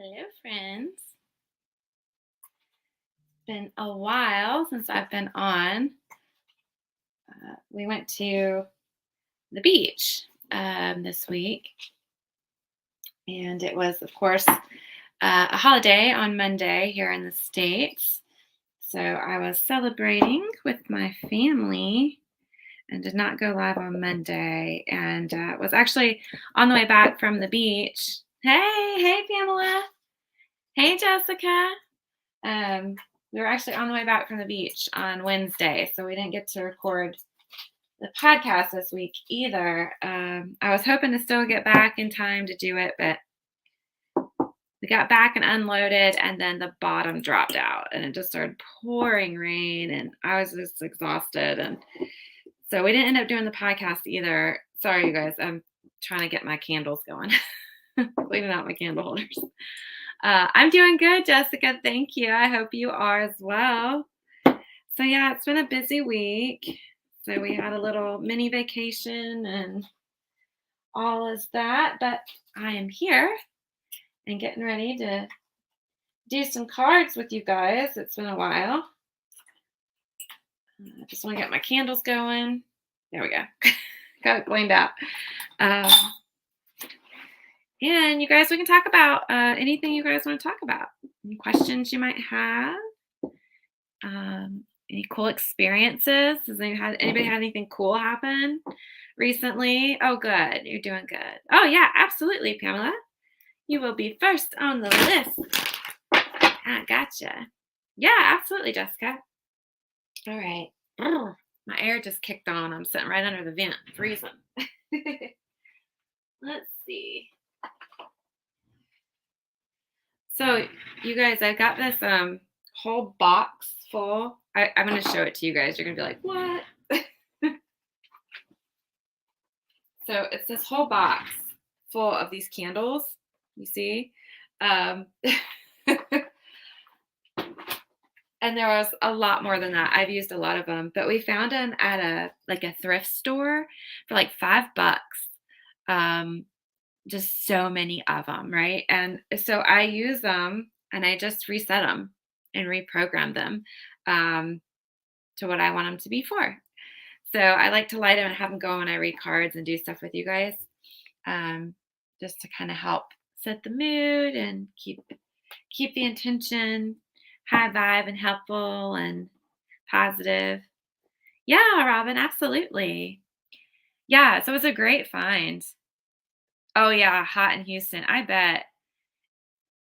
Hello, friends. It's been a while since I've been on. We went to the beach this week, and it was, of course, a holiday on Monday here in the States. So I was celebrating with my family and did not go live on Monday, and was actually on the way back from the beach. Hey, Pamela. Hey, Jessica. Um, we were actually on the way back from the beach on Wednesday, so we didn't get to record the podcast this week either. I was hoping to still get back in time to do it, but we got back and unloaded, and then the bottom dropped out, and it just started pouring rain, and I was just exhausted, and so we didn't end up doing the podcast either. Sorry, you guys. I'm trying to get my candles going, cleaning out my candle holders. I'm doing good, Jessica. Thank you. I hope you are as well. So, yeah, it's been a busy week. So, we had a little mini vacation and all is that. But I am here and getting ready to do some cards with you guys. It's been a while. I just want to get my candles going. There we go. Got it cleaned out. And you guys, we can talk about anything you guys want to talk about. Any questions you might have. Any cool experiences? Has anybody had anything cool happen recently? Oh, good. You're doing good. Oh, yeah, absolutely, Pamela. You will be first on the list. I gotcha. Yeah, absolutely, Jessica. All right. My air just kicked on. I'm sitting right under the vent, freezing. Let's see. So, you guys, I got this whole box full. I'm going to show it to you guys. You're going to be like, what? So it's this whole box full of these candles. You see? And there was a lot more than that. I've used a lot of them, but we found them at a thrift store for like $5. Just so many of them, right? And so I use them and I just reset them and reprogram them to what I want them to be for. So I like to light them and have them go when I read cards and do stuff with you guys, just to kind of help set the mood and keep the intention high vibe and helpful and positive. Yeah, Robin, absolutely. Yeah, so it's a great find. Oh yeah, hot in Houston. I bet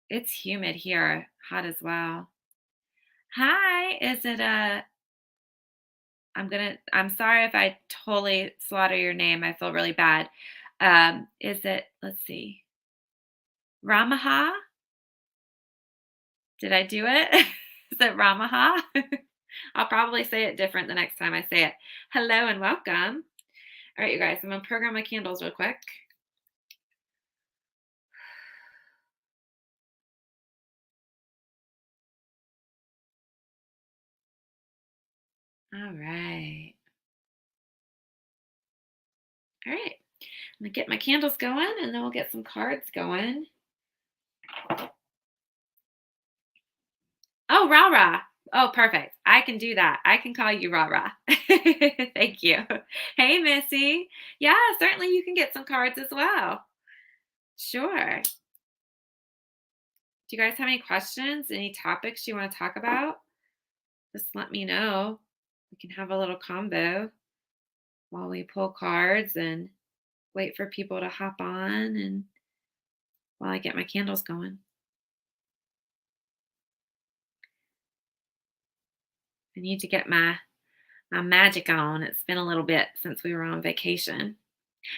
it's humid here, hot as well. Hi, is it I'm sorry if I totally slaughter your name. I feel really bad. Is it, let's see, Ramaha? Did I do it? Is it Ramaha? I'll probably say it different the next time I say it. Hello and welcome. All right, you guys, I'm going to program my candles real quick. All right. All right. I'm going to get my candles going and then we'll get some cards going. Oh, rah rah. Oh, perfect. I can do that. I can call you rah rah. Thank you. Hey, Missy. Yeah, certainly you can get some cards as well. Sure. Do you guys have any questions? Any topics you want to talk about? Just let me know. We can have a little combo while we pull cards and wait for people to hop on and while I get my candles going. I need to get my magic on. It's been a little bit since we were on vacation.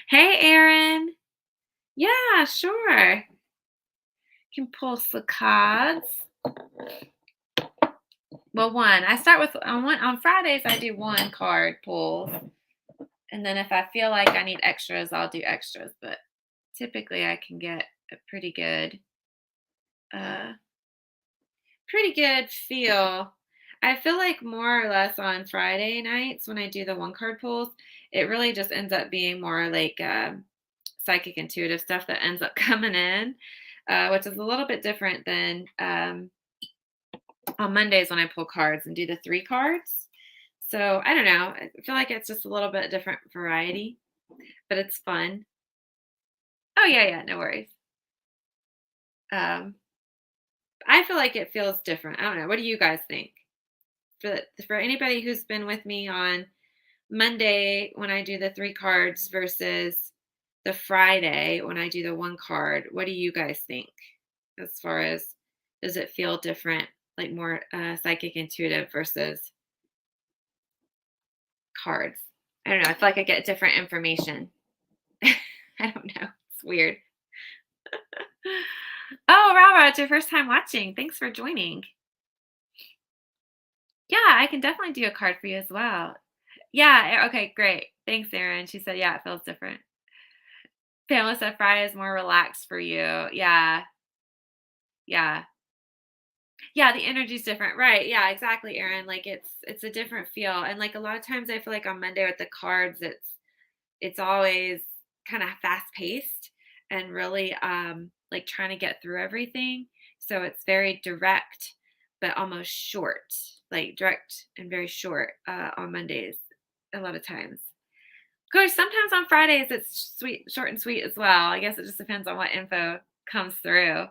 Hey, Erin. Yeah, sure. Can pull some cards. Well, one. I start with on Fridays. I do one card pull, and then if I feel like I need extras, I'll do extras. But typically, I can get a pretty good feel. I feel like more or less on Friday nights when I do the one card pulls, it really just ends up being more like psychic intuitive stuff that ends up coming in. which is a little bit different than on Mondays when I pull cards and do the 3 cards. So I don't know. I feel like it's just a little bit different variety, but it's fun. Oh yeah, yeah, no worries. Um, I feel like it feels different. I don't know. What do you guys think? For anybody who's been with me on Monday when I do the 3 cards versus the Friday when I do the 1 card, what do you guys think? As far as does it feel different, like more psychic intuitive versus cards? I don't know. I feel like I get different information. I don't know. It's weird. Oh, Rara, it's your first time watching. Thanks for joining. Yeah, I can definitely do a card for you as well. Yeah, okay, great. Thanks, Erin. She said, yeah, it feels different. Pamela said Friday is more relaxed for you. Yeah, yeah. Yeah, the energy's different. Right. Yeah, exactly, Erin. Like it's a different feel. And like a lot of times I feel like on Monday with the cards, it's always kind of fast paced and really like trying to get through everything. So it's very direct but almost short, like direct and very short on Mondays a lot of times. Of course, sometimes on Fridays it's sweet, short and sweet as well. I guess it just depends on what info comes through.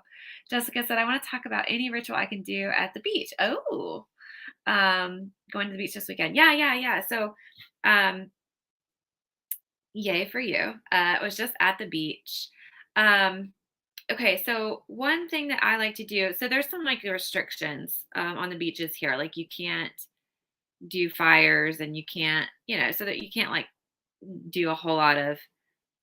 Jessica said, I want to talk about any ritual I can do at the beach. Oh, going to the beach this weekend. Yeah, yeah, yeah. So, um, yay for you. It was just at the beach. Um, okay, so one thing that I like to do, so there's some like restrictions on the beaches here. Like you can't do fires and you can't, so that you can't like do a whole lot of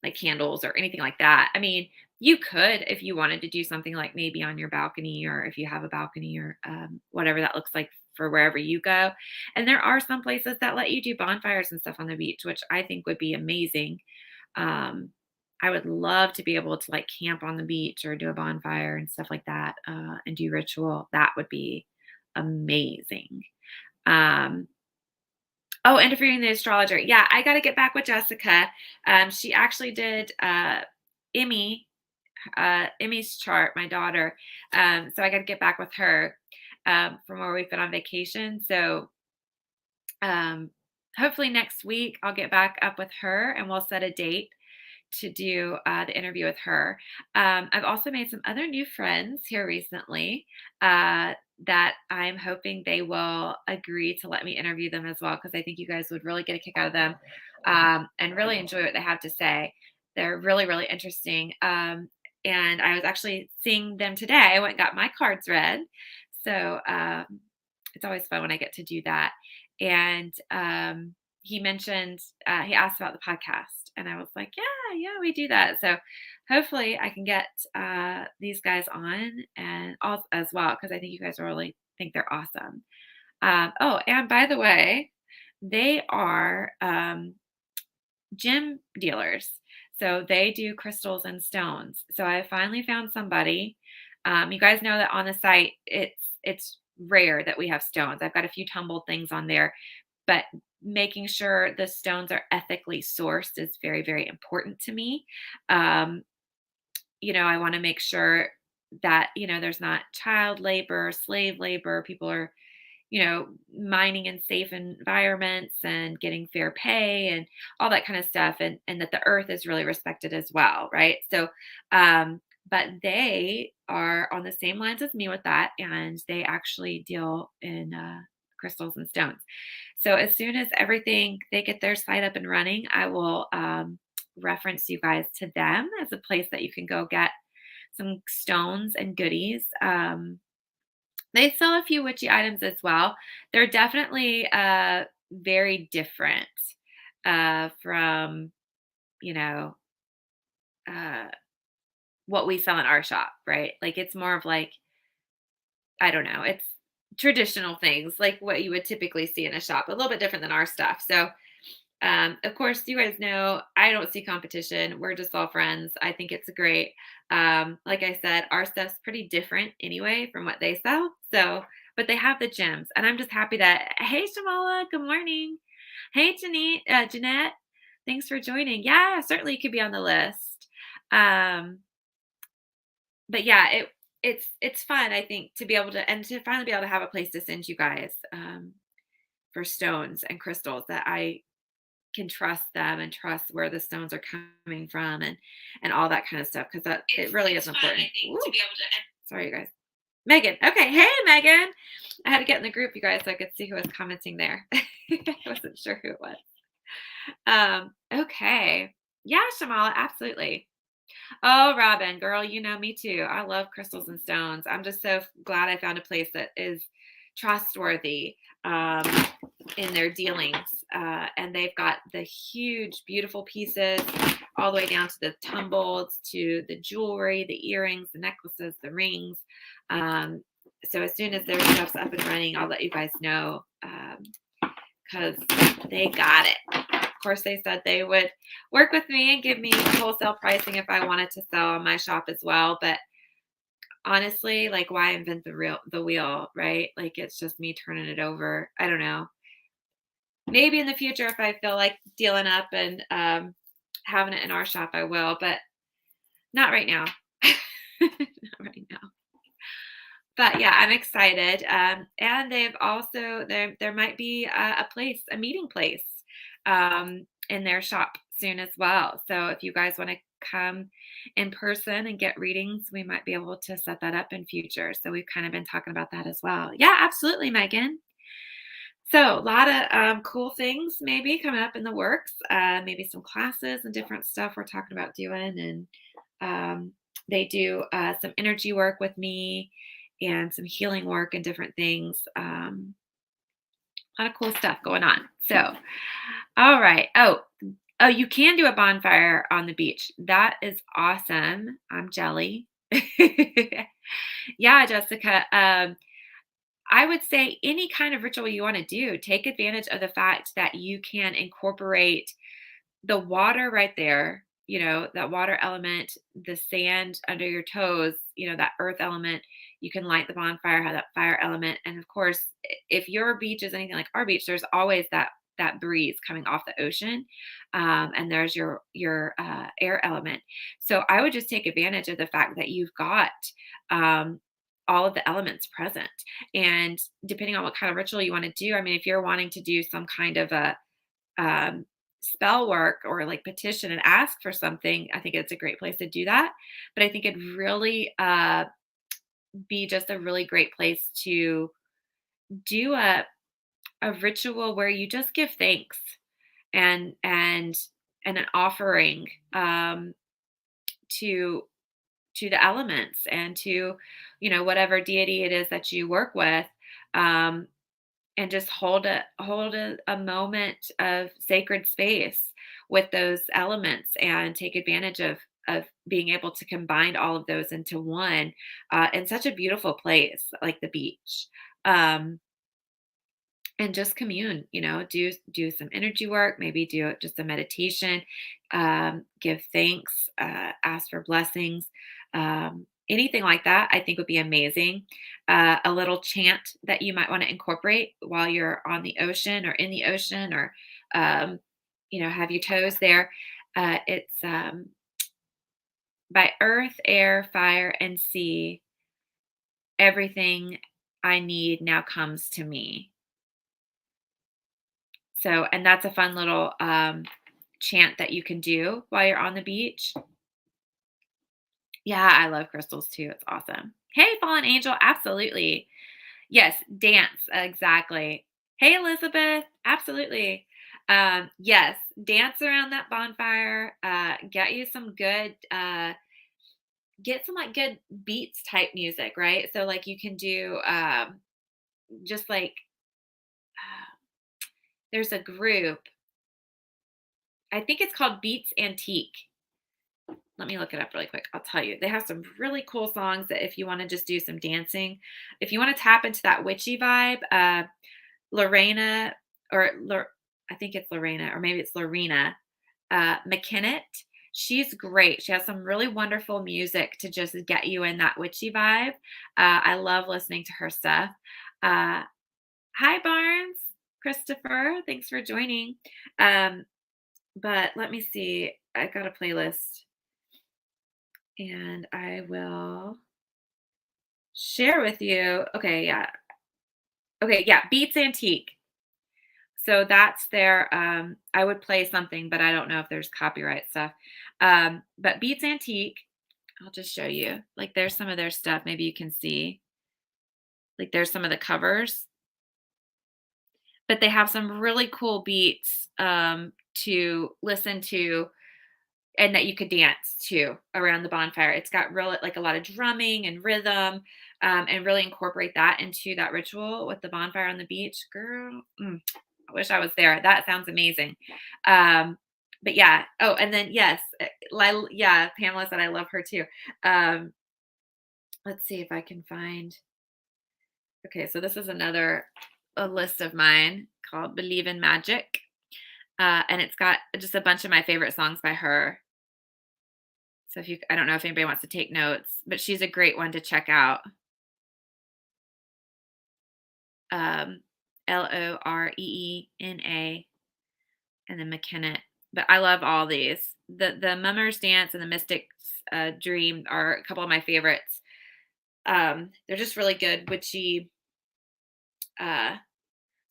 like candles or anything like that. I mean, you could if you wanted to do something like maybe on your balcony or if you have a balcony or whatever that looks like for wherever you go. And there are some places that let you do bonfires and stuff on the beach, which I think would be amazing. Um, I would love to be able to like camp on the beach or do a bonfire and stuff like that and do ritual. That would be amazing. Um, Oh, interviewing the astrologer. Yeah, I got to get back with Jessica. She actually did Emmy, Emmy's chart, my daughter. So I got to get back with her from where we've been on vacation. So um, hopefully next week I'll get back up with her and we'll set a date to do the interview with her. I've also made some other new friends here recently that I'm hoping they will agree to let me interview them as well, because I think you guys would really get a kick out of them and really enjoy what they have to say. They're really, really interesting. And I was actually seeing them today. I went and got my cards read. So it's always fun when I get to do that. And he mentioned, he asked about the podcast, and I was like, yeah, yeah, we do that. So hopefully I can get these guys on and all as well, because I think you guys will really think they're awesome. Oh, and by the way, they are gem dealers. So they do crystals and stones. So I finally found somebody. You guys know that on the site, it's rare that we have stones. I've got a few tumbled things on there, but making sure the stones are ethically sourced is very, very important to me. Um, I want to make sure that, there's not child labor, slave labor. People are, mining in safe environments and getting fair pay and all that kind of stuff. And that the earth is really respected as well. Right. So, but they are on the same lines as me with that. And they actually deal in crystals and stones. So as soon as everything, they get their site up and running, I will reference you guys to them as a place that you can go get some stones and goodies. They sell a few witchy items as well. They're definitely very different from, you know, uh, what we sell in our shop, right? Like it's more of like, I don't know, it's traditional things like what you would typically see in a shop, a little bit different than our stuff. So, of course, you guys know I don't see competition. We're just all friends. I think it's great. Like I said, our stuff's pretty different anyway from what they sell. So, but they have the gems, and I'm just happy that. Hey, Shamala, good morning. Hey, Jeanette, thanks for joining. Yeah, certainly you could be on the list. Um, but yeah, it's fun, I think, to be able to and to finally be able to have a place to send you guys for stones and crystals that I can trust them and trust where the stones are coming from and all that kind of stuff because that it really is It's fun, important. I think, to Ooh, be able to. sorry, you guys. Megan. Okay. Hey, Megan. I had to get in the group, you guys, so I could see who was commenting there. I wasn't sure who it was. Okay. Yeah, Shamala, absolutely. Oh, Robin, girl, you know me too. I love crystals and stones. I'm just so glad I found a place that is trustworthy um, in their dealings. And they've got the huge, beautiful pieces all the way down to the tumbled, to the jewelry, the earrings, the necklaces, the rings. So as soon as their stuff's up and running, I'll let you guys know because they got it. Of course, they said they would work with me and give me wholesale pricing if I wanted to sell on my shop as well. But honestly, like, why invent the wheel, right? Like, it's just me turning it over. I don't know. Maybe in the future, if I feel like dealing up and having it in our shop, I will. But not right now. Not right now. But yeah, I'm excited. And they've also there might be a place, a meeting place, in their shop soon as well. So if you guys want to come in person and get readings, we might be able to set that up in future. So we've kind of been talking about that as well. Yeah, absolutely, Megan. So a lot of cool things maybe coming up in the works. Maybe some classes and different stuff we're talking about doing, and they do some energy work with me and some healing work and different things. A lot of cool stuff going on. So, all right. Oh, you can do a bonfire on the beach. That is awesome. I'm jelly. Yeah, Jessica. I would say any kind of ritual you want to do, take advantage of the fact that you can incorporate the water right there, that water element, the sand under your toes, that earth element. You can light the bonfire, have that fire element. And of course, if your beach is anything like our beach, there's always that breeze coming off the ocean, and there's your air element. So I would just take advantage of the fact that you've got um, all of the elements present. And depending on what kind of ritual you want to do, I mean, if you're wanting to do some kind of a um, spell work or like petition and ask for something, I think it's a great place to do that. But I think it'd really be just a really great place to do a ritual where you just give thanks and and and an offering to the elements and to whatever deity it is that you work with. um, and just hold a moment of sacred space with those elements and take advantage of being able to combine all of those into one in such a beautiful place like the beach. And just commune, do some energy work, maybe do just a meditation, give thanks, ask for blessings, anything like that I think would be amazing. A little chant that you might want to incorporate while you're on the ocean or in the ocean, or um, have your toes there. It's by earth, air, fire, and sea, everything I need now comes to me. So, and that's a fun little chant that you can do while you're on the beach. Yeah, I love crystals too. It's awesome. Hey, Fallen Angel, absolutely. Yes, dance, exactly. Hey, Elizabeth, absolutely. Yes, dance around that bonfire. Get you some good, get some like good beats type music, right? So, like, you can do just like, there's a group, I think it's called Beats Antique. Let me look it up really quick. I'll tell you. They have some really cool songs that if you want to just do some dancing, if you want to tap into that witchy vibe, Lorena, or I think it's Lorena, or maybe it's Lorena McKinnett. She's great. She has some really wonderful music to just get you in that witchy vibe. I love listening to her stuff. Uh, Hi, Barnes, Christopher. Thanks for joining. But let me see. I got a playlist. and I will share with you. Okay, yeah. Okay, yeah, Beats Antique. So that's their I would play something, but I don't know if there's copyright stuff. But Beats Antique, I'll just show you. Like there's some of their stuff. Maybe you can see. Like there's some of the covers, but they have some really cool beats to listen to and that you could dance to around the bonfire. It's got real like a lot of drumming and rhythm, and really incorporate that into that ritual with the bonfire on the beach. Girl, I wish I was there. That sounds amazing. But yeah. Oh, and then yes, yeah. Pamela said I love her too. Um, let's see if I can find. Okay, so this is another a list of mine called "Believe in Magic," and it's got just a bunch of my favorite songs by her. So if you, I don't know if anybody wants to take notes, but she's a great one to check out. Um, Loreena, and then McKenna. But I love all these. The Mummers Dance and the Mystic's Dream are a couple of my favorites. They're just really good, witchy uh,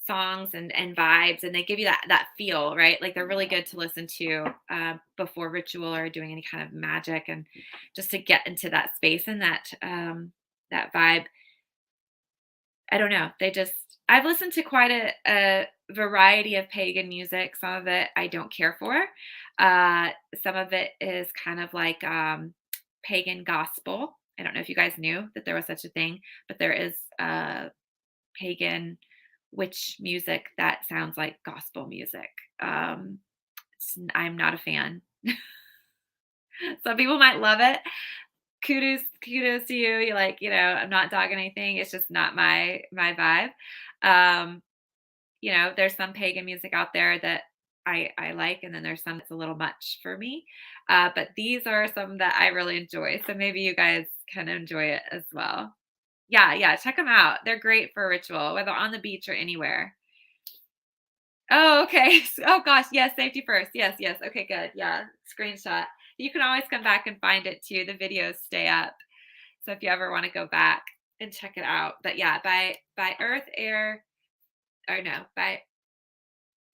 songs and vibes, and they give you that feel, right? Like they're really good to listen to before ritual or doing any kind of magic, and just to get into that space and that vibe. I don't know. They just I've listened to quite a variety of pagan music. Some of it I don't care for. Uh, some of it is kind of like pagan gospel. I don't know if you guys knew that there was such a thing, but there is pagan witch music that sounds like gospel music. I'm not a fan. Some people might love it. Kudos to you. You like, I'm not dogging anything. It's just not my vibe. Um, there's some pagan music out there that I like, and then there's some that's a little much for me. But these are some that I really enjoy. So maybe you guys can enjoy it as well. Yeah, yeah, check them out. They're great for ritual, whether on the beach or anywhere. Oh, okay. Oh gosh, yes, safety first. Yes, yes. Okay, good. Yeah, screenshot. You can always come back and find it too. The videos stay up. So if you ever want to go back and check it out. But yeah, by Earth, Air, or no, by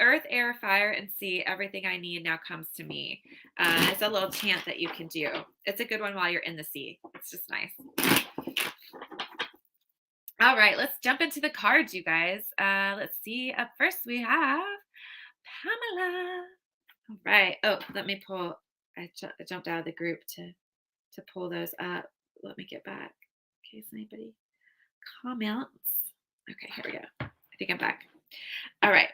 Earth, Air, Fire, and Sea, everything I need now comes to me. It's a little chant that you can do. It's a good one while you're in the sea. It's just nice. All right, let's jump into the cards, you guys. Let's see. Up first, we have Pamela. All right. Oh, let me pull. I jumped out of the group to pull those up. Let me get back in case anybody comments. Okay, here we go. I think I'm back. All right.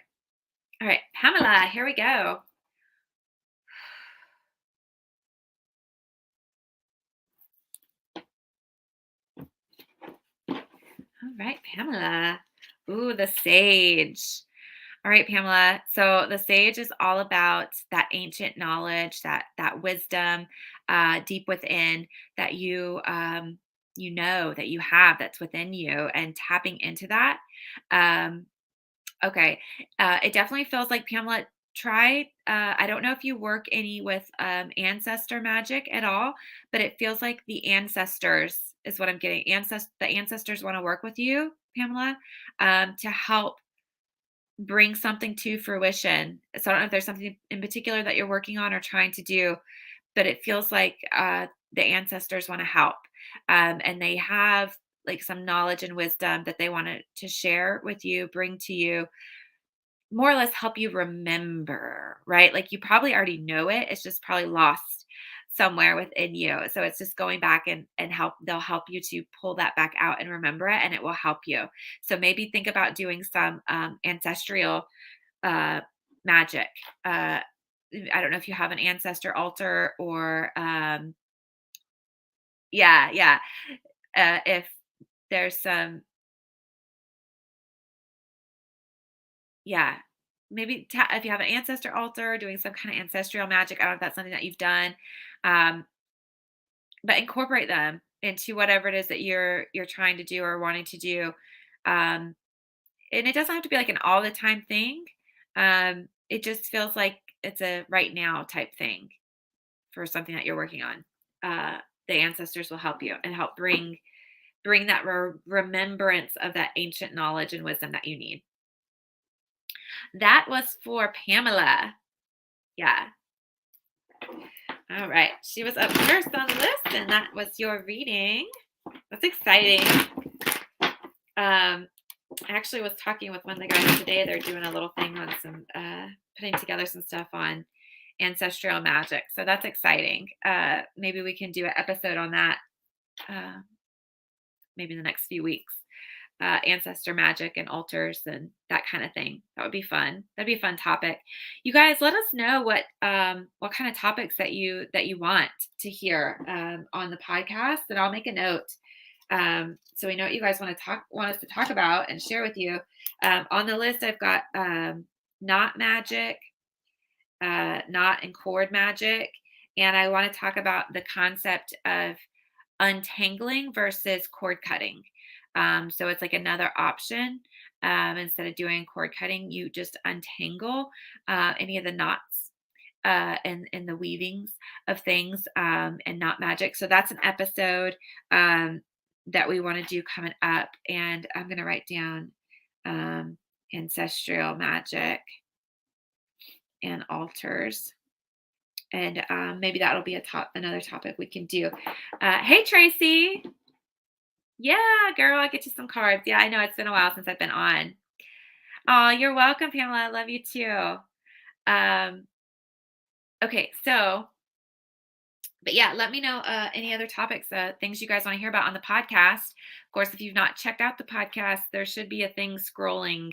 All right, Pamela, here we go. All right, Pamela. Ooh, the sage. All right, Pamela. So the sage is all about that ancient knowledge, that wisdom deep within that that you have that's within you, and tapping into that. Um, Okay. It definitely feels like Pamela, try. I don't know if you work any with ancestor magic at all, but it feels like the ancestors is what I'm getting. The ancestors want to work with you, Pamela, to help bring something to fruition. So I don't know if there's something in particular that you're working on or trying to do, but it feels like the ancestors want to help, and they have like some knowledge and wisdom that they want to share with you, bring to you, more or less help you remember, right? Like you probably already know it. It's just probably lost somewhere within you. So it's just going back and they'll help you to pull that back out and remember it, and it will help you. So maybe think about doing some ancestral uh, magic. I don't know if you have an ancestor altar or yeah, yeah. If there's some, yeah, maybe if you have an ancestor altar, doing some kind of ancestral magic. I don't know if that's something that you've done, um, but incorporate them into whatever it is that you're trying to do or wanting to do. Um, and it doesn't have to be like an all the time thing. It just feels like it's a right now type thing for something that you're working on. the ancestors will help you and help bring that remembrance of that ancient knowledge and wisdom that you need. That was for Pamela. Yeah. All right. She was up first on the list, and that was your reading. That's exciting. I actually was talking with one of the guys today. They're doing a little thing on some putting together some stuff on ancestral magic. So that's exciting. Maybe we can do an episode on that uh, maybe in the next few weeks. Ancestor magic and altars and that kind of thing. That would be fun. That'd be a fun topic. You guys, let us know what kind of topics that you want to hear on the podcast, and I'll make a note so we know what you guys want us to talk about and share with you. On the list, I've got knot magic, knot and cord magic, and I want to talk about the concept of untangling versus cord cutting. So it's like another option. Instead of doing cord cutting, you just untangle any of the knots and the weavings of things and knot magic. So that's an episode that we want to do coming up. And I'm going to write down ancestral magic and altars. And maybe that'll be another topic we can do. Hey, Tracy. Yeah, girl, I'll get you some cards. Yeah, I know it's been a while since I've been on. Oh, you're welcome, Pamela. I love you too. Um, okay, but yeah, let me know any other topics, things you guys want to hear about on the podcast. Of course, if you've not checked out the podcast, there should be a thing scrolling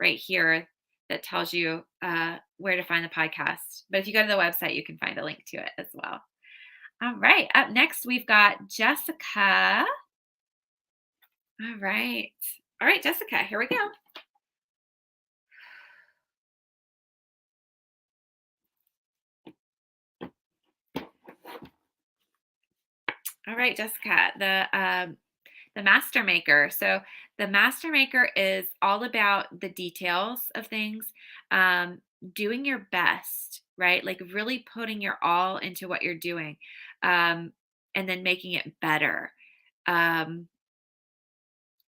right here that tells you where to find the podcast. But if you go to the website, you can find a link to it as well. All right, up next, we've got Jessica. All right. All right, Jessica, here we go. All right, Jessica, the master maker. So the master maker is all about the details of things, doing your best, right? Like really putting your all into what you're doing, and then making it better. Um,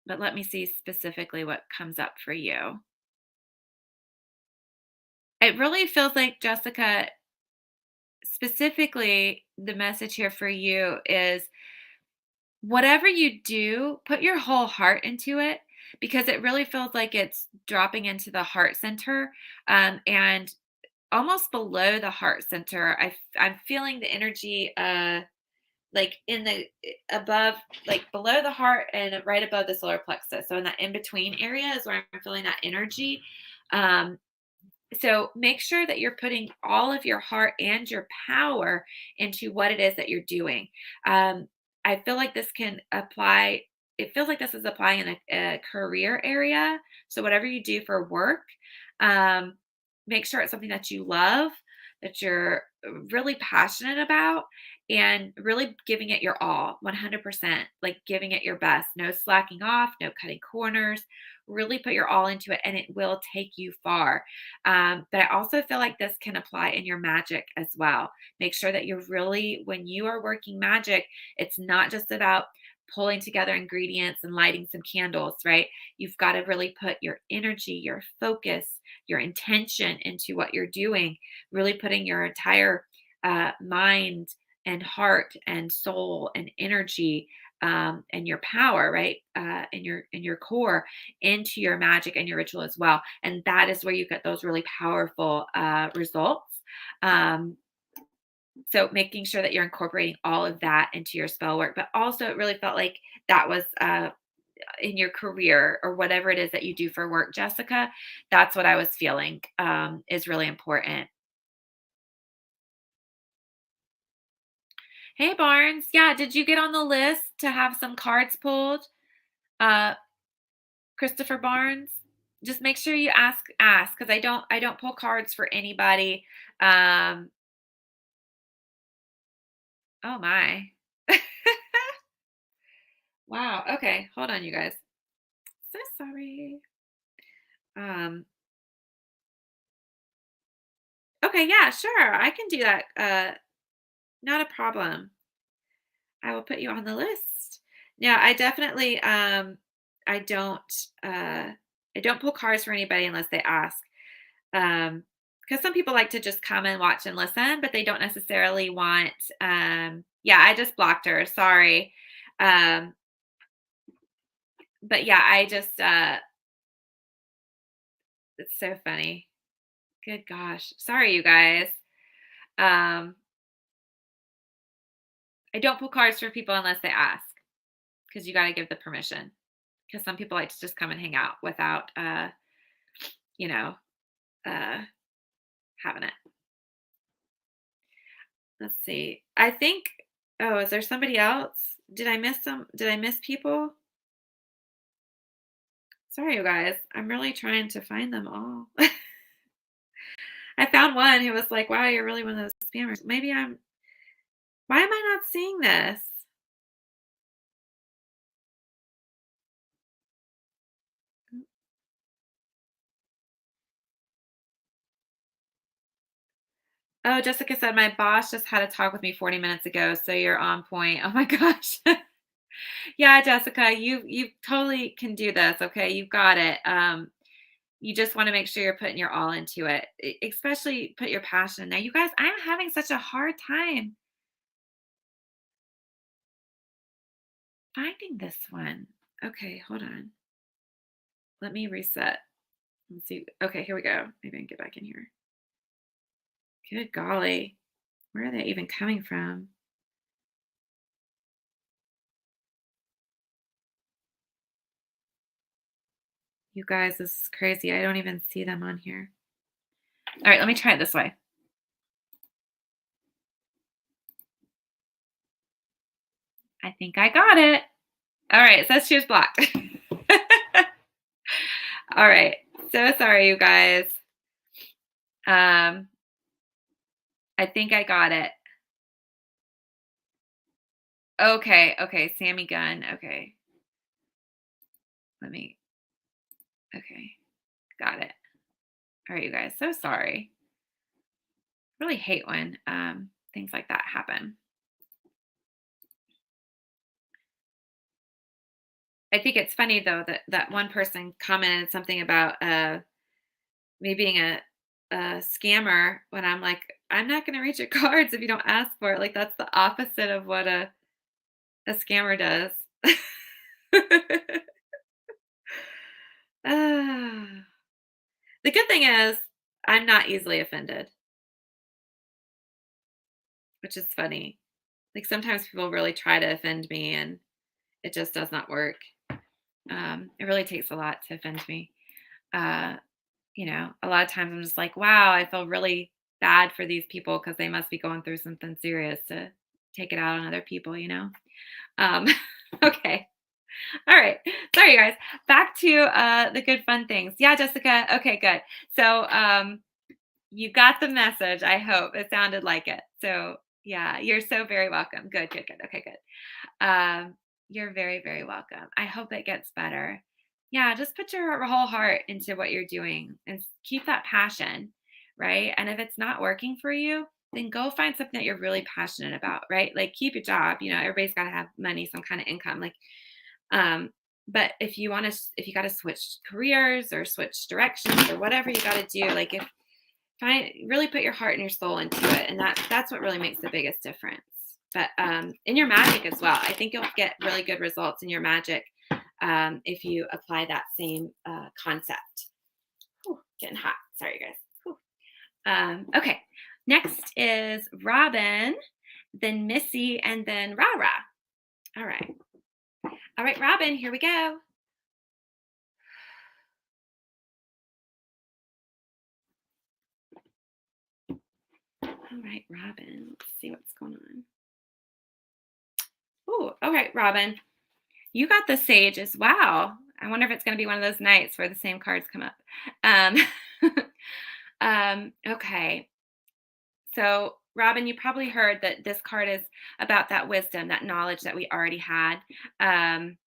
but let me see specifically what comes up for you. It really feels like, Jessica, specifically, the message here for you is whatever you do, put your whole heart into it because it really feels like it's dropping into the heart center and almost below the heart center. I'm feeling the energy like in the above, like below the heart and right above the solar plexus. So in that in between area is where I'm feeling that energy. Um, so make sure that you're putting all of your heart and your power into what it is that you're doing. Um, I feel like this can apply. It feels like this is applying in a career area. So whatever you do for work, um, make sure it's something that you love, that you're really passionate about, and really giving it your all, 100%, like giving it your best. No slacking off, no cutting corners. Really put your all into it, and it will take you far. But I also feel like this can apply in your magic as well. Make sure that you're really, when you are working magic, it's not just about pulling together ingredients and lighting some candles, right? You've got to really put your energy, your focus, your intention into what you're doing, really putting your entire mind and heart and soul and energy and your power, right, in your core into your magic and your ritual as well. And that is where you get those really powerful results. Um, so making sure that you're incorporating all of that into your spell work, but also it really felt like that was in your career or whatever it is that you do for work, Jessica. That's what I was feeling is really important. Hey, Barnes. Yeah, did you get on the list to have some cards pulled? Uh, Christopher Barnes? Just make sure you ask because I don't pull cards for anybody. Um, oh my. Wow. Okay, hold on, you guys. So sorry. Um, okay, yeah, sure. I can do that. Not a problem. I will put you on the list. Yeah, I definitely I don't uh I don't pull cards for anybody unless they ask. Because some people like to just come and watch and listen, but they don't necessarily want yeah, I just blocked her. Sorry. Um but yeah, I just it's so funny. Good gosh. Sorry you guys. Um I don't pull cards for people unless they ask because you got to give the permission. Because some people like to just come and hang out without you know, uh having it. Let's see. I think oh, is there somebody else? Did I miss some? Did I miss people? Sorry, you guys. I'm really trying to find them all. I found one who was like, wow, you're really one of those spammers. Maybe I'm, why am I not seeing this? Oh, Jessica said, my boss just had a talk with me 40 minutes ago. So you're on point. Oh my gosh. Yeah, Jessica, you totally can do this. Okay. You've got it. You just want to make sure you're putting your all into it, especially put your passion in there. You guys, I'm having such a hard time finding this one. Okay, hold on. Let me reset. Let's see. Okay, here we go. Maybe I can get back in here. Good golly. Where are they even coming from? You guys, this is crazy. I don't even see them on here. All right, let me try it this way. I think I got it. All right, it says she was blocked. All right. So sorry, you guys. Um, I think I got it. Okay, okay, Sammy Gunn. Okay. Let me okay. Got it. All right, you guys. So sorry. Really hate when things like that happen. I think it's funny though that that one person commented something about me being a scammer when I'm like, I'm not going to read your cards if you don't ask for it. Like that's the opposite of what a scammer does. Ah. The good thing is I'm not easily offended, which is funny. Like sometimes people really try to offend me and it just does not work. It really takes a lot to offend me. Uh, a lot of times I'm just like, wow, I feel really bad for these people because they must be going through something serious to take it out on other people. Um, okay. All right. Sorry, you guys. Back to the good fun things. Yeah, Jessica. Okay, good. So you got the message, I hope. It sounded like it. So yeah, you're so very welcome. Good, good, good. Okay, good. You're very, very welcome. I hope it gets better. Yeah, just put your whole heart into what you're doing and keep that passion, right? And if it's not working for you, then go find something that you're really passionate about, right? Like keep your job. Everybody's got to have money, some kind of income. Um, but if you got to switch careers or switch directions or whatever you got to do, like if find really put your heart and your soul into it, and that's what really makes the biggest difference. But in your magic as well, I think you'll get really good results in your magic if you apply that same concept. Whew, getting hot. Sorry, guys. Whew. Okay, next is Robin, then Missy, and then Rara. All right. All right, Robin, here we go. All right, Robin. Let's see what's going on. Oh, all right, Robin. You got the sages. Wow. I wonder if it's going to be one of those nights where the same cards come up. Um, okay. So, Robin, you probably heard that this card is about that wisdom, that knowledge that we already had. Um,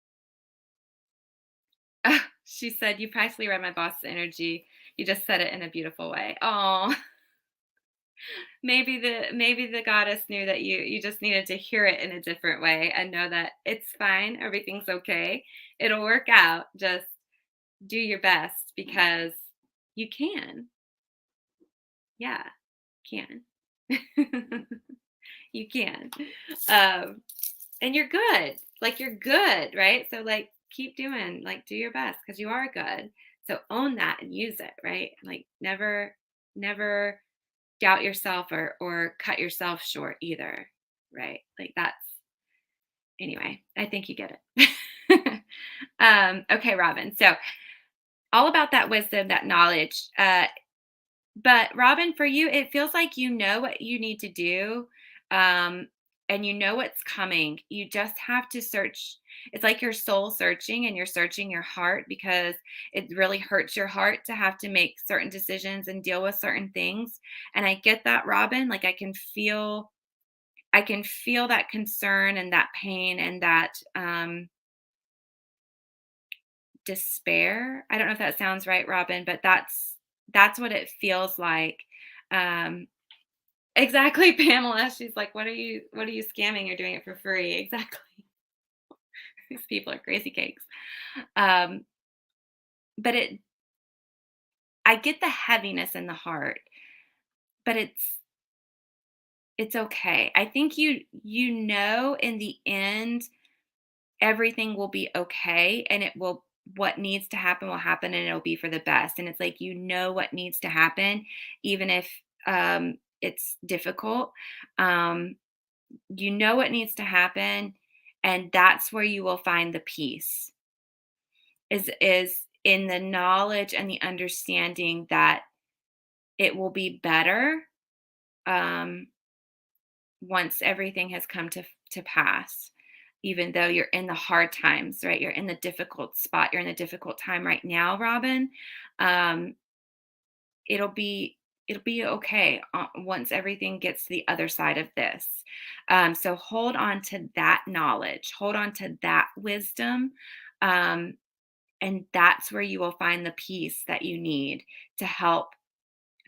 she said, you practically read my boss's energy. You just said it in a beautiful way. Oh, maybe the goddess knew that you just needed to hear it in a different way and know that it's fine, everything's okay. It'll work out. Just do your best because you can. Yeah, can. You can. Um, and you're good. Like you're good, right? So like keep doing, like do your best because you are good. So own that and use it, right? Like never doubt yourself or cut yourself short either, right? Like that's anyway, I think you get it. Okay, Robin. So all about that wisdom, that knowledge. But Robin, for you, it feels like you know what you need to do, um, and you know what's coming. You just have to search. It's like you're soul searching and you're searching your heart because it really hurts your heart to have to make certain decisions and deal with certain things. And I get that, Robin. Like I can feel that concern and that pain and that despair. I don't know if that sounds right, Robin, but that's what it feels like. Um, exactly, Pamela. She's like, what are you scamming? You're doing it for free. Exactly. These people are crazy cakes. Um, but I get the heaviness in the heart, but it's okay. I think you know in the end everything will be okay and it will what needs to happen will happen and it'll be for the best. And it's like you know what needs to happen, even if it's difficult. Um, you know what needs to happen, and that's where you will find the peace. Is in the knowledge and the understanding that it will be better um, once everything has come to pass, even though you're in the hard times, right? You're in the difficult spot, you're in a difficult time right now, Robin. um, it'll be it'll be okay once everything gets to the other side of this. So hold on to that knowledge, hold on to that wisdom, um, and that's where you will find the peace that you need to help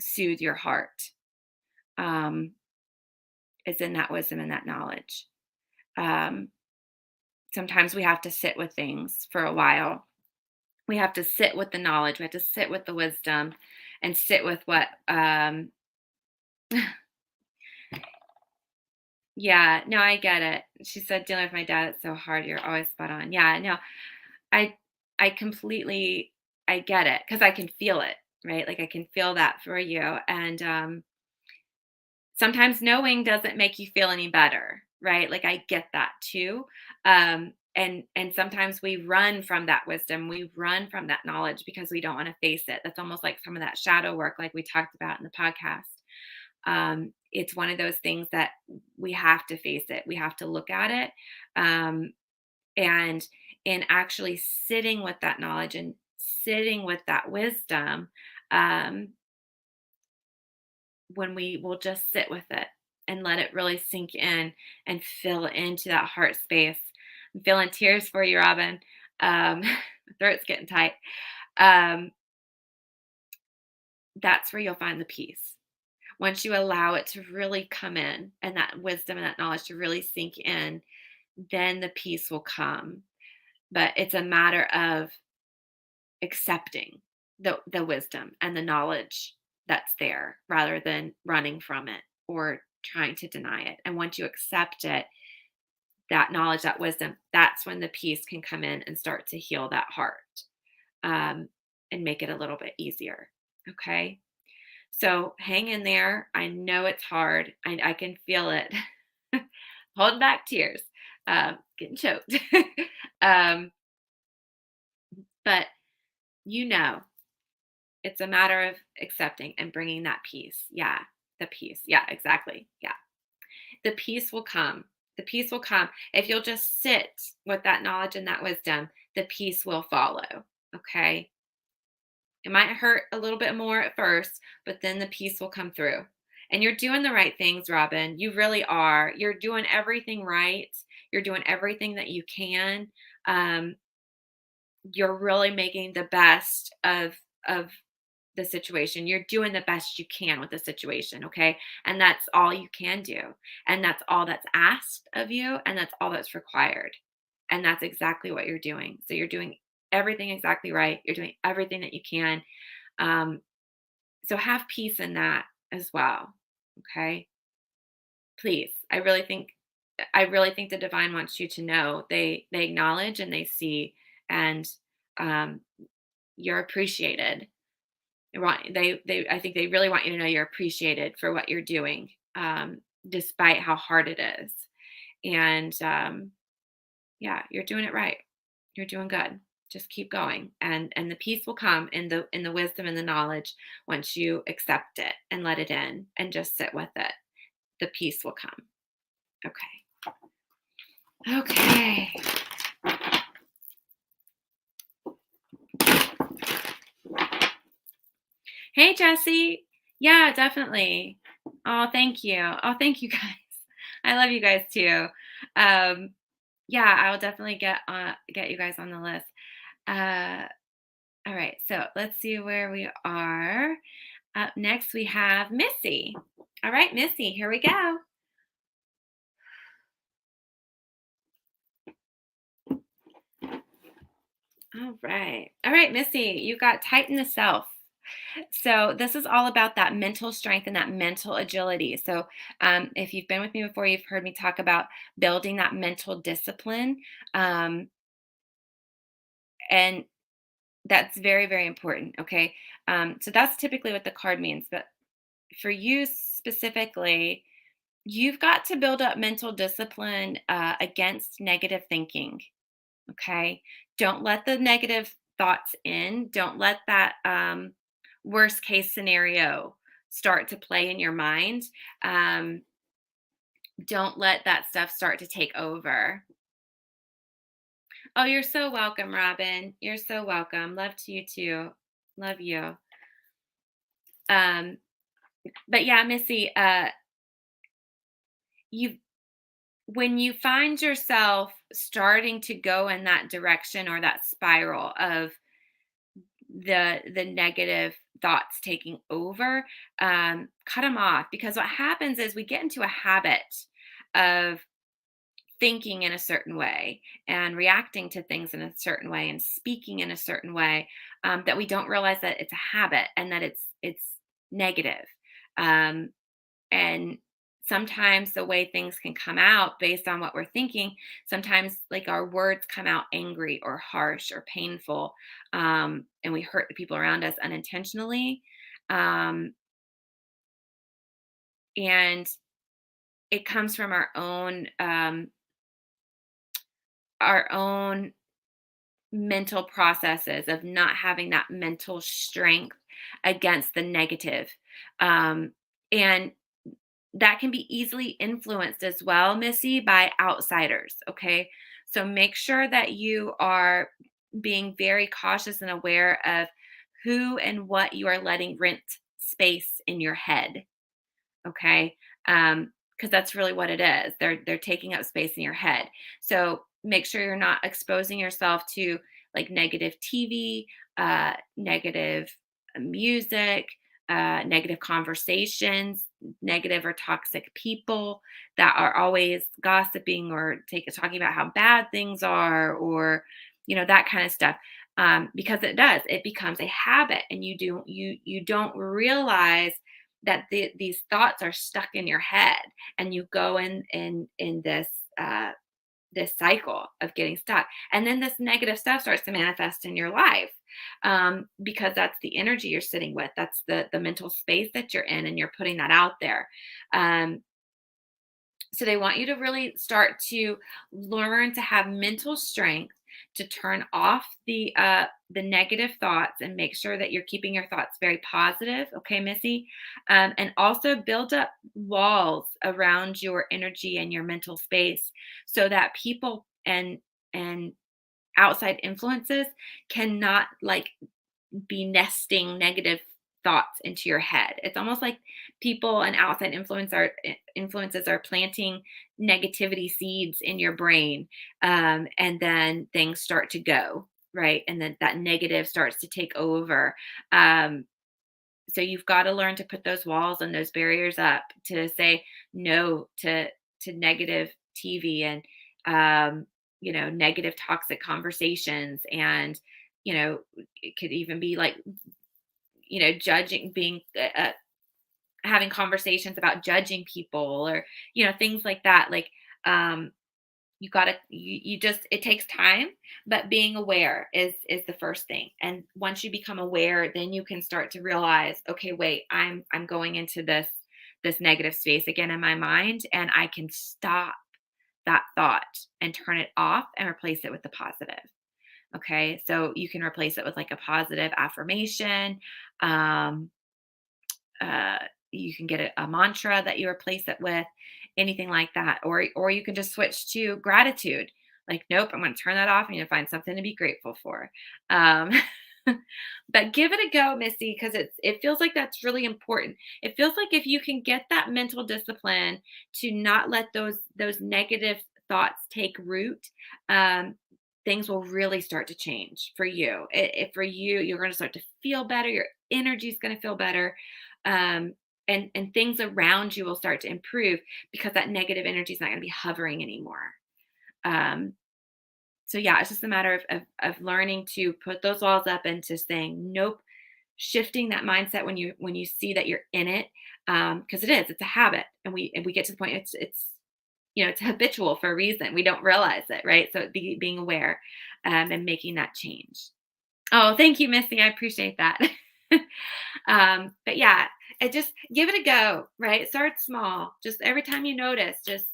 soothe your heart. um, is in that wisdom and that knowledge. um, Sometimes we have to sit with things for a while. We have to sit with the knowledge. We have to sit with the wisdom and sit with what, yeah, no, I get it. She said, dealing with my dad, it's so hard. You're always spot on. Yeah, no, I, I completely, I get it because I can feel it, right? Like I can feel that for you. And, sometimes knowing doesn't make you feel any better, right? Like I get that too. And sometimes we run from that wisdom, we run from that knowledge because we don't want to face it. That's almost like some of that shadow work, like we talked about in the podcast. It's one of those things that we have to face it. We have to look at it, um, and in actually sitting with that knowledge and sitting with that wisdom. Um, when we will just sit with it and let it really sink in and fill into that heart space. I'm feeling tears for you, Robin. My throat's getting tight. Um, that's where you'll find the peace. Once you allow it to really come in and that wisdom and that knowledge to really sink in, then the peace will come. But it's a matter of accepting the wisdom and the knowledge that's there rather than running from it or trying to deny it. And once you accept it, that knowledge, that wisdom, that's when the peace can come in and start to heal that heart, um, and make it a little bit easier. Okay. So hang in there. I know it's hard. I can feel it. Holding back tears, getting choked. um, but you know, it's a matter of accepting and bringing that peace. Yeah, the peace. Yeah, exactly. Yeah. The peace will come. The peace will come. If you'll just sit with that knowledge and that wisdom, the peace will follow. Okay. It might hurt a little bit more at first, but then the peace will come through. And you're doing the right things, Robin. You really are. You're doing everything right. You're doing everything that you can. Um, you're really making the best of the situation. You're doing the best you can with the situation, okay? And that's all you can do. And that's all that's asked of you, and that's all that's required. And that's exactly what you're doing. So you're doing everything exactly right. You're doing everything that you can. Um, so have peace in that as well. Okay? Please. I really think the divine wants you to know they acknowledge and they see, and um you're appreciated. They I think they really want you to know you're appreciated for what you're doing, despite how hard it is. And yeah, you're doing it right. You're doing good. Just keep going, and the peace will come in the wisdom and the knowledge once you accept it and let it in and just sit with it. The peace will come. Okay. Okay. Hey, Jesse. Yeah, definitely. Oh, thank you. Oh, thank you guys. I love you guys too. Um, yeah, I will definitely get you guys on the list. Uh, all right, so let's see where we are. Up next, we have Missy. All right, Missy, here we go. All right, Missy, you got tighten the self. So this is all about that mental strength and that mental agility. So if you've been with me before, you've heard me talk about building that mental discipline, um, and that's very, very important. Okay, so that's typically what the card means. But for you specifically, you've got to build up mental discipline against negative thinking. Okay. Don't let the negative thoughts in. Don't let that worst case scenario start to play in your mind. Um, don't let that stuff start to take over. Oh, you're so welcome, Robin. You're so welcome. Love to you too. Love you. Um, but yeah, Missy, you when you find yourself starting to go in that direction or that spiral of the negative thoughts taking over, cut them off, because what happens is we get into a habit of thinking in a certain way and reacting to things in a certain way and speaking in a certain way, that we don't realize that it's a habit and that it's negative. Um, and sometimes the way things can come out based on what we're thinking, sometimes like our words come out angry or harsh or painful, and we hurt the people around us unintentionally, um, and it comes from our own mental processes of not having that mental strength against the negative, and that can be easily influenced as well, Missy, by outsiders. Okay. So make sure that you are being very cautious and aware of who and what you are letting rent space in your head. Okay. Because that's really what it is. They're taking up space in your head. So make sure you're not exposing yourself to like negative TV, negative music, negative conversations, negative or toxic people that are always gossiping or talking about how bad things are, or that kind of stuff. Because it becomes a habit, and you don't realize that these thoughts are stuck in your head, and you go in this cycle of getting stuck, and then this negative stuff starts to manifest in your life, because that's the energy you're sitting with, that's the mental space that you're in, and you're putting that out there. Um, so they want you to really start to learn to have mental strength to turn off the negative thoughts and make sure that you're keeping your thoughts very positive. Okay, Missy, and also build up walls around your energy and your mental space so that people and outside influences cannot like be nesting negative thoughts into your head. It's almost like people and outside influences are planting negativity seeds in your brain, and then things start to go right, and then that negative starts to take over. So you've got to learn to put those walls and those barriers up to say no to negative TV and negative toxic conversations and it could even be like judging being having conversations about judging people or things like that like um you gotta you just it takes time, but being aware is the first thing. And once you become aware, then you can start to realize, okay, wait, I'm going into this negative space again in my mind, and I can stop that thought and turn it off and replace it with the positive. Okay, so you can replace it with like a positive affirmation. um uh, you can get a mantra that you replace it with, anything like that, or you can just switch to gratitude. Like, nope, I'm going to turn that off and you find something to be grateful for. Um, but give it a go, Missy, because it feels like that's really important. It feels like if you can get that mental discipline to not let those negative thoughts take root, um, things will really start to change for you. For you, you're going to start to feel better. Your energy is going to feel better, and things around you will start to improve because that negative energy is not going to be hovering anymore. Um, so yeah, it's just a matter of learning to put those walls up and to saying nope, shifting that mindset when you see that you're in it, because it's a habit, and we get to the point it's habitual for a reason. We don't realize it, right? So being aware, and making that change. Oh, thank you, Missy. I appreciate that. But yeah, just give it a go, right? Start small. Just every time you notice, just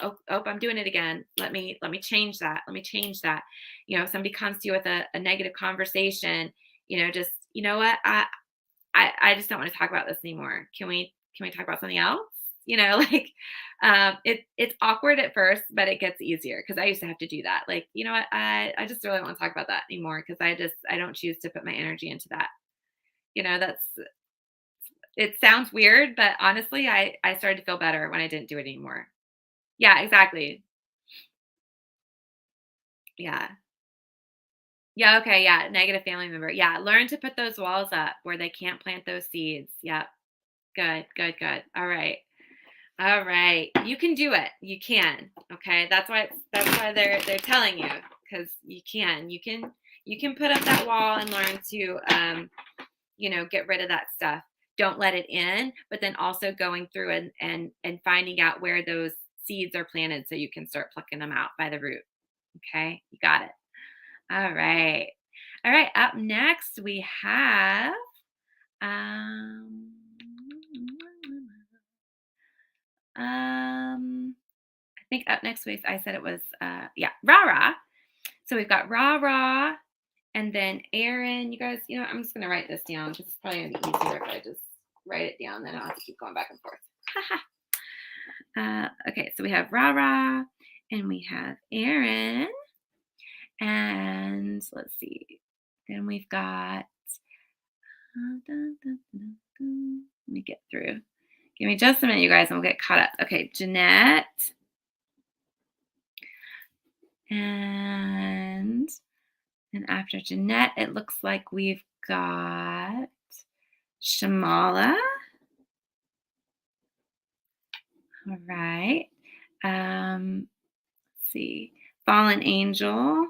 oh, I'm doing it again. Let me change that. Let me change that. If somebody comes to you with a negative conversation, just what I just don't want to talk about this anymore. Can we talk about something else? Like it's awkward at first, but it gets easier because I used to have to do that. Like, what, I just really don't want to talk about that anymore because I don't choose to put my energy into that. That's it sounds weird, but honestly, I started to feel better when I didn't do it anymore. Yeah, exactly. Yeah. Yeah, okay, yeah, negative family member. Yeah, learn to put those walls up where they can't plant those seeds. Yep. Good, good, good. All right. All right. You can do it. You can. Okay? That's why they're telling you, cuz you can. You can put up that wall and learn to get rid of that stuff. Don't let it in, but then also going through and finding out where those seeds are planted so you can start plucking them out by the root. Okay? You got it. All right. All right, up next we have um I think up next week I said it was yeah, rah rah. So we've got rah rah and then Aaron. You guys, I'm just gonna write this down because it's probably gonna be easier if I just write it down, then I don't have to keep going back and forth. Okay, so we have rah rah and we have Aaron, and let's see. Then we've got let me get through. Give me just a minute, you guys, and we'll get caught up. Okay, Jeanette. And after Jeanette, it looks like we've got Shamala. All right. Let's see. Fallen Angel.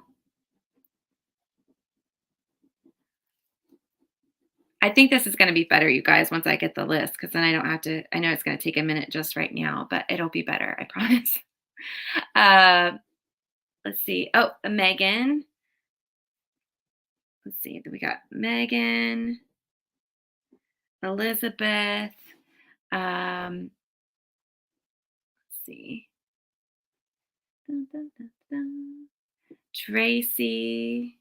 I think this is going to be better, you guys, once I get the list, because then I don't have to. I know it's going to take a minute just right now, but it'll be better. I promise. Uh, let's see. Oh, Megan. Let's see. We got Megan, Elizabeth. Let's see. Dun, dun, dun, dun. Tracy.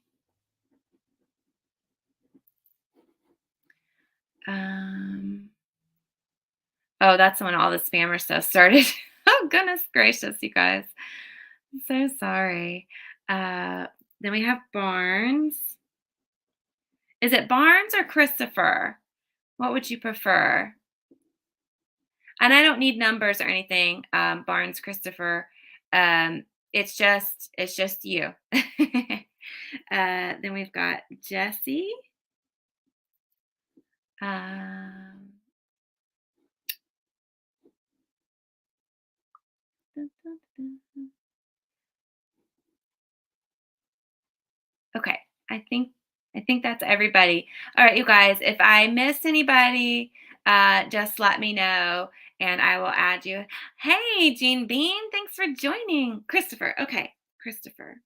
Oh, that's when all the spammer stuff started. Oh, goodness gracious, you guys. I'm so sorry. Uh, then we have Barnes. Is it Barnes or Christopher? What would you prefer? And I don't need numbers or anything. Barnes, Christopher. It's just you. Then we've got Jesse. Um, okay, I think that's everybody. All right, you guys, if I missed anybody, just let me know and I will add you. Hey, Jean Bean, thanks for joining. Christopher. Okay, Christopher.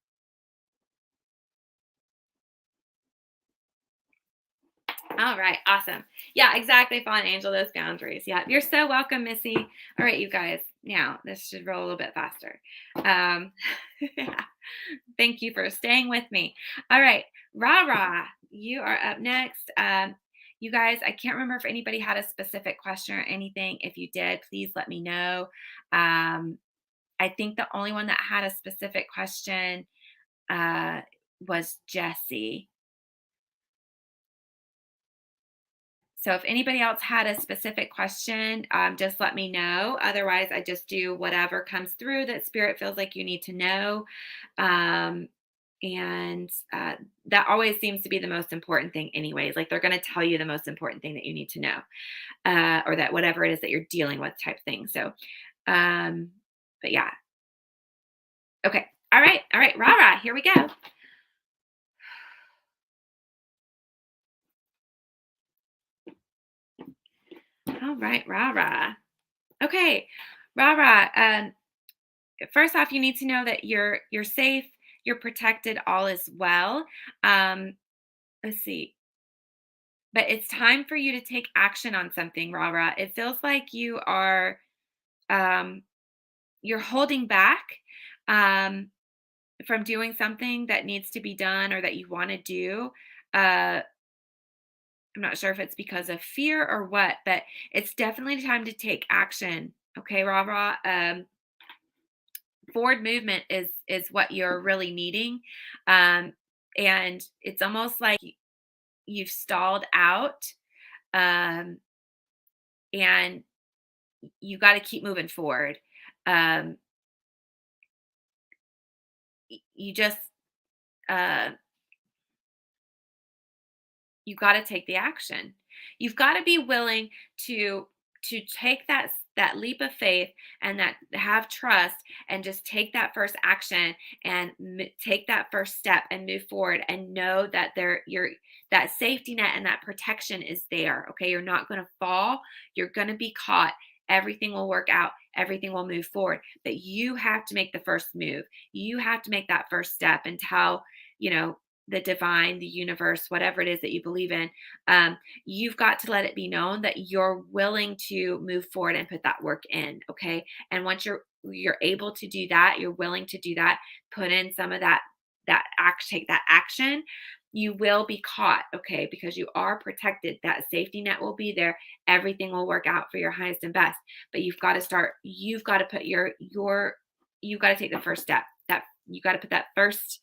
All right, awesome. Yeah, exactly, Fallen Angel, those boundaries. Yeah, you're so welcome, Missy. All right, you guys, now this should roll a little bit faster. Um, yeah. Thank you for staying with me. All right, Ra Ra, you are up next. You guys, I can't remember if anybody had a specific question or anything. If you did, please let me know. I think the only one that had a specific question was Jesse. So if anybody else had a specific question, just let me know. Otherwise, I just do whatever comes through that Spirit feels like you need to know. Um, and that always seems to be the most important thing, anyways. Like they're going to tell you the most important thing that you need to know, or that whatever it is that you're dealing with type thing. So, um, but yeah. Okay. All right. All right. Rah, rah. Here we go. All right. Rah, rah. Okay. Rah, rah. First off, you need to know that you're safe, you're protected, all is well. Um, let's see. But it's time for you to take action on something, Rara. It feels like um, you're holding back um, from doing something that needs to be done or that you want to do. Uh, I'm not sure if it's because of fear or what, but it's definitely time to take action. Okay, Rara. Forward movement is what you're really needing, um, and it's almost like you've stalled out, um, and you got to keep moving forward. um, you just uh, you got to take the action. You've got to be willing to take that leap of faith and that have trust and just take that first action and take that first step and move forward and know that your that safety net and that protection is there. Okay, you're not going to fall. You're going to be caught. Everything will work out. Everything will move forward. But you have to make the first move. You have to make that first step and tell, you know, the divine, the universe, whatever it is that you believe in, um, you've got to let it be known that you're willing to move forward and put that work in. Okay. And once you're able to do that, you're willing to do that, put in some of take that action, you will be caught. Okay, because you are protected. That safety net will be there. Everything will work out for your highest and best. But you've got to put you've got to take the first step. That you got to put that first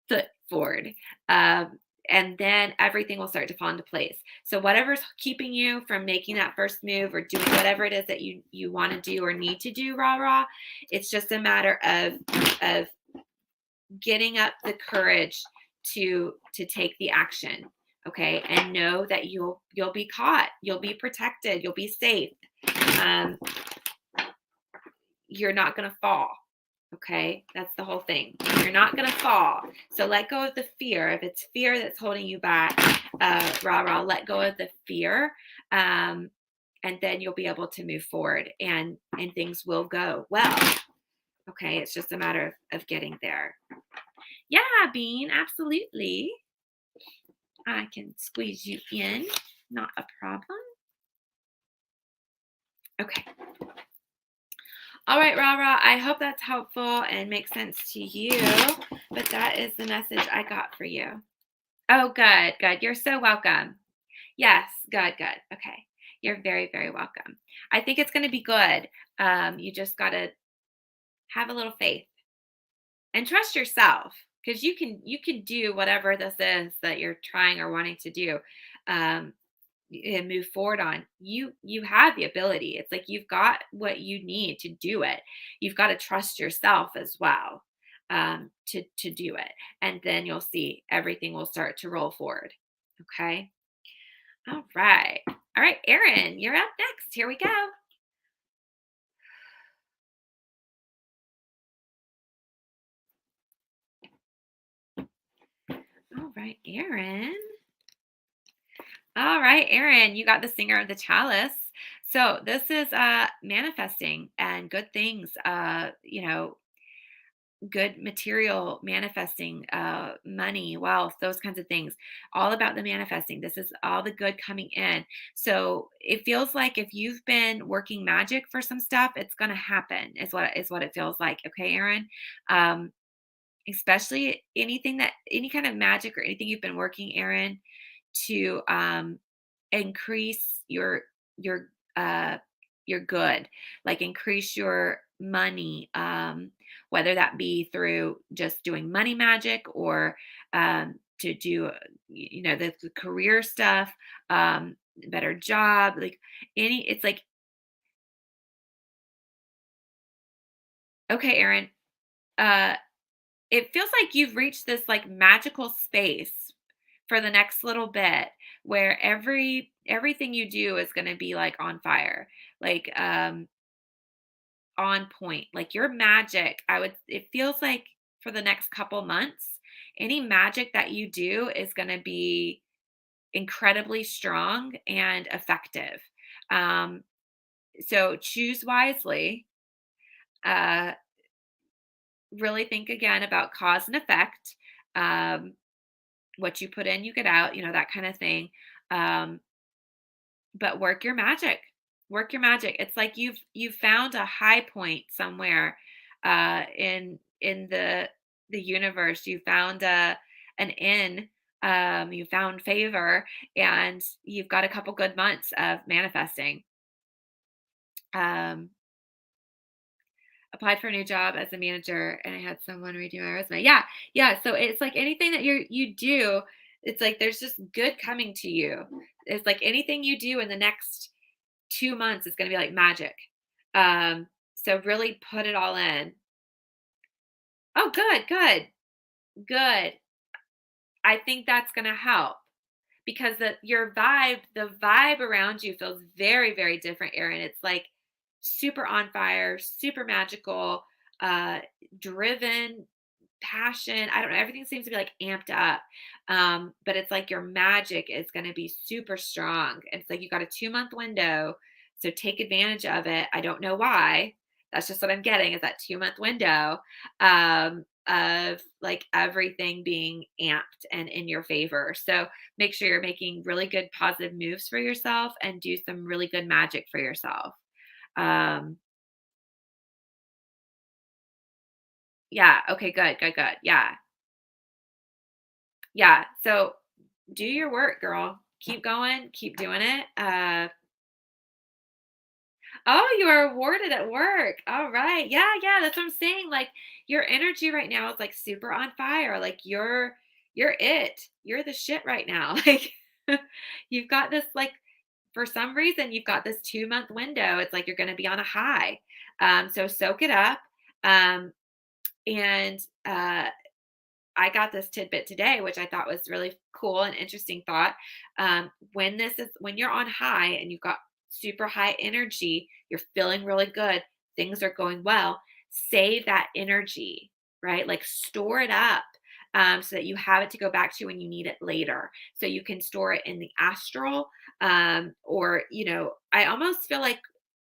foot forward. Um, and then everything will start to fall into place. So whatever's keeping you from making that first move or doing whatever it is that you want to do or need to do, rah rah, it's just a matter of getting up the courage to take the action. Okay, and know that you'll be caught, you'll be protected, you'll be safe. Um, you're not going to fall. Okay, that's the whole thing. You're not going to fall. So let go of the fear. If it's fear that's holding you back, rah rah, let go of the fear, and then you'll be able to move forward, and things will go well. Okay, it's just a matter of getting there. Yeah, Bean, absolutely. I can squeeze you in, not a problem. Okay. All right, Rara, I hope that's helpful and makes sense to you, but that is the message I got for you. Oh, good, good. You're so welcome. Yes, good, good. Okay. You're very, very welcome. I think it's going to be good. You just got to have a little faith and trust yourself because you can do whatever this is that you're trying or wanting to do. Um, and move forward on, you have the ability. It's like you've got what you need to do it. You've got to trust yourself as well, to do it, and then you'll see everything will start to roll forward. Okay. All right. All right, Erin, you're up next. Here we go. All right, Erin. All right, Erin, you got the singer of the chalice. So this is manifesting and good things, good material manifesting, money, wealth, those kinds of things. All about the manifesting. This is all the good coming in. So it feels like if you've been working magic for some stuff, it's going to happen. Is what it feels like. Okay, Aaron. Um, Especially any kind of magic or anything you've been working, Aaron, to increase your uh your good, like increase your money, whether that be through just doing money magic or to do the career stuff, better job, like any it's like okay, Aaron, uh it feels like you've reached this like magical space for the next little bit where everything you do is going to be like on fire, like on point, like your magic. It feels like for the next couple months any magic that you do is going to be incredibly strong and effective. um so choose wisely. uh really think again about cause and effect. um what you put in, you get out, that kind of thing. Um, but work your magic. Work your magic. It's like you've found a high point somewhere in the universe. You found an in. You found favor, and you've got a couple good months of manifesting. Um, applied for a new job as a manager and I had someone redo my resume. Yeah. Yeah. So it's like anything that you do, it's like there's just good coming to you. It's like anything you do in the next 2 months is gonna be like magic. So really put it all in. Oh, good, good, good. I think that's gonna help because the vibe around you feels very, very different, Aaron. It's like super on fire, super magical, uh, driven, passion. I don't know. Everything seems to be like amped up. But it's like your magic is going to be super strong. It's like you got a 2 month window. So take advantage of it. I don't know why. That's just what I'm getting is that 2 month window of like everything being amped and in your favor. So make sure you're making really good positive moves for yourself and do some really good magic for yourself. Um, yeah. Okay. Good. Good. Good. Yeah. Yeah. So do your work, girl. Keep going, keep doing it. Oh, you are awarded at work. All right. Yeah, yeah, that's what I'm saying. Like your energy right now is like super on fire. Like you're it. You're the shit right now. Like you've got this like for some reason you've got this 2 month window. It's like you're going to be on a high. So soak it up. Um and I got this tidbit today, which I thought was really cool and interesting thought. When you're on high and you've got super high energy, you're feeling really good, things are going well, save that energy, right? Like store it up so that you have it to go back to when you need it later. So you can store it in the astral, or, I almost feel like,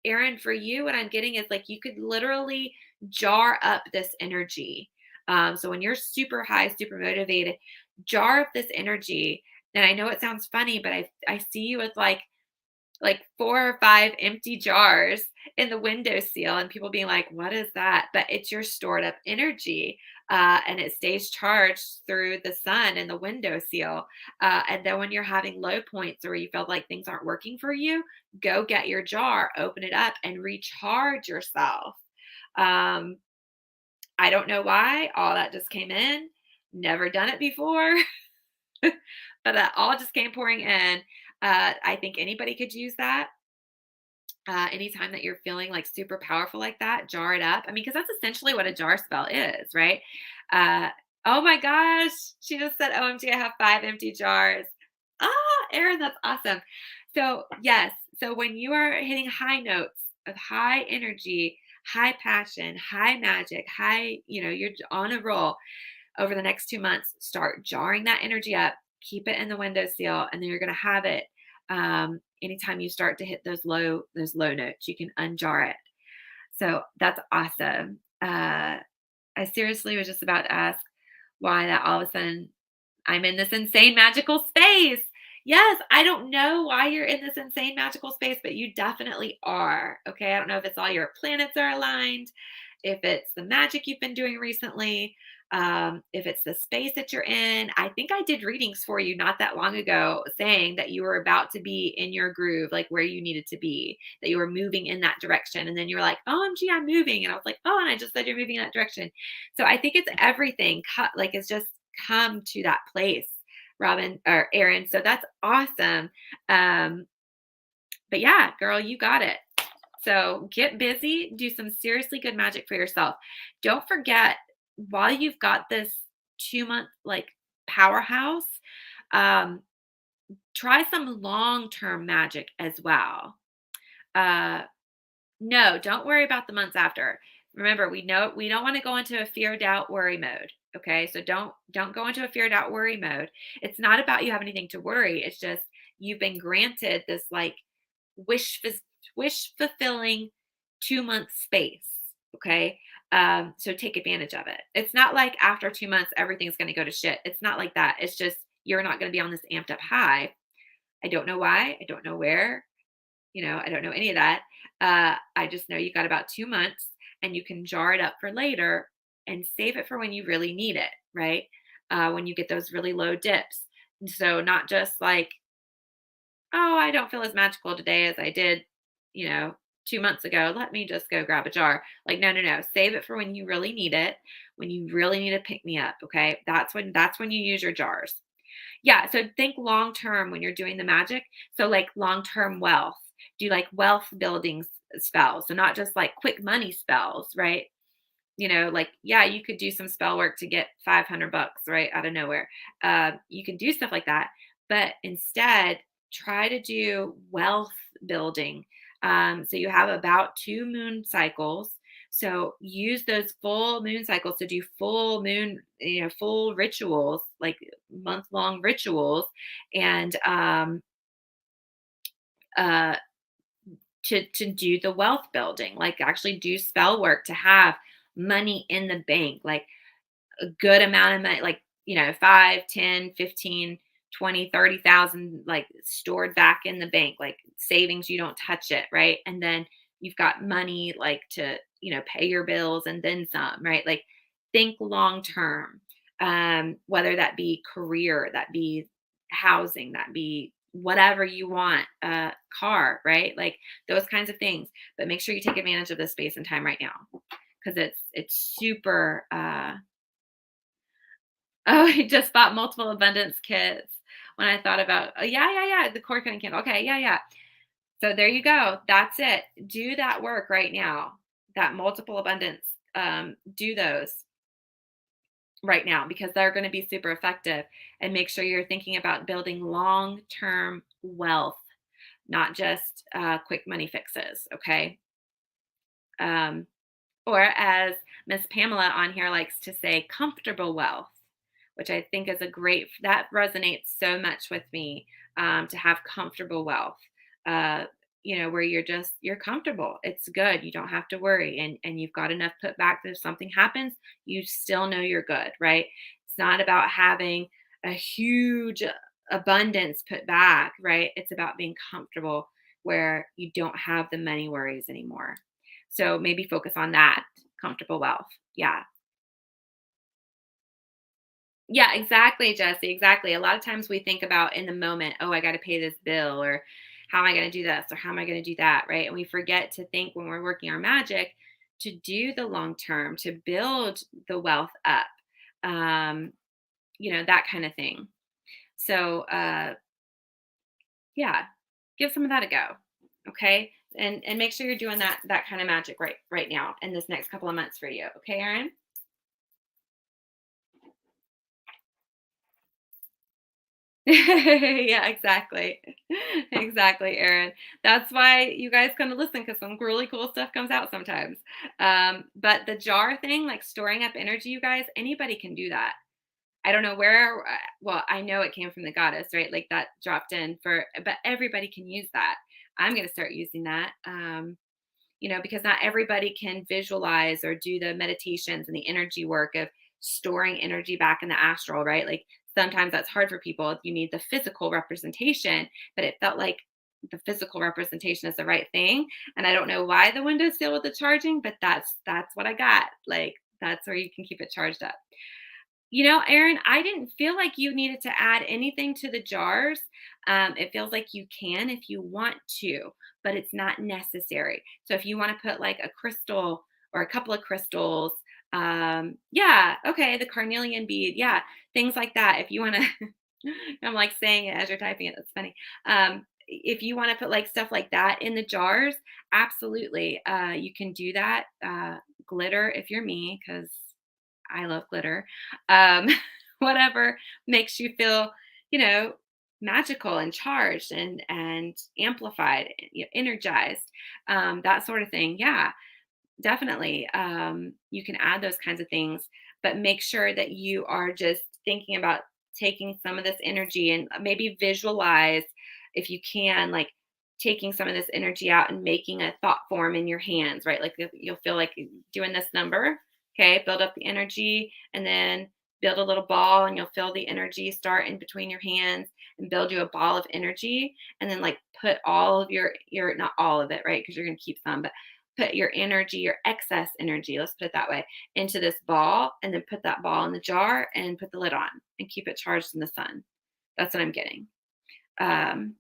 Aaron, for you, what I'm getting is like you could literally jar up this energy. So when you're super high, super motivated, jar up this energy. And I know it sounds funny, but I see you with like 4 or 5 empty jars in the window seal, and people being like, "What is that?" But it's your stored up energy, and it stays charged through the sun and the window seal. And then when you're having low points or you feel like things aren't working for you, go get your jar, open it up, and recharge yourself. Um, I don't know why all that just came in. Never done it before, but that all just came pouring in. I think anybody could use that. Anytime that you're feeling like super powerful like that, jar it up. I mean, because that's essentially what a jar spell is, right? Uh, oh my gosh, she just said, "OMG, I have 5 empty jars." Ah, Erin, that's awesome. So, yes. So when you are hitting high notes of high energy, high passion, high magic, high, you're on a roll over the next 2 months, start jarring that energy up, keep it in the windowsill, and then you're going to have it. Anytime you start to hit those low notes, you can unjar it. So that's awesome. I seriously was just about to ask why that all of a sudden I'm in this insane magical space. Yes, I don't know why you're in this insane magical space, but you definitely are. Okay. I don't know if it's all your planets are aligned, if it's the magic you've been doing recently, if it's the space that you're in. I think I did readings for you not that long ago saying that you were about to be in your groove, like where you needed to be, that you were moving in that direction. And then you were like, OMG, I'm moving. And I was like, oh, and I just said you're moving in that direction. So I think it's everything, like it's just come to that place, Robin or Aaron. So that's awesome. But yeah, girl, you got it. So get busy, do some seriously good magic for yourself. Don't forget, while you've got this 2 month like powerhouse, um, try some long term magic as well. Uh, no, don't worry about the months after. Remember, we know we don't want to go into a fear, doubt, worry mode. Okay, so don't go into a fear, doubt, worry mode. It's not about you have anything to worry. It's just you've been granted this like wish wish fulfilling 2 month space. Okay, so take advantage of it. It's not like after 2 months everything's going to go to shit. It's not like that. It's just you're not going to be on this amped up high. I don't know why. I don't know where. I don't know any of that. I just know you got about 2 months and you can jar it up for later and save it for when you really need it, right? When you get those really low dips. And so, not just like, oh, I don't feel as magical today as I did, you know, 2 months ago. Let me just go grab a jar. Like, no, no, no. Save it for when you really need it, when you really need to pick me up. Okay. That's when you use your jars. Yeah, so think long term when you're doing the magic. So like long term wealth. Do like wealth building spells. So not just like quick money spells, right? Like yeah, you could do some spell work to get $500 right out of nowhere. You can do stuff like that, but instead try to do wealth building. So you have about 2 moon cycles. So use those full moon cycles to do full moon, full rituals, like month long rituals, and uh, to do the wealth building, like actually do spell work to have money in the bank, like a good amount of money, like, 5, 10, 15, 20, 30,000, like stored back in the bank, like savings, you don't touch it, right? And then you've got money like to, pay your bills and then some, right? Like think long term, whether that be career, that be housing, that be whatever you want, car, right? Like those kinds of things. But make sure you take advantage of this space and time right now because it's super Oh, I just bought multiple abundance kits when I thought about, oh, yeah, yeah, yeah, the cord cutting candle. Okay, yeah, yeah. So there you go. That's it. Do that work right now. That multiple abundance. Do those right now because they're going to be super effective. And make sure you're thinking about building long term wealth, not just quick money fixes. Okay. Um, or as Miss Pamela on here likes to say, comfortable wealth, which I think is that resonates so much with me, to have comfortable wealth, uh, where you're comfortable. It's good. You don't have to worry. And you've got enough put back that if something happens, you still know you're good, right? It's not about having a huge abundance put back, right? It's about being comfortable where you don't have the money worries anymore. So maybe focus on that comfortable wealth. Yeah. Yeah, exactly, Jesse. Exactly. A lot of times we think about in the moment, oh, I got to pay this bill, or how am I going to do this, or how am I going to do that, right? And we forget to think when we're working our magic to do the long term, to build the wealth up, um, that kind of thing. So, yeah, give some of that a go. Okay. And make sure you're doing that kind of magic right now in this next couple of months for you. Okay, Erin? Yeah, exactly. Exactly, Erin. That's why you guys kind of listen because some really cool stuff comes out sometimes. But the jar thing, like storing up energy, you guys, anybody can do that. I don't know where, well, I know it came from the goddess, right? Like that dropped in but everybody can use that. I'm going to start using that. Because not everybody can visualize or do the meditations and the energy work of storing energy back in the astral, right? Like sometimes that's hard for people if you need the physical representation, but it felt like the physical representation is the right thing. And I don't know why the window's still with the charging, but that's what I got. Like that's where you can keep it charged up. Erin, I didn't feel like you needed to add anything to the jars. It feels like you can if you want to, but it's not necessary. So if you want to put like a crystal or a couple of crystals, yeah, okay, the carnelian bead, yeah, things like that. If you want to, I'm like saying it as you're typing it. That's funny. If you want to put like stuff like that in the jars, absolutely, you can do that. Glitter, if you're me, because I love glitter. Um, whatever makes you feel, you know, magical and charged and amplified, energized, that sort of thing. Yeah, definitely. You can add those kinds of things, but make sure that you are just thinking about taking some of this energy and maybe visualize, if you can, like taking some of this energy out and making a thought form in your hands, right? Like you'll feel like doing this number. Okay, build up the energy and then build a little ball, and you'll feel the energy start in between your hands and build you a ball of energy. And then like put all of your not all of it, right? Because you're gonna keep some, but put your energy, your excess energy, let's put it that way, into this ball, and then put that ball in the jar and put the lid on and keep it charged in the sun. That's what I'm getting. Um,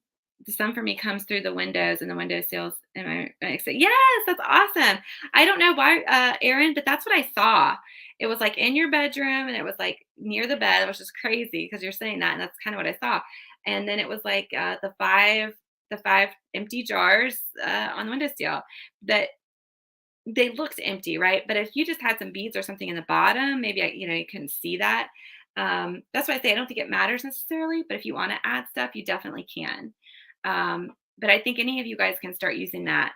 the sun for me comes through the windows and the window sills. I say, yes, that's awesome. I don't know why, Erin, but that's what I saw. It was like in your bedroom and it was like near the bed. It was just crazy because you're saying that. And that's kind of what I saw. And then it was like the five empty jars on the windowsill that they looked empty, right? But if you just had some beads or something in the bottom, maybe you couldn't see that. That's why I say I don't think it matters necessarily, but if you want to add stuff, you definitely can. But I think any of you guys can start using that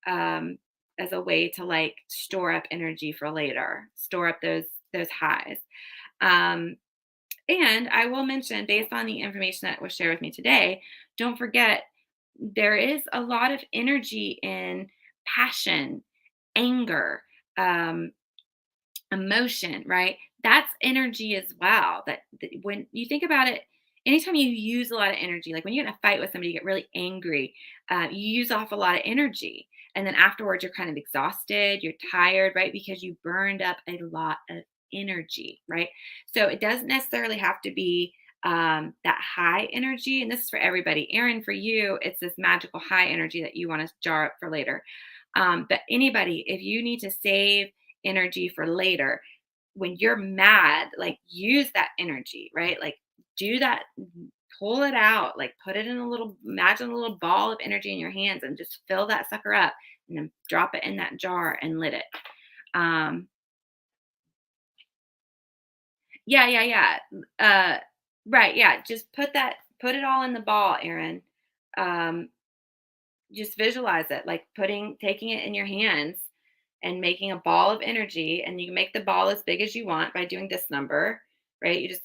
um, as a way to like store up energy for later, store up those highs. Um, and I will mention, based on the information that was shared with me today, don't forget there is a lot of energy in passion, anger, um, emotion, right? That's energy as well. That when you think about it, anytime you use a lot of energy, like when you get in a fight with somebody, you get really angry, you use off a lot of energy. And then afterwards, you're kind of exhausted, you're tired, right? Because you burned up a lot of energy, right? So it doesn't necessarily have to be that high energy. And this is for everybody. Erin, for you, it's this magical high energy that you want to jar up for later. But anybody, if you need to save energy for later, when you're mad, like use that energy, right? Like do that, pull it out, like put it in imagine a little ball of energy in your hands and just fill that sucker up and then drop it in that jar and lit it. Um, yeah, yeah, yeah. Right. Yeah. Just put it all in the ball, Aaron. Um, just visualize it, like taking it in your hands and making a ball of energy, and you can make the ball as big as you want by doing this number, right? You just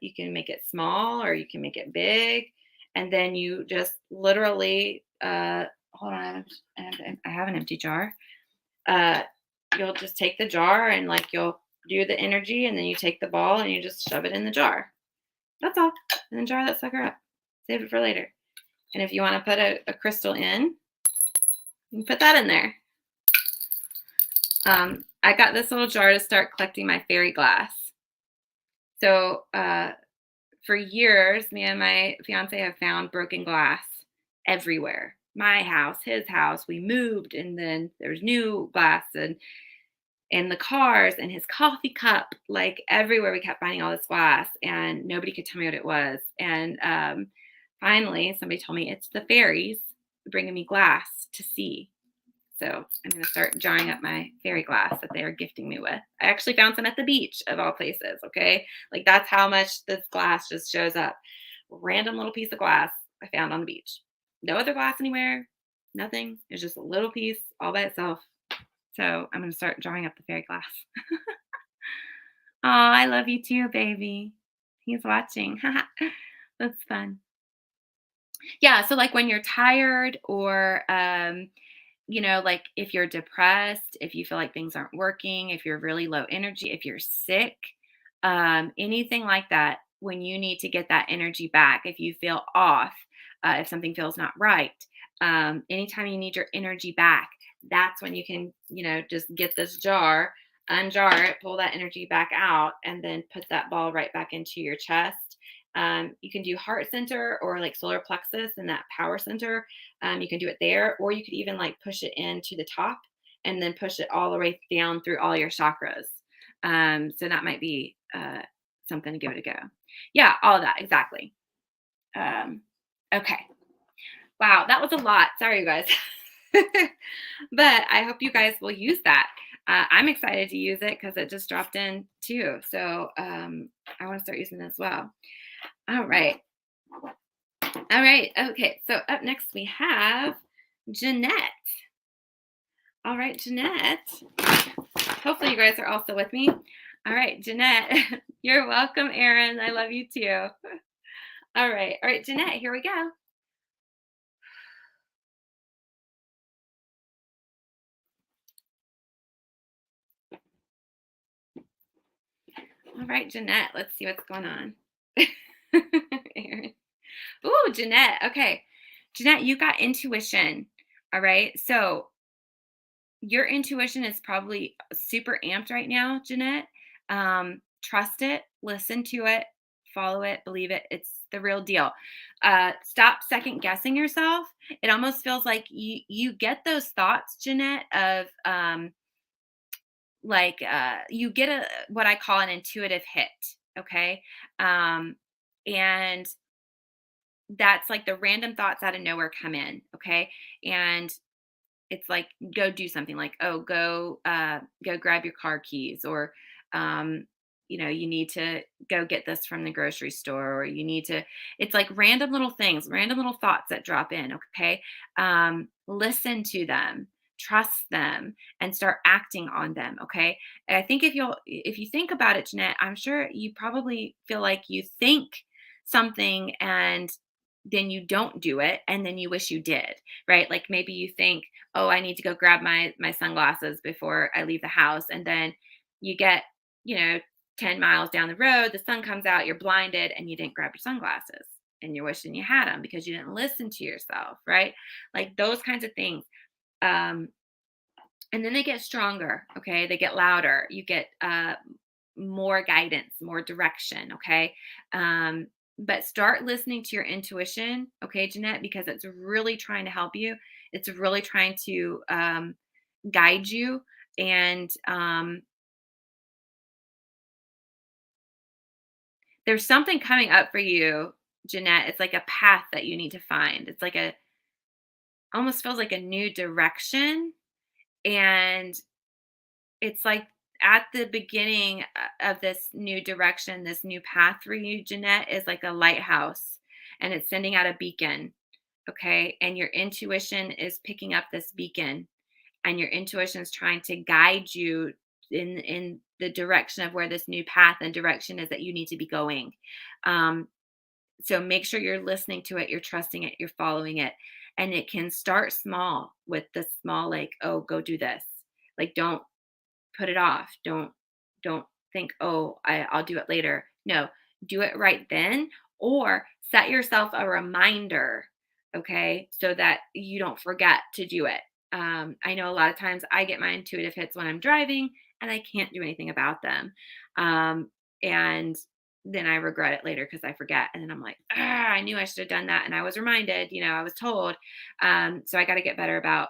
you can make it small or you can make it big, and then you just literally hold on, I have an empty jar. uh you'll just take the jar and like you'll do the energy, and then you take the ball and you just shove it in the jar. That's all. And then jar that sucker up, save it for later. And if you want to put a crystal in, you can put that in there. I got this little jar to start collecting my fairy glass. So for years, me and my fiance have found broken glass everywhere. My house, his house. We moved, and then there's new glass and in the cars and his coffee cup. Like everywhere, we kept finding all this glass, and nobody could tell me what it was. And finally, somebody told me it's the fairies bringing me glass to see. So I'm going to start jarring up my fairy glass that they are gifting me with. I actually found some at the beach of all places. Okay. Like that's how much this glass just shows up. random little piece of glass I found on the beach. No other glass anywhere, nothing. It's just a little piece all by itself. So I'm going to start drawing up the fairy glass. Oh, I love you too, baby. He's watching. That's fun. Yeah. So, like when you're tired or, like if you're depressed, if you feel like things aren't working, if you're really low energy, if you're sick, anything like that, when you need to get that energy back, if you feel off, if something feels not right, anytime you need your energy back, that's when you can, just get this jar, unjar it, pull that energy back out, and then put that ball right back into your chest. You can do heart center or like solar plexus and that power center. You can do it there, or you could even like push it into the top and then push it all the way down through all your chakras. So that might be something to give it a go. Yeah, all of that exactly. Um, okay. Wow, that was a lot. Sorry, you guys. But I hope you guys will use that. I'm excited to use it because it just dropped in too. So I want to start using it as well. All right. All right. Okay. So up next we have Jeanette. All right, Jeanette. Hopefully you guys are also with me. All right, Jeanette. You're welcome, Erin. I love you too. All right. All right, Jeanette, here we go. All right, Jeanette, let's see what's going on. Erin. Ooh, Jeanette. Okay. Jeanette, you got intuition. All right. So your intuition is probably super amped right now, Jeanette. Trust it, listen to it, follow it, believe it. It's the real deal. Stop second guessing yourself. It almost feels like you get those thoughts, Jeanette, of you get a what I call an intuitive hit. Okay. Um, and that's like the random thoughts out of nowhere come in. Okay. And it's like go do something like, oh, go grab your car keys, or um you need to go get this from the grocery store, or you need to, it's like random little things, random little thoughts that drop in. Okay. Listen to them, trust them, and start acting on them. Okay. And I think if you think about it, Jeanette, I'm sure you probably feel like you think something and then you don't do it and then you wish you did, right? Like maybe you think, oh, I need to go grab my sunglasses before I leave the house. And then you get, you know, 10 miles down the road, the sun comes out, you're blinded, and you didn't grab your sunglasses. And you're wishing you had them because you didn't listen to yourself, right? Like those kinds of things. Um, and then they get stronger, okay? They get louder. You get more guidance, more direction, okay? But start listening to your intuition, okay, Jeanette, because it's really trying to help you. It's really trying to guide you. And there's something coming up for you, Jeanette. It's like a path that you need to find. It's like almost feels like a new direction. And it's like at the beginning of this new direction, this new path for you, Jeanette, is like a lighthouse, and it's sending out a beacon. Okay. And your intuition is picking up this beacon, and your intuition is trying to guide you in the direction of where this new path and direction is that you need to be going. Um, so make sure you're listening to it, you're trusting it, you're following it. And it can start small with the small, like, oh, go do this. Like, don't put it off. Don't think, oh, I'll do it later. No, do it right then, or set yourself a reminder, okay, so that you don't forget to do it. I know a lot of times I get my intuitive hits when I'm driving and I can't do anything about them. And then I regret it later because I forget. And then I'm like, I knew I should have done that. And I was reminded, I was told. So I got to get better about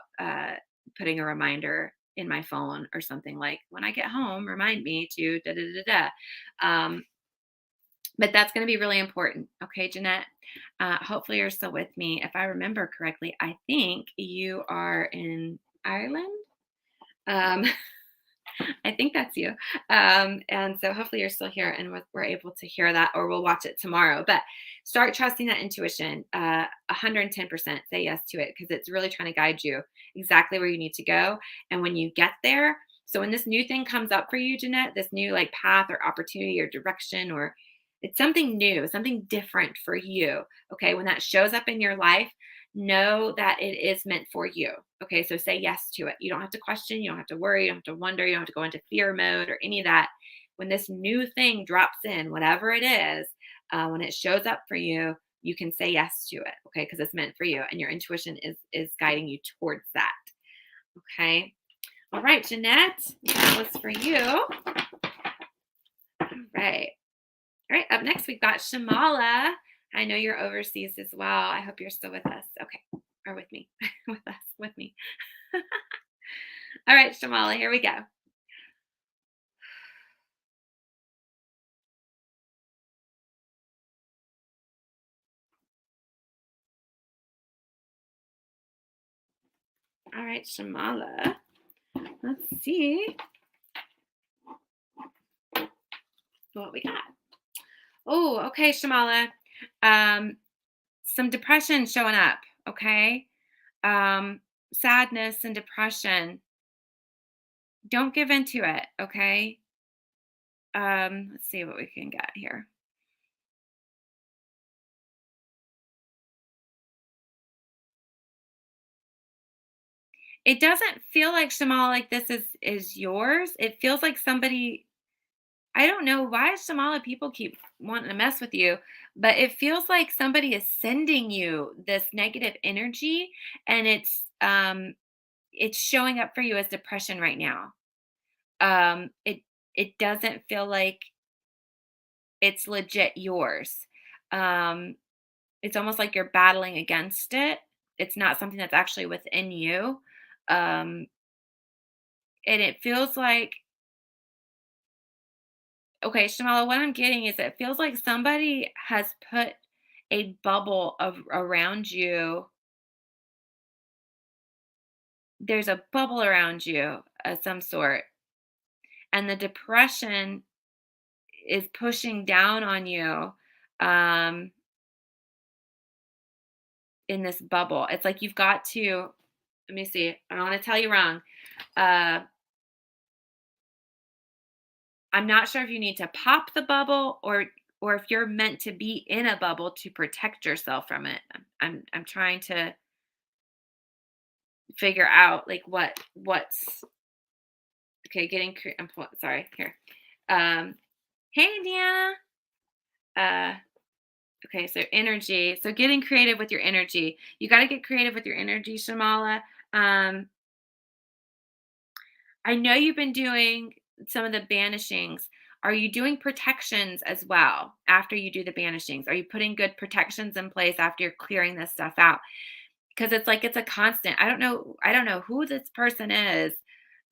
putting a reminder in my phone or something, like when I get home, remind me to da da da da. But that's going to be really important. Okay, Jeanette. Hopefully you're still with me. If I remember correctly, I think you are in Ireland. Um, I think that's you. And so hopefully you're still here and we're able to hear that, or we'll watch it tomorrow. But start trusting that intuition. 110% say yes to it, because it's really trying to guide you exactly where you need to go. And when you get there, so when this new thing comes up for you, Jeanette, this new like path or opportunity or direction, or it's something new, something different for you. Okay. When that shows up in your life, know that it is meant for you. Okay, so say yes to it. You don't have to question, you don't have to worry, you don't have to wonder, you don't have to go into fear mode or any of that. When this new thing drops in, whatever it is, when it shows up for you, you can say yes to it. Okay, because it's meant for you, and your intuition is guiding you towards that. Okay. All right, Jeanette, that was for you. All right. All right. Up next, we've got Shamala. I know you're overseas as well. I hope you're still with us. Okay. Or with me. With us. With me. All right, Shamala, here we go. All right, Shamala. Let's see what we got. Oh, okay, Shamala. Um, some depression showing up, okay? Sadness and depression. Don't give into it, okay? Let's see what we can get here. It doesn't feel like, Shamala, like this is yours. It feels like somebody, I don't know why, Shamala, people keep wanting to mess with you, but it feels like somebody is sending you this negative energy, and it's showing up for you as depression right now. It doesn't feel like it's legit yours. Um, it's almost like you're battling against it. It's not something that's actually within you. Um, and it feels like, okay, Shamala, what I'm getting is it feels like somebody has put a bubble of around you. There's a bubble around you of some sort, and the depression is pushing down on you, um, in this bubble. It's like you've got to. Let me see. I don't want to tell you wrong. Uh, I'm not sure if you need to pop the bubble, or if you're meant to be in a bubble to protect yourself from it. I'm trying to figure out like what's okay. Sorry here. Um, hey, Deanna. Uh, okay, so energy. So getting creative with your energy. You got to get creative with your energy, Shamala. Um, I know you've been doing some of the banishings. Are you doing protections as well after you do the banishings? Are you putting good protections in place after you're clearing this stuff out? Because it's like it's a constant. I don't know who this person is,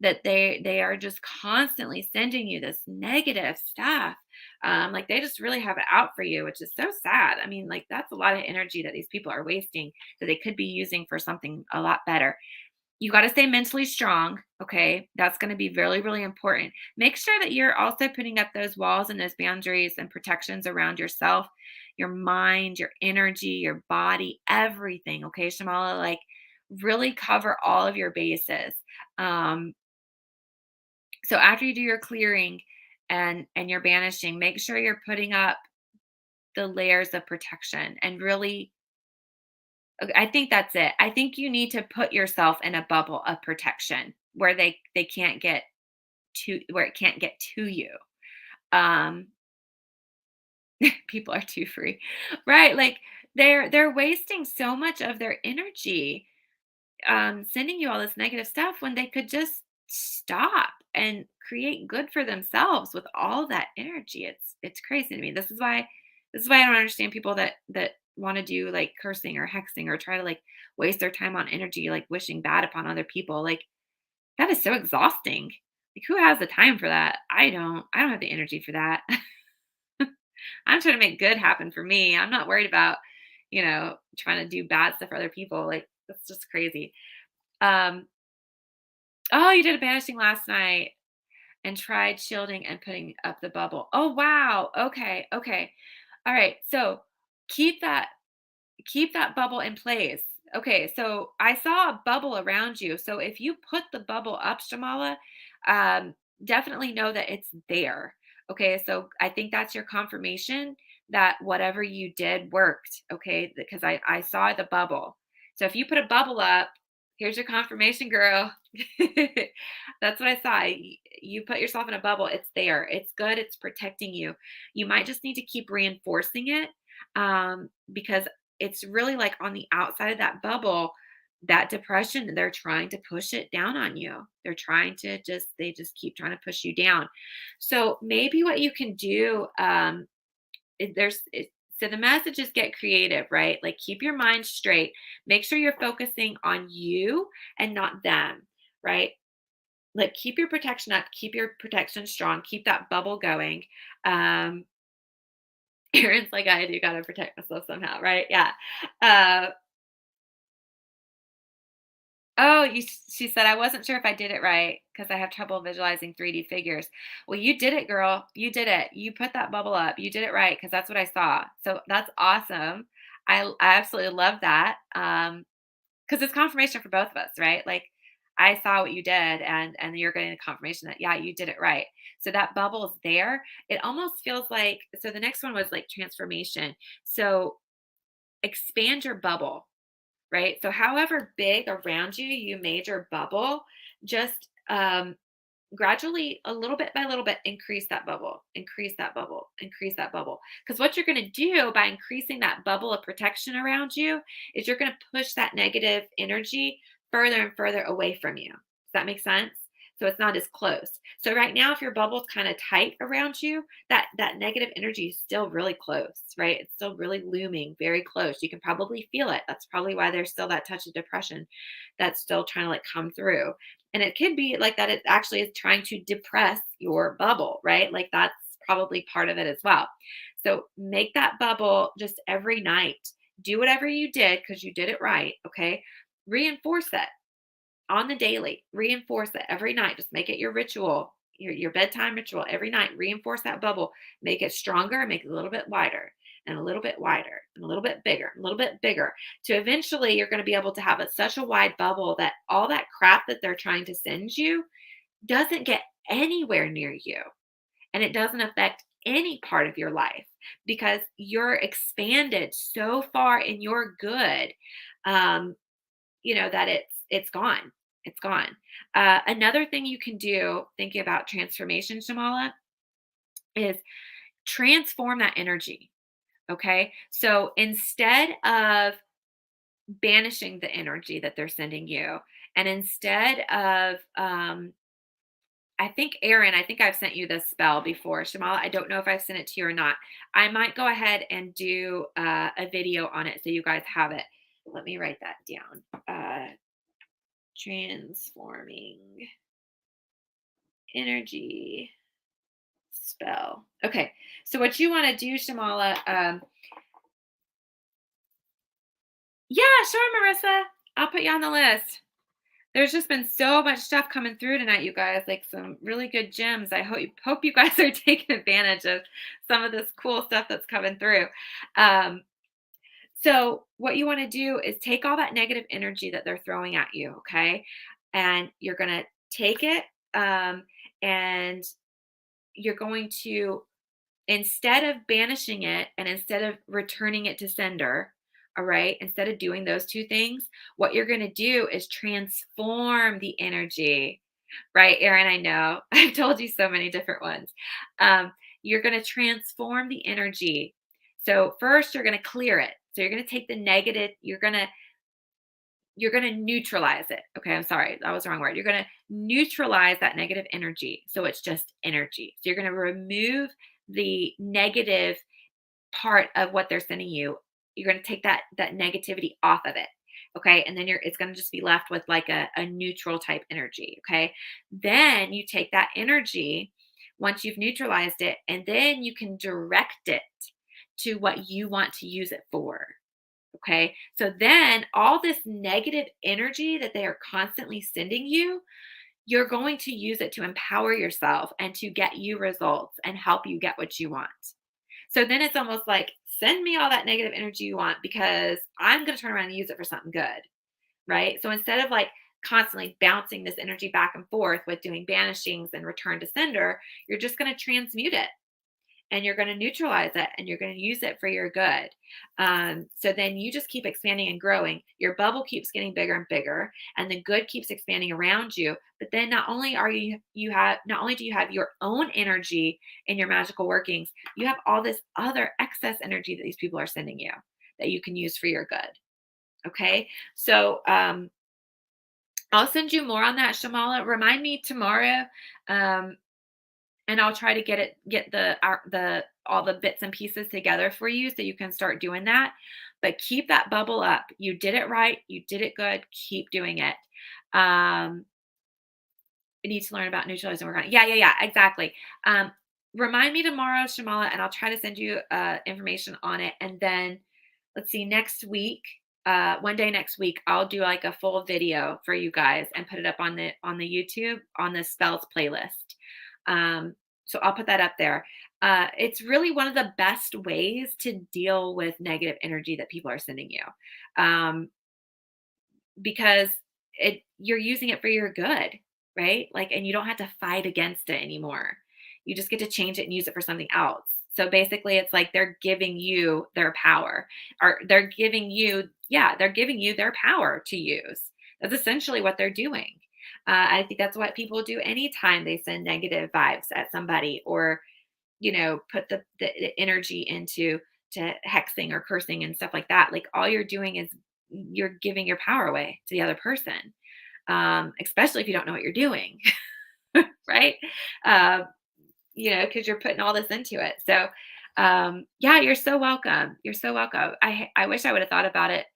that they are just constantly sending you this negative stuff. Like they just really have it out for you, which is so sad. I mean, like that's a lot of energy that these people are wasting that they could be using for something a lot better. You got to stay mentally strong. Okay. That's going to be really, really important. Make sure that you're also putting up those walls and those boundaries and protections around yourself, your mind, your energy, your body, everything. Okay, Shamala, like really cover all of your bases. Um, so after you do your clearing and your banishing, make sure you're putting up the layers of protection and really, okay, I think that's it. I think you need to put yourself in a bubble of protection where they can't get to, where it can't get to you. Um, people are too free, right? Like they're wasting so much of their energy, sending you all this negative stuff when they could just stop and create good for themselves with all that energy. It's crazy to me. This is why I don't understand people that want to do like cursing or hexing or try to like waste their time on energy, like wishing bad upon other people. Like that is so exhausting. Like who has the time for that? I don't have the energy for that. I'm trying to make good happen for me. I'm not worried about, trying to do bad stuff for other people. Like that's just crazy. Um, oh, you did a banishing last night. and tried shielding and putting up the bubble. Oh, wow. Okay. Okay. All right. So keep that keep that bubble in place. Okay, so I saw a bubble around you. So if you put the bubble up, Shamala, um, definitely know that it's there. Okay, so I think that's your confirmation that whatever you did worked. Okay, because I saw the bubble. So if you put a bubble up, here's your confirmation, girl. That's what I saw. You put yourself in a bubble. It's there. It's good. It's protecting you. You might just need to keep reinforcing it because it's really like on the outside of that bubble, that depression, they're trying to push it down on you. They're trying to they just keep trying to push you down. So maybe what you can do, so the message is get creative, right? Like keep your mind straight. Make sure you're focusing on you and not them, right? Like keep your protection up, keep your protection strong, keep that bubble going. Um, Aaron's like, I do gotta protect myself somehow, right? Yeah. Uh, Oh, she said, "I wasn't sure if I did it right because I have trouble visualizing 3D figures." Well, you did it, girl. You did it. You put that bubble up. You did it right because that's what I saw. So that's awesome. I absolutely love that. Because it's confirmation for both of us, right? Like I saw what you did and you're getting a confirmation that yeah, you did it right. So that bubble is there. It almost feels like so the next one was like transformation. So expand your bubble, right? So however big around you you made your bubble, just gradually, a little bit by little bit, increase that bubble, increase that bubble, increase that bubble. Because what you're going to do by increasing that bubble of protection around you is you're going to push that negative energy further and further away from you. Does that make sense? So it's not as close. So right now, if your bubble's kind of tight around you, that negative energy is still really close, right? It's still really looming, very close. You can probably feel it. That's probably why there's still that touch of depression that's still trying to like come through. And it could be like that it actually is trying to depress your bubble, right? Like that's probably part of it as well. So make that bubble just every night. Do whatever you did because you did it right. Okay. Reinforce it on the daily. Reinforce it every night. Just make it your ritual, your bedtime ritual every night. Reinforce that bubble. Make it stronger, make it a little bit wider and a little bit wider and a little bit bigger, a little bit bigger. To eventually you're going to be able to have such a wide bubble that all that crap that they're trying to send you doesn't get anywhere near you and it doesn't affect any part of your life because you're expanded so far in your good. Um, that it's gone. It's gone. Another thing you can do, thinking about transformation, Shamala, is transform that energy. Okay. So instead of banishing the energy that they're sending you, and instead of, I think, Aaron, I think I've sent you this spell before. Shamala, I don't know if I've sent it to you or not. I might go ahead and do a video on it so you guys have it. Let me write that down. Transforming energy spell. Okay, so what you want to do, Shamala? Yeah, sure, Marissa. I'll put you on the list. There's just been so much stuff coming through tonight, you guys. Like some really good gems. I hope you guys are taking advantage of some of this cool stuff that's coming through. Um, so what you want to do is take all that negative energy that they're throwing at you, okay, and you're gonna take it, and you're going to instead of banishing it and instead of returning it to sender, all right, instead of doing those two things, what you're going to do is transform the energy, right? Aaron, I know I've told you so many different ones. You're going to transform the energy. So first you're going to clear it. So you're going to take the negative, you're going to neutralize it. Okay, I'm sorry. That was the wrong word. You're going to neutralize that negative energy. So it's just energy. So you're going to remove the negative part of what they're sending you. You're going to take that negativity off of it. Okay, and then it's going to just be left with like a neutral type energy. Okay, then you take that energy once you've neutralized it, and then you can direct it to what you want to use it for. Okay. So then all this negative energy that they are constantly sending you, you're going to use it to empower yourself and to get you results and help you get what you want. So then it's almost like, send me all that negative energy you want because I'm going to turn around and use it for something good. Right. So instead of like constantly bouncing this energy back and forth with doing banishings and return to sender, you're just going to transmute it and you're going to neutralize it and you're going to use it for your good. So then you just keep expanding and growing. Your bubble keeps getting bigger and bigger, and the good keeps expanding around you. But then not only are not only do you have your own energy in your magical workings, you have all this other excess energy that these people are sending you that you can use for your good. Okay, so I'll send you more on that, Shamala. Remind me tomorrow. Um, and I'll try to get the all the bits and pieces together for you so you can start doing that. But keep that bubble up. You did it right. You did it good. Keep doing it. You need to learn about neutralizing work on it. Yeah, exactly. Remind me tomorrow, Shamala, and I'll try to send you information on it. And then let's see, next week, one day next week, I'll do like a full video for you guys and put it up on the YouTube on the spells playlist. So I'll put that up there. It's really one of the best ways to deal with negative energy that people are sending you. Because you're using it for your good, right? Like, and you don't have to fight against it anymore. You just get to change it and use it for something else. So basically it's like they're giving you their power, or they're giving you their power to use. That's essentially what they're doing. I think that's what people do anytime they send negative vibes at somebody, or put the energy into to hexing or cursing and stuff like that. Like, all you're doing is you're giving your power away to the other person, especially if you don't know what you're doing, right? Uh, because you're putting all this into it. So, yeah, you're so welcome. You're so welcome. I wish I would have thought about it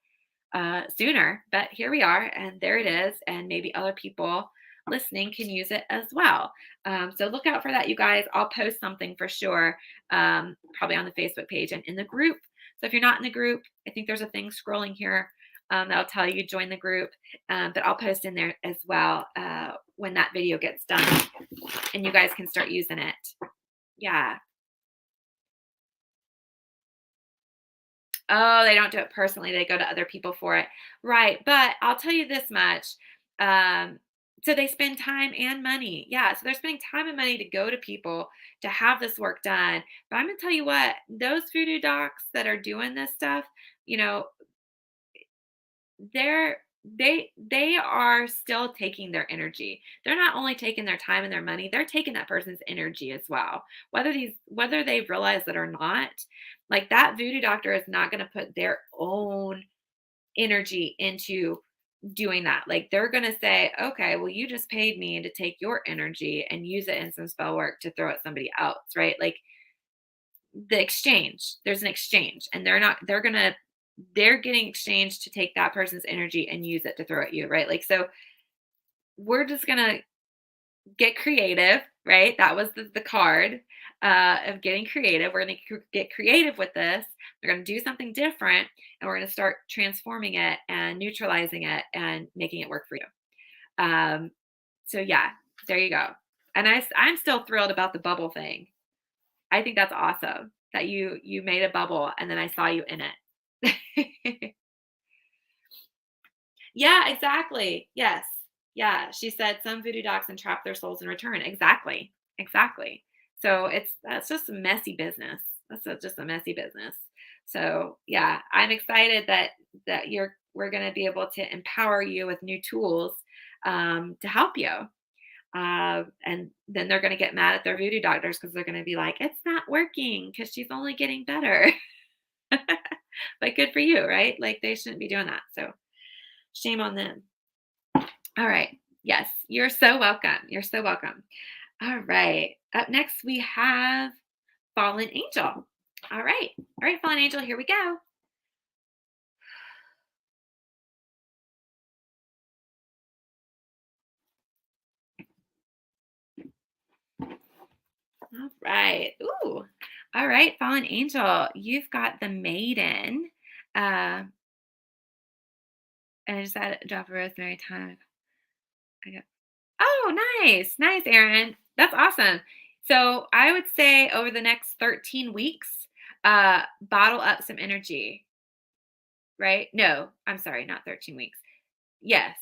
sooner, but here we are, and there it is. And maybe other people listening can use it as well. So look out for that, you guys. I'll post something for sure, probably on the Facebook page and in the group. So if you're not in the group, I think there's a thing scrolling here that'll tell you join the group, but I'll post in there as well when that video gets done, and you guys can start using it. Yeah. Oh, they don't do it personally. They go to other people for it. Right. But I'll tell you this much. Um, so they spend time and money. Yeah. So they're spending time and money to go to people to have this work done. But I'm going to tell you what, those voodoo docs that are doing this stuff, you know, they are still taking their energy. They're not only taking their time and their money, they're taking that person's energy as well. Whether they realize that or not, like, that voodoo doctor is not going to put their own energy into doing that. Like, they're going to say, okay, well, you just paid me to take your energy and use it in some spell work to throw at somebody else, right? Like, there's an exchange, and they're getting exchanged to take that person's energy and use it to throw at you, right? Like, so we're just gonna get creative, right? That was the card of getting creative. We're gonna get creative with this. We're gonna do something different, and we're gonna start transforming it and neutralizing it and making it work for you. So yeah, there you go. And I'm still thrilled about the bubble thing. I think that's awesome that you made a bubble and then I saw you in it. Yeah, exactly. Yes. Yeah. She said some voodoo docs entrap their souls in return. Exactly. Exactly. So that's just a messy business. Just a messy business. So yeah, I'm excited that we're going to be able to empower you with new tools to help you. And then they're going to get mad at their voodoo doctors because they're going to be like, it's not working because she's only getting better. But good for you, right? Like, they shouldn't be doing that. So shame on them. All right. Yes, you're so welcome. You're so welcome. All right. Up next, we have Fallen Angel. All right. All right, Fallen Angel, here we go. All right. Ooh. All right, Fallen Angel, you've got the Maiden. And I just added a drop of rosemary, thyme. I got. Oh, Oh, nice. Nice, Aaron. That's awesome. So I would say over the next 13 weeks, bottle up some energy, right? No, I'm sorry, not 13 weeks. Yes.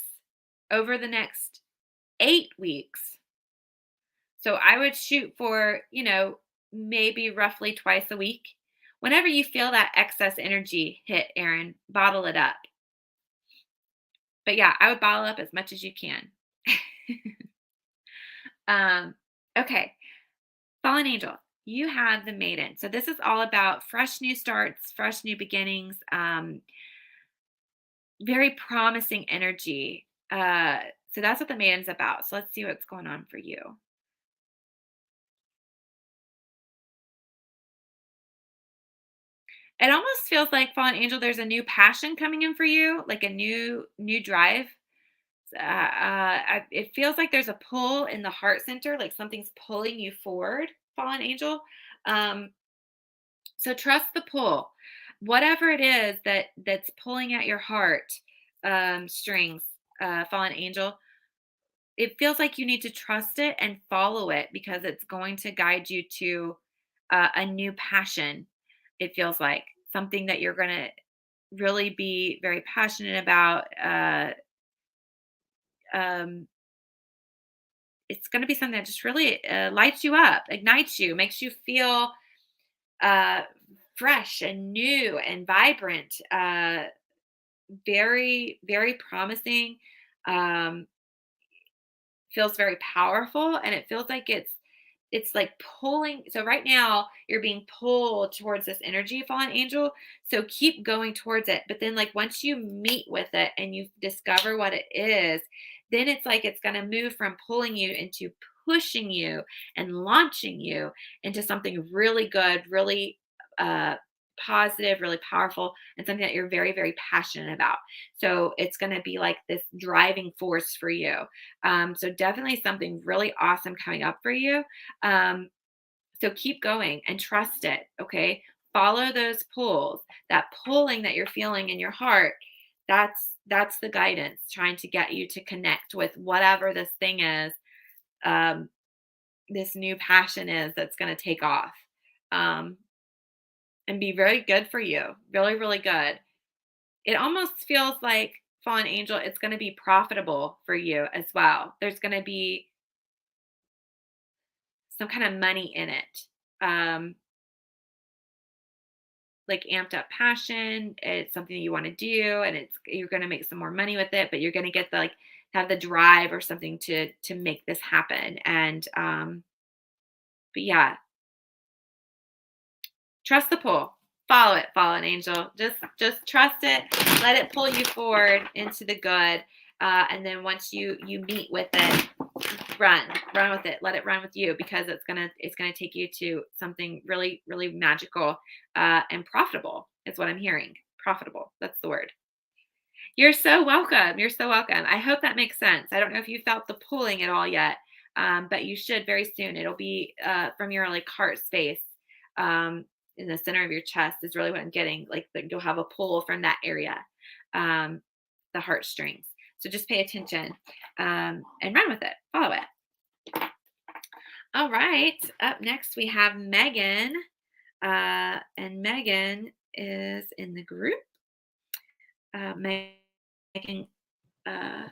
Over the next 8 weeks. So I would shoot for, maybe roughly twice a week. Whenever you feel that excess energy hit, Aaron, bottle it up. But yeah, I would bottle up as much as you can. um, okay. Fallen angel, you have the maiden. So this is all about fresh new starts, fresh new beginnings, very promising energy. So that's what the maiden's about. So let's see what's going on for you. It almost feels like fallen angel. There's a new passion coming in for you, like a new drive. It feels like there's a pull in the heart center, like something's pulling you forward, fallen angel. Um, So trust the pull. Whatever it is that's pulling at your heart strings, fallen angel, it feels like you need to trust it and follow it because it's going to guide you to a new passion. It feels like something that you're going to really be very passionate about. Um, it's going to be something that just really lights you up, ignites you, makes you feel uh, fresh and new and vibrant. Very, very promising. Um, Feels very powerful, and it feels like it's like pulling. So right now you're being pulled towards this energy, fallen angel. So keep going towards it. But then, like, once you meet with it and you discover what it is, then it's like it's going to move from pulling you into pushing you and launching you into something really good, really uh positive, really powerful, and something that you're very, very passionate about. So it's going to be like this driving force for you. So definitely something really awesome coming up for you. Um, so keep going and trust it. Okay. Follow those pulls, that pulling that you're feeling in your heart. That's the guidance trying to get you to connect with whatever this thing is, um, this new passion is that's going to take off, um, and be very good for you. Really, really good. It almost feels like, fallen angel, it's going to be profitable for you as well. There's going to be some kind of money in it. Um, like amped up passion. It's something that you want to do, and you're going to make some more money with it, but you're going to get the like have the drive or something to make this happen. And but yeah, trust the pull. Follow it, fallen angel. Just trust it. Let it pull you forward into the good. And then once you meet with it, run with it. Let it run with you because it's gonna take you to something really, really magical and profitable. Is what I'm hearing. Profitable. That's the word. You're so welcome. You're so welcome. I hope that makes sense. I don't know if you felt the pulling at all yet, but you should very soon. It'll be from your like heart space, um, in the center of your chest is really what I'm getting. Like you'll have a pull from that area, um, the heartstrings. So just pay attention and run with it. Follow it. All right. Up next we have Megan, and Megan is in the group. Megan uh,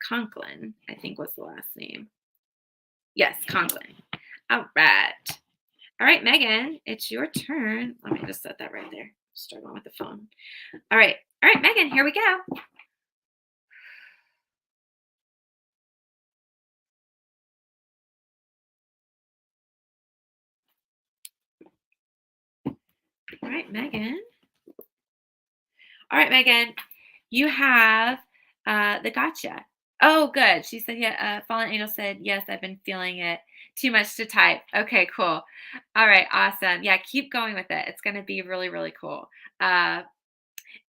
Conklin, I think was the last name. Yes, Conklin. All right. All right, Megan, it's your turn. Let me just set that right there. Struggling with the phone. All right. All right, Megan, here we go. All right, Megan. All right, Megan, you have the gotcha. Oh, good. She said, yeah. Fallen Angel said, yes, I've been feeling it. Too much to type. Okay, cool. All right, awesome. Yeah, keep going with it. It's going to be really, really cool. Uh,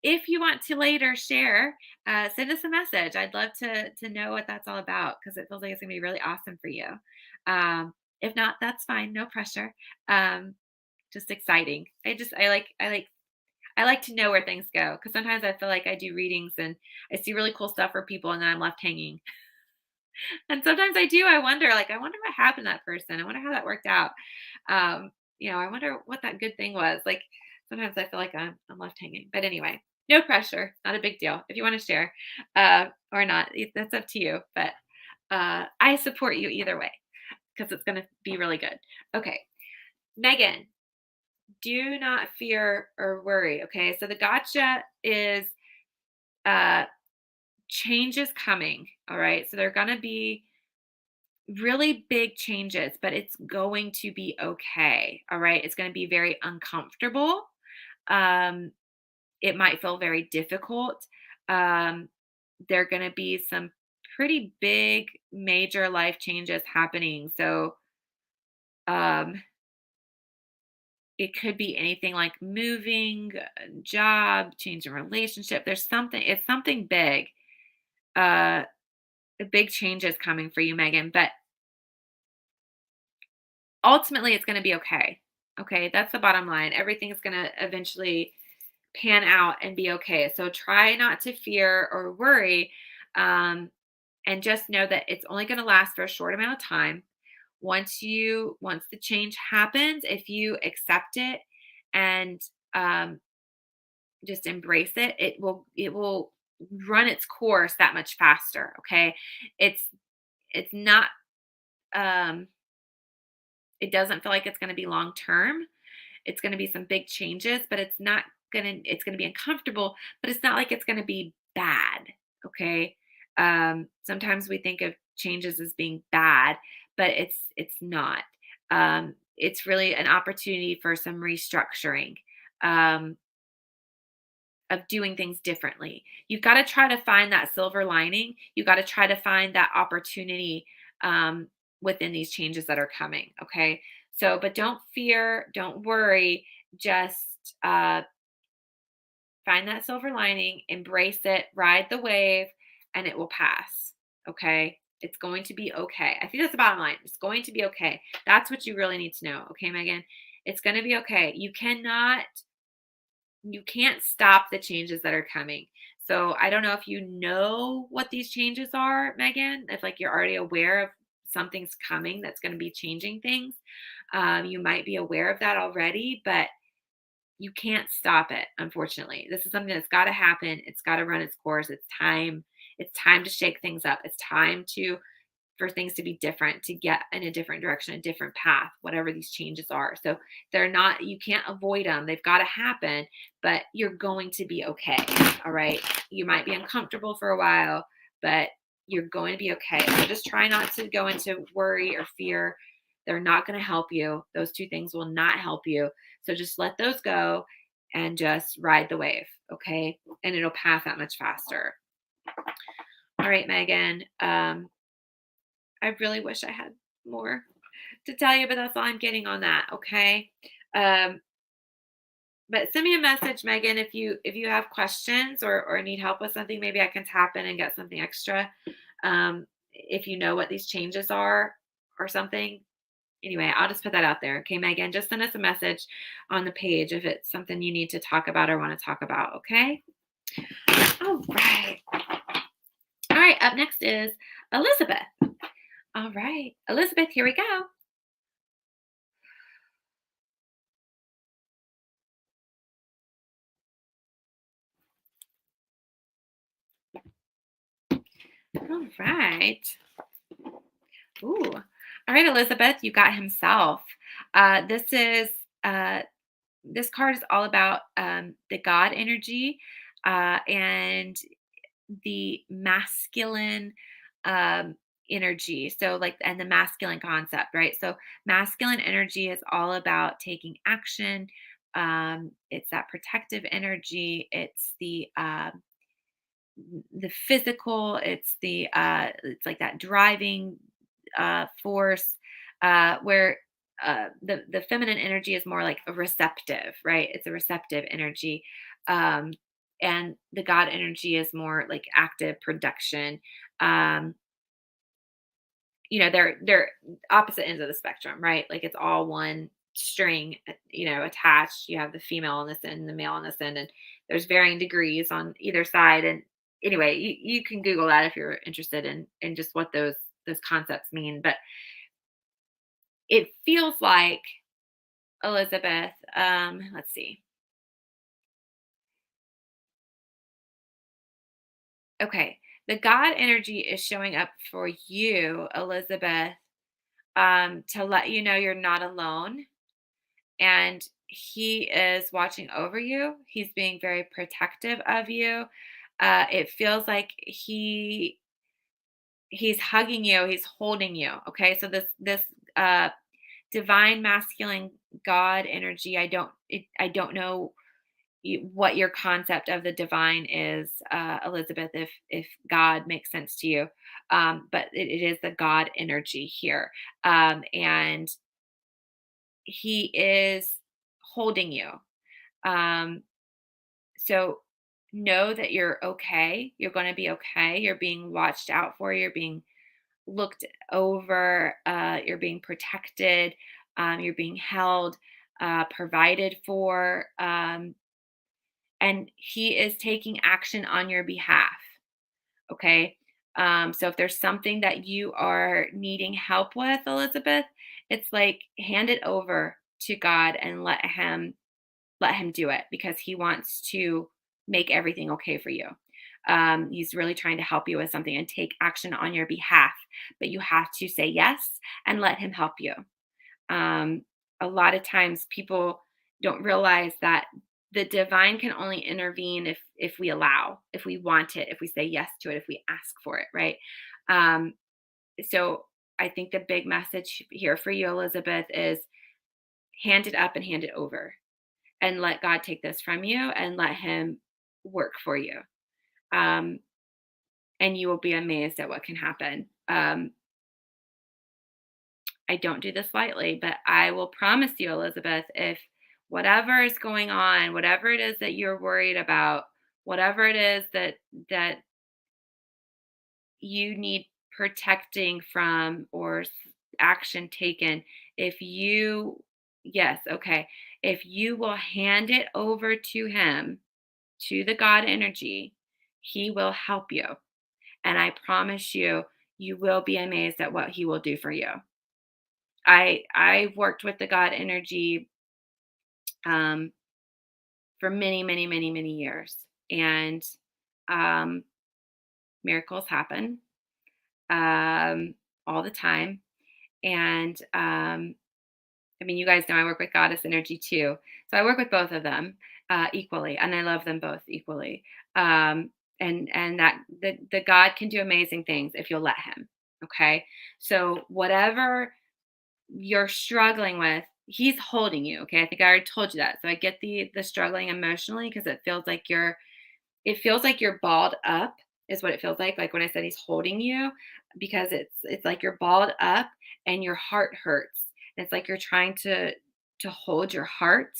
if you want to later share, send us a message. I'd love to know what that's all about because it feels like it's going to be really awesome for you. If not, that's fine. No pressure. Um, just exciting. I like to know where things go because sometimes I feel like I do readings and I see really cool stuff for people and then I'm left hanging. And sometimes I do, I wonder, like, I wonder what happened to that person. I wonder how that worked out. Um, I wonder what that good thing was. Like, sometimes I feel like I'm left hanging. But anyway, no pressure. Not a big deal. If you want to share or not, that's up to you. But I support you either way because it's going to be really good. Okay. Megan, do not fear or worry. Okay. So the gotcha is uh, change is coming. All right. So they're going to be really big changes, but it's going to be okay. All right. It's going to be very uncomfortable. Um, it might feel very difficult. Um, there are going to be some pretty big, major life changes happening. So, um, it could be anything like moving, job, change in relationship. It's something big. Uh, a big change is coming for you, Megan, but ultimately it's going to be okay. Okay. That's the bottom line. Everything is going to eventually pan out and be okay. So try not to fear or worry. Um, and just know that it's only going to last for a short amount of time. Once the change happens, if you accept it and um, just embrace it, it will run its course that much faster. Okay. It's not um it doesn't feel like it's going to be long term. It's going to be some big changes, but it's going to be uncomfortable, but it's not like it's going to be bad. Okay. Sometimes we think of changes as being bad, but it's not. It's really an opportunity for some restructuring. Um, of doing things differently. You've got to try to find that silver lining. You got to try to find that opportunity um, within these changes that are coming. Okay. So, but don't fear, don't worry. Just find that silver lining, embrace it, ride the wave, and it will pass. Okay. It's going to be okay. I think that's the bottom line. It's going to be okay. That's what you really need to know. Okay, Megan? It's going to be okay. You can't stop the changes that are coming. So I don't know if you know what these changes are, Megan, if like you're already aware of something's coming that's going to be changing things. You might be aware of that already, but you can't stop it, unfortunately. This is something that's got to happen. It's got to run its course. It's time. It's time to shake things up. It's time to for things to be different, to get in a different direction, a different path, whatever these changes are. So they're not, you can't avoid them. They've got to happen, but you're going to be okay. All right. You might be uncomfortable for a while, but you're going to be okay. So just try not to go into worry or fear. They're not going to help you. Those two things will not help you. So just let those go and just ride the wave. Okay. And it'll pass that much faster. All right, Megan. I really wish I had more to tell you, but that's all I'm getting on that. Okay. Um, but send me a message, Megan, if you have questions or need help with something. Maybe I can tap in and get something extra. If you know what these changes are or something. Anyway, I'll just put that out there. Okay, Megan, just send us a message on the page if it's something you need to talk about or want to talk about. Okay. All right. All right. Up next is Elizabeth. All right. Elizabeth, here we go. All right. Ooh. All right, Elizabeth, you got himself. This is this card is all about the God energy and the masculine um, energy. So, like, and the masculine concept, right? So, masculine energy is all about taking action. It's that protective energy. It's the physical. It's like that driving force where the feminine energy is more like a receptive, right? It's a receptive energy. Um, and the God energy is more like active production. Um, they're opposite ends of the spectrum, right? Like it's all one string, attached. You have the female on this end, the male on this end, and there's varying degrees on either side. And anyway, you can Google that if you're interested in just what those those concepts mean, but it feels like Elizabeth, let's see. Okay. The God energy is showing up for you, Elizabeth, to let you know you're not alone, and he is watching over you. He's being very protective of you. It feels like he's hugging you, he's holding you. Okay, so this uh, divine masculine God energy. I don't know what your concept of the divine is, Elizabeth. If God makes sense to you, but it is the God energy here, and he is holding you. Um, so know that you're okay. You're going to be okay. You're being watched out for. You're being looked over. You're being protected. You're being held, provided for, and he is taking action on your behalf. Okay. So if there's something that you are needing help with, Elizabeth, it's like hand it over to God and let him do it, because he wants to make everything okay for you. He's really trying to help you with something and take action on your behalf, but you have to say yes and let him help you. Um, a lot of times people don't realize that the divine can only intervene if we allow, if we want it, if we say yes to it, if we ask for it, right? Um, so I think the big message here for you, Elizabeth, is hand it up and hand it over, and let God take this from you and let him work for you. Um, and you will be amazed at what can happen. I don't do this lightly, but I will promise you, Elizabeth, if whatever is going on, whatever it is that you're worried about, whatever it is that you need protecting from, or action taken, if you yes, okay, if you will hand it over to him, to the God energy, he will help you. And I promise you, you will be amazed at what he will do for you. I've worked with the God energy, um, for many, many, many, many years, and um, miracles happen, um, all the time. And I mean, you guys know I work with Goddess energy too, so I work with both of them equally, and I love them both equally. Um, and that the God can do amazing things if you'll let him. Okay, so whatever you're struggling with, he's holding you. Okay, I think I already told you that. So I get the struggling emotionally, because it feels like you're balled up, is what it feels like. Like when I said he's holding you, because it's like you're balled up and your heart hurts. And it's like you're trying to hold your heart.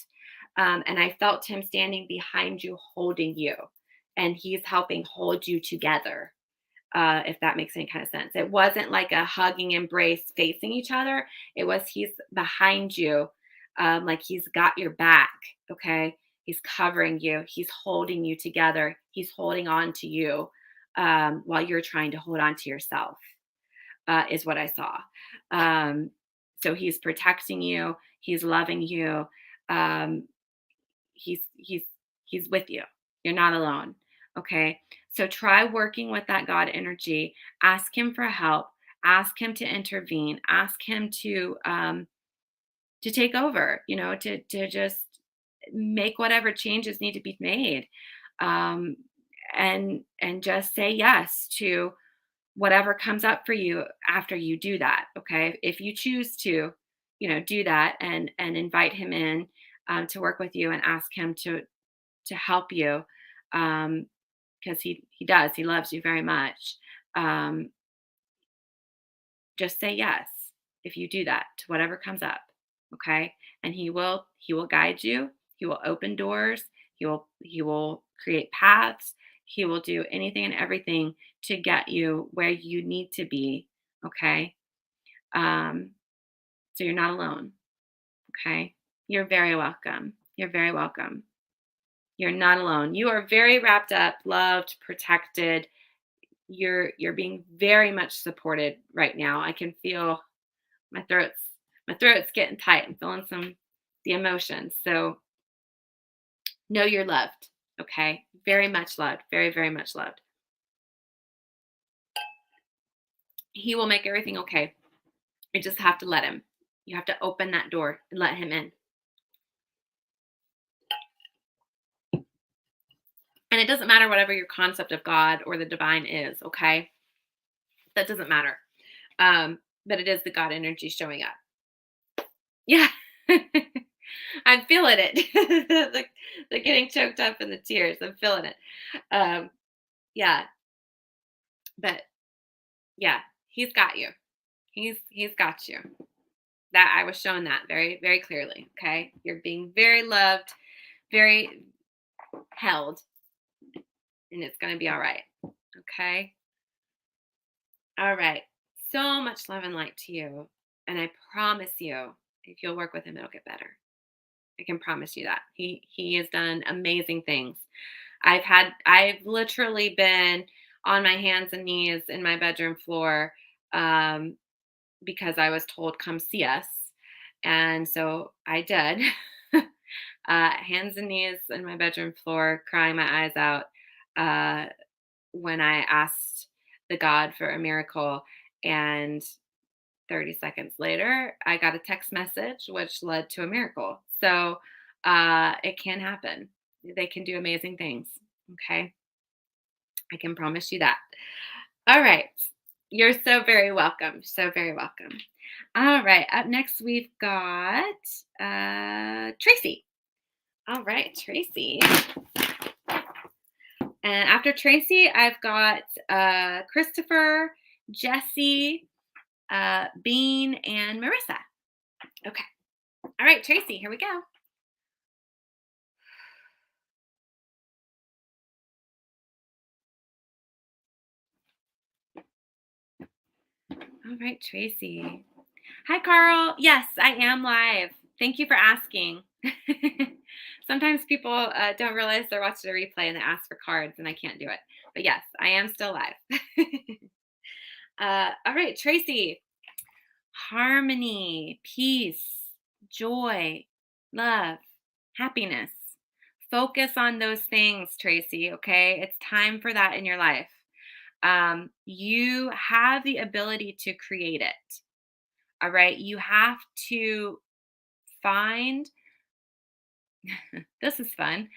And I felt him standing behind you, holding you, and he's helping hold you together, if that makes any kind of sense. It wasn't like a hugging embrace facing each other. It was he's behind you, like he's got your back. Okay. He's covering you. He's holding you together. He's holding on to you, while you're trying to hold on to yourself, is what I saw. Um, so he's protecting you. He's loving you. Um, he's he's with you. You're not alone. Okay? So try working with that God energy. Ask him for help. Ask him to intervene. Ask him to take over, to just make whatever changes need to be made. Um and just say yes to whatever comes up for you after you do that. Okay? If you choose to, do that, and invite him in, to work with you, and ask him to help you, because he does. He loves you very much. Um, just say yes if you do that to whatever comes up, okay? And he will guide you. He will open doors. He will create paths. He will do anything and everything to get you where you need to be, okay? Um, so you're not alone, okay? You're very welcome. You're very welcome. You're not alone. You are very wrapped up, loved, protected. You're being very much supported right now. I can feel my throat's my throat's getting tight. I'm feeling the emotions. So know you're loved. Okay. Very much loved. Very, very much loved. He will make everything okay. You just have to let him. You have to open that door and let him in. And it doesn't matter whatever your concept of God or the divine is, okay? That doesn't matter. But it is the God energy showing up. Yeah. I'm feeling it. the getting choked up in the tears. I'm feeling it. Um, yeah. But yeah, he's got you. He's got you. That I was shown that very, very clearly. Okay. You're being very loved, very held, and it's gonna be all right. Okay. All right. So much love and light to you. And I promise you, if you'll work with him, it'll get better. I can promise you that. He has done amazing things. I've literally been on my hands and knees in my bedroom floor um, because I was told, come see us. And so I did. Hands and knees in my bedroom floor, crying my eyes out when I asked the God for a miracle. And 30 seconds later, I got a text message, which led to a miracle. So it can happen. They can do amazing things. Okay. I can promise you that. All right. You're so very welcome. So very welcome. All right. Up next, we've got Tracy. All right, Tracy. And after Tracy, I've got Christopher, Jesse, Bean, and Marissa. Okay. All right, Tracy, here we go. All right, Tracy. Hi, Carl. Yes, I am live. Thank you for asking. Sometimes people don't realize they're watching a replay and they ask for cards, and I can't do it. But yes, I am still live. All right, Tracy. Harmony, peace, joy, love, happiness. Focus on those things, Tracy. Okay. It's time for that in your life. You have the ability to create it. All right. You have to find, this is fun,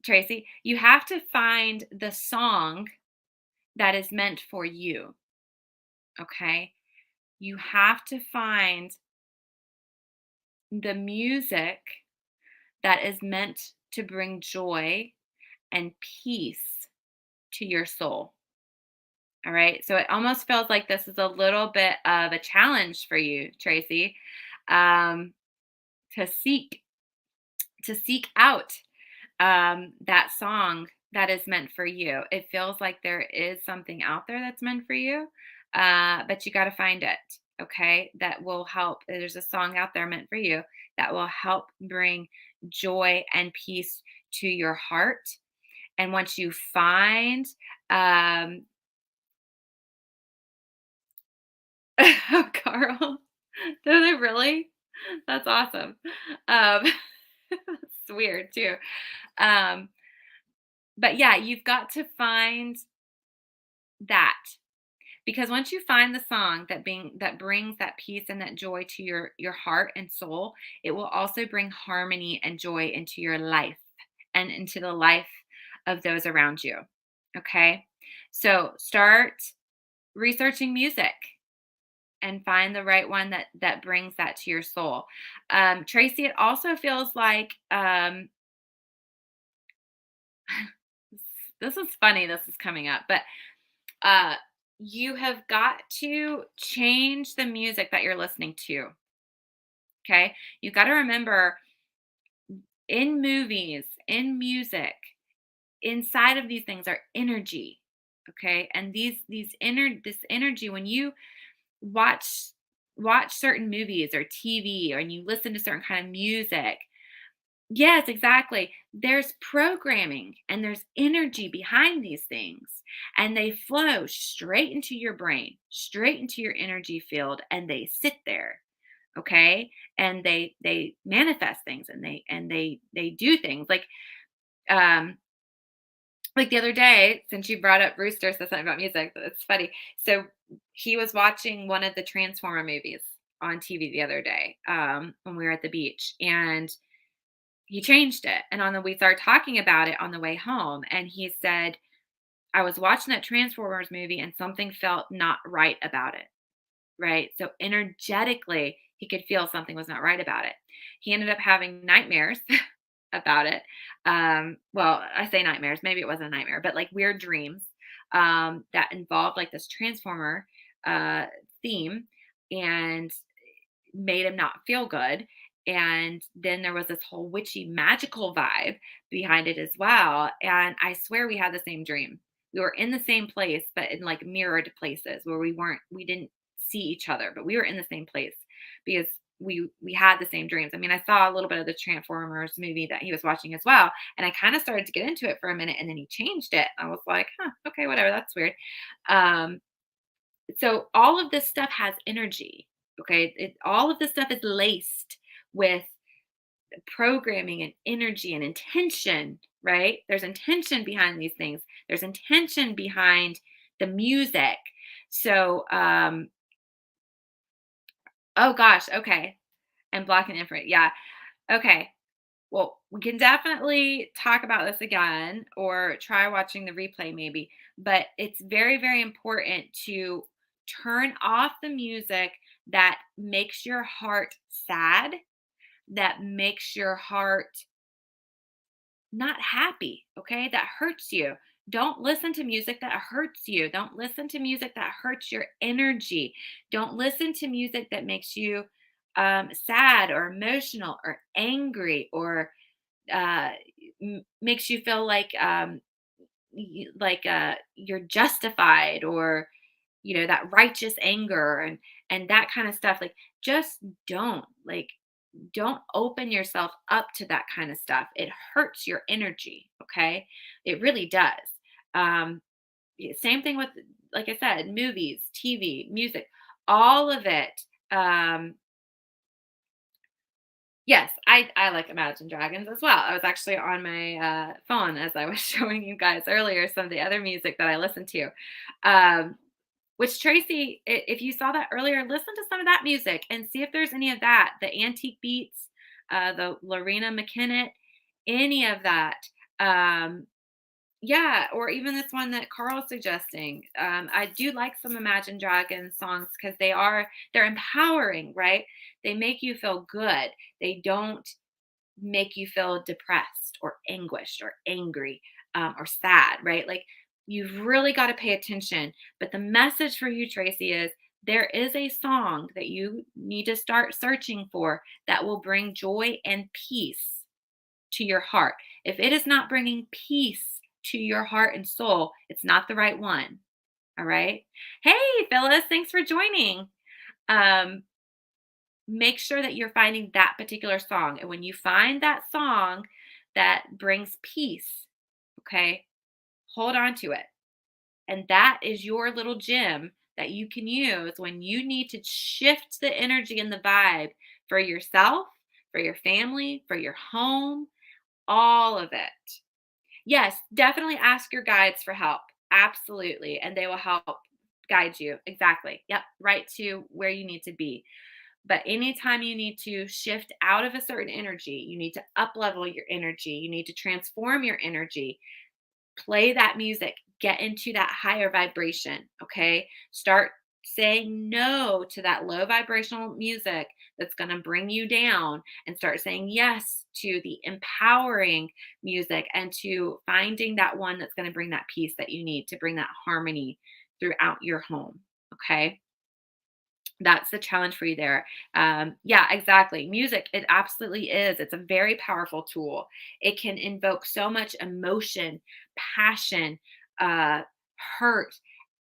Tracy. You have to find the song that is meant for you. Okay. You have to find the music that is meant to bring joy and peace to your soul. All right. So it almost feels like this is a little bit of a challenge for you, Tracy, um, to seek out that song that is meant for you. It feels like there is something out there that's meant for you, but you got to find it. Okay. That will help. There's a song out there meant for you that will help bring joy and peace to your heart. And once you find, um, oh, Carl, do they really? That's awesome. Um, it's weird too. Um, but yeah, you've got to find that, because once you find the song that brings that peace and that joy to your heart and soul, it will also bring harmony and joy into your life and into the life of those around you. Okay? So, start researching music and find the right one that brings that to your soul. Tracy, it also feels like this is funny. This is coming up, but uh, you have got to change the music that you're listening to. Okay, you got to remember, in movies, in music, inside of these things are energy. Okay, and this energy, when you watch certain movies or TV, or you listen to certain kind of music, Yes, exactly. There's programming and there's energy behind these things, and they flow straight into your brain, straight into your energy field, and they sit there. Okay, and they manifest things, and they do things um like the other day, since you brought up Rooster said something about music, it's funny. So he was watching one of the Transformer movies on TV the other day, when we were at the beach, and he changed it. And we started talking about it on the way home, and he said, "I was watching that Transformers movie, and something felt not right about it." Right? So energetically, he could feel something was not right about it. He ended up having nightmares about it. Well, I say nightmares, maybe it wasn't a nightmare, but like weird dreams that involved like this transformer uh, theme and made him not feel good. And then there was this whole witchy magical vibe behind it as well. And I swear we had the same dream. We were in the same place, but in like mirrored places where we didn't see each other, but we were in the same place because we had the same dreams. I mean, I saw a little bit of the Transformers movie that he was watching as well, and I kind of started to get into it for a minute, and then he changed it. I was like, huh, okay, whatever, that's weird. Um, so all of this stuff has energy. Okay, all of this stuff is laced with programming and energy and intention, right? There's intention behind these things. There's intention behind the music. So oh gosh, okay. And black and infrared, yeah. Okay, well, we can definitely talk about this again or try watching the replay maybe. But it's very, very important to turn off the music that makes your heart sad, that makes your heart not happy, okay? That hurts you. Don't listen to music that hurts you. Don't listen to music that hurts your energy. Don't listen to music that makes you sad or emotional or angry or uh, makes you feel like you're justified or that righteous anger and that kind of stuff. Like just don't open yourself up to that kind of stuff. It hurts your energy. Okay, it really does. um Same thing with, like I said, movies, TV, music, all of it. Yes, I like Imagine Dragons as well. I was actually on my, phone as I was showing you guys earlier some of the other music that I listen to. Um, which Tracy, if you saw that earlier, listen to some of that music and see if there's any of that, the Antique Beats, the Lorena McKennitt, any of that. Um, yeah, or even this one that Carl's suggesting. I do like some Imagine Dragons songs because they're empowering, right? They make you feel good. They don't make you feel depressed or anguished or angry or sad, right? Like you've really got to pay attention. But the message for you, Tracy, is there is a song that you need to start searching for that will bring joy and peace to your heart. If it is not bringing peace to your heart and soul, it's not the right one. All right. Hey, Phyllis, thanks for joining. Um, Make sure that you're finding that particular song. And when you find that song that brings peace, okay, hold on to it. And that is your little gem that you can use when you need to shift the energy and the vibe for yourself, for your family, for your home, all of it. Yes, definitely ask your guides for help. Absolutely. And they will help guide you. Exactly. Yep. Right to where you need to be. But anytime you need to shift out of a certain energy, you need to up level your energy, you need to transform your energy, play that music, get into that higher vibration. Okay. Start saying no to that low vibrational music that's going to bring you down and start saying yes to the empowering music and to finding that one that's going to bring that peace that you need to bring that harmony throughout your home. Okay. That's the challenge for you there. Yeah, exactly. Music, it absolutely is. It's a very powerful tool. It can invoke so much emotion, passion, uh, hurt,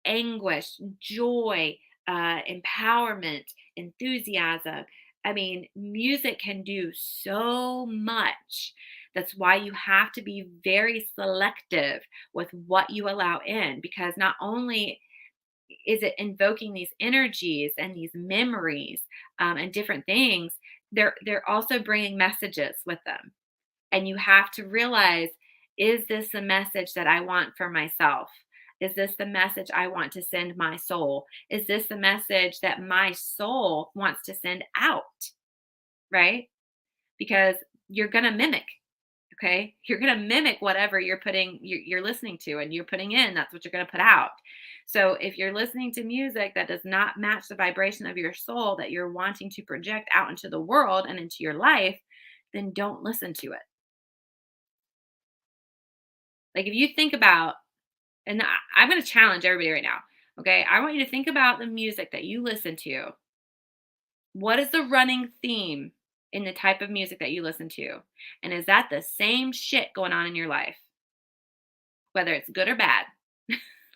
anguish, joy, empowerment, enthusiasm. I mean, music can do so much. That's why you have to be very selective with what you allow in, because not only is it invoking these energies and these memories, and different things, they're also bringing messages with them. And you have to realize, is this the message that I want for myself? Is this the message I want to send my soul? Is this the message that my soul wants to send out? Right? Because you're going to mimic. Okay, you're going to mimic whatever you're listening to and you're putting in. That's what you're going to put out. So if you're listening to music that does not match the vibration of your soul that you're wanting to project out into the world and into your life, then don't listen to it. Like, if you think about, and I'm going to challenge everybody right now. Okay, I want you to think about the music that you listen to. What is the running theme in the type of music that you listen to? And is that the same shit going on in your life, whether it's good or bad?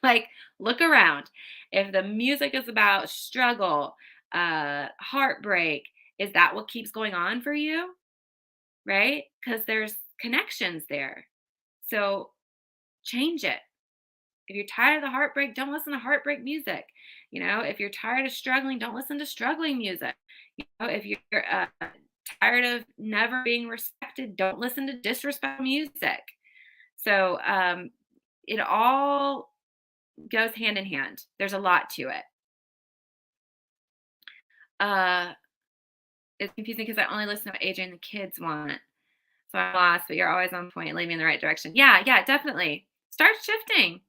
Like, look around. If the music is about struggle, heartbreak, is that what keeps going on for you? Right? Because there's connections there. So change it. If you're tired of the heartbreak, don't listen to heartbreak music. If you're tired of struggling, don't listen to struggling music. If you're tired of never being respected, don't listen to disrespect music. So it all goes hand in hand. There's a lot to it. Uh, it's confusing because I only listen to what Adrian and the kids want. So I'm lost, but you're always on point, lead me in the right direction. Yeah, yeah, definitely. Start shifting.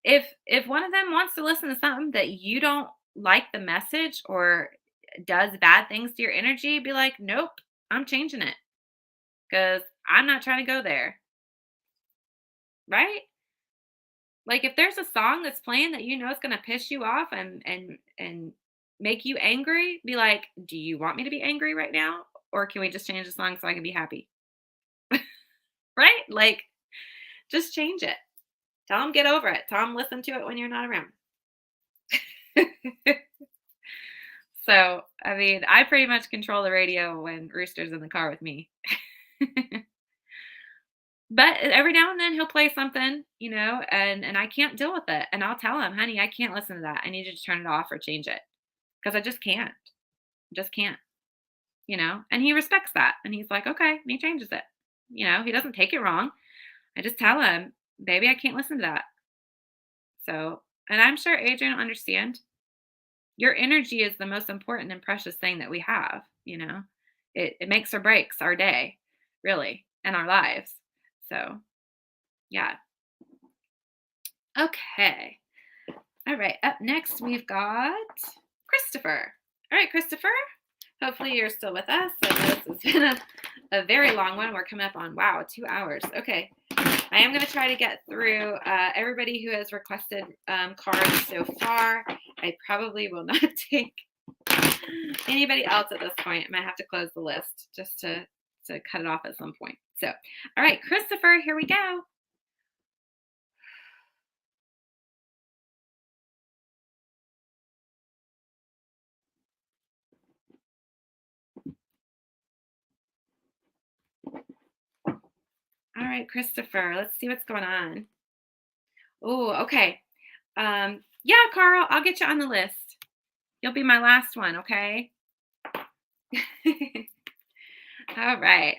If one of them wants to listen to something that you don't like the message or does bad things to your energy, be like, nope, I'm changing it because I'm not trying to go there. Right? Like, if there's a song that's playing that you know is gonna piss you off and make you angry, be like, do you want me to be angry right now? Or can we just change the song so I can be happy? Right? Like, just change it. Tell them get over it. Tell them listen to it when you're not around. So, I mean, I pretty much control the radio when Rooster's in the car with me. But every now and then he'll play something, and I can't deal with it. And I'll tell him, honey, I can't listen to that. I need you to turn it off or change it. Because I just can't. Just can't. And he respects that. And he's like, okay, and he changes it. He doesn't take it wrong. I just tell him, baby, I can't listen to that. So, and I'm sure Adrian will understand. Your energy is the most important and precious thing that we have. It makes or breaks our day, really, and our lives. So, yeah. Okay. All right. Up next, we've got Christopher. All right, Christopher. Hopefully, you're still with us. I know this has been a very long one. We're coming up on, wow, 2 hours. Okay. I am going to try to get through everybody who has requested cards so far. I probably will not take anybody else at this point. I might have to close the list just to cut it off at some point. So, all right, Christopher, here we go. All right, Christopher, let's see what's going on. Oh, okay. Yeah, Carl, I'll get you on the list. You'll be my last one, okay? All right.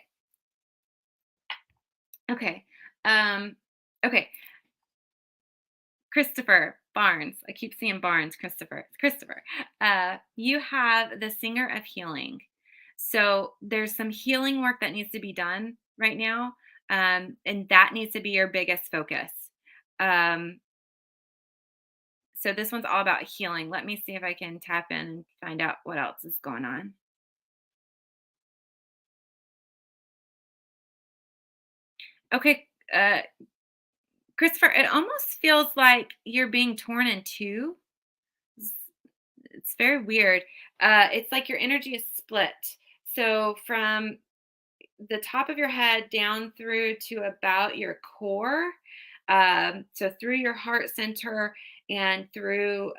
Okay. Okay. Christopher Barnes. I keep seeing Barnes, Christopher. It's Christopher. You have the Singer of Healing. So there's some healing work that needs to be done right now. And that needs to be your biggest focus. Um, so this one's all about healing. Let me see if I can tap in and find out what else is going on. Okay, Christopher, it almost feels like you're being torn in two. It's very weird. It's like your energy is split. So from the top of your head down through to about your core, So through your heart center and through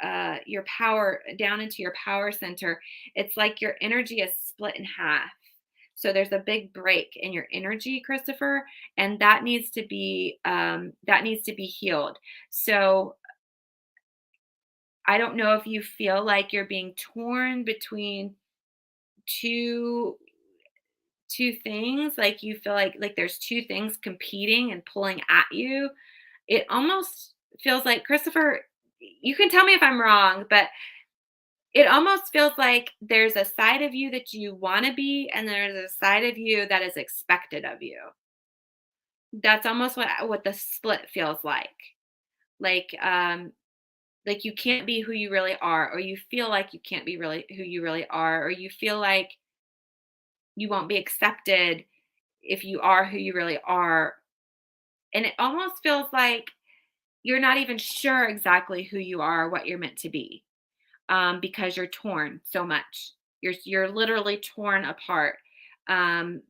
your power down into your power center, it's like your energy is split in half. So there's a big break in your energy, Christopher, and that needs to be healed. So I don't know if you feel like you're being torn between two two things, like you feel like there's two things competing and pulling at you. It almost feels like, Christopher, you can tell me if I'm wrong, but it almost feels like there's a side of you that you want to be, and there's a side of you that is expected of you. That's almost what the split feels like. Like like you can't be who you really are, or you feel like you can't be really who you really are, or you feel like you won't be accepted if you are who you really are. And it almost feels like you're not even sure exactly who you are, what you're meant to be, because you're torn so much. You're literally torn apart um,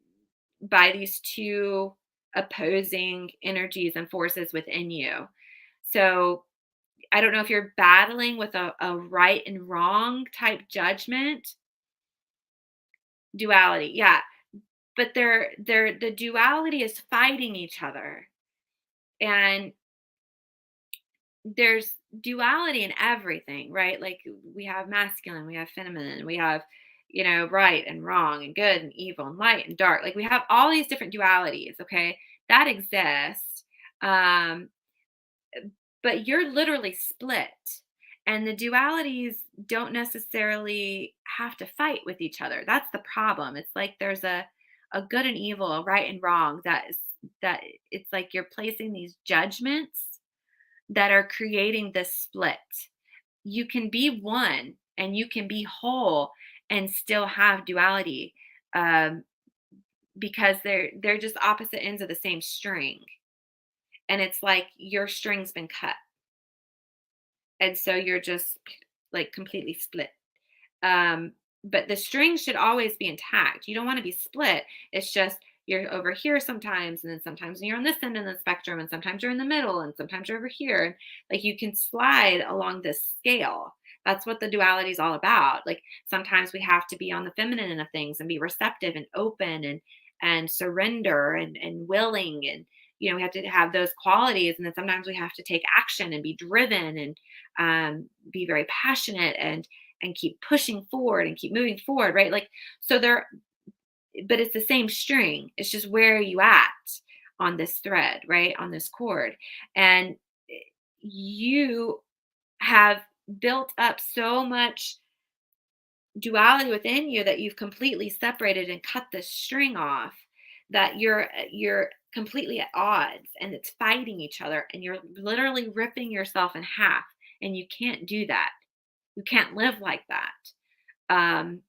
by these two opposing energies and forces within you. So I don't know if you're battling with a right and wrong type judgment, duality. Yeah, but the duality is fighting each other, and there's duality in everything, right? Like we have masculine, we have feminine, we have, right and wrong and good and evil and light and dark. Like we have all these different dualities, okay? That exist. Um, but you're literally split. And the dualities don't necessarily have to fight with each other. That's the problem. It's like there's a good and evil, a right and wrong. That it's like you're placing these judgments that are creating this split. You can be one and you can be whole and still have duality, um, because they're just opposite ends of the same string. And it's like your string's been cut, and so you're just like completely split. Um, but the string should always be intact. You don't want to be split. It's just you're over here sometimes, and then sometimes you're on this end of the spectrum, and sometimes you're in the middle, and sometimes you're over here. Like you can slide along this scale. That's what the duality is all about. Like sometimes we have to be on the feminine end of things and be receptive and open and surrender and willing, and we have to have those qualities. And then sometimes we have to take action and be driven and be very passionate and keep pushing forward and keep moving forward, right? Like, so there, but it's the same string. It's just where are you at on this thread, right? On this cord. And you have built up so much duality within you that you've completely separated and cut the string off, that you're completely at odds and it's fighting each other, and you're literally ripping yourself in half, and you can't do that. You can't live like that. um,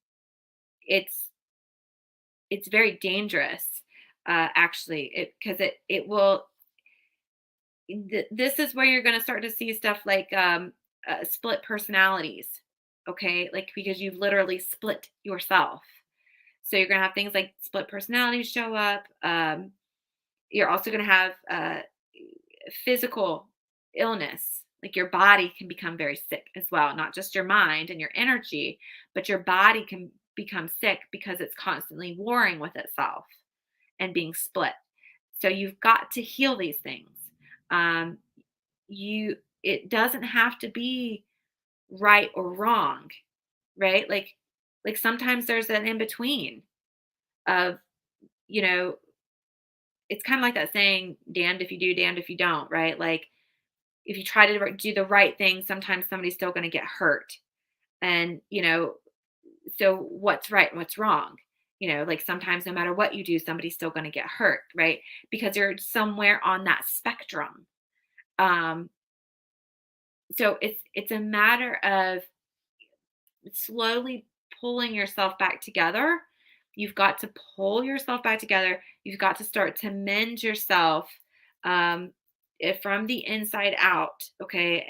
it's it's very dangerous, actually, because it will. This is where you're going to start to see stuff like split personalities, okay? Like because you've literally split yourself. So you're going to have things like split personalities show up. You're also going to have physical illness. Like your body can become very sick as well, not just your mind and your energy, but your body can become sick because it's constantly warring with itself and being split. So you've got to heal these things. Um, you It doesn't have to be right or wrong, right? Like sometimes there's an in between of, you know, it's kind of like that saying, damned if you do, damned if you don't, right? Like if you try to do the right thing, sometimes somebody's still going to get hurt. And, so what's right and what's wrong? Like sometimes no matter what you do, somebody's still going to get hurt, right? Because you're somewhere on that spectrum. Um, so it's a matter of slowly pulling yourself back together. You've got to pull yourself back together. You've got to start to mend yourself, um, from the inside out. Okay.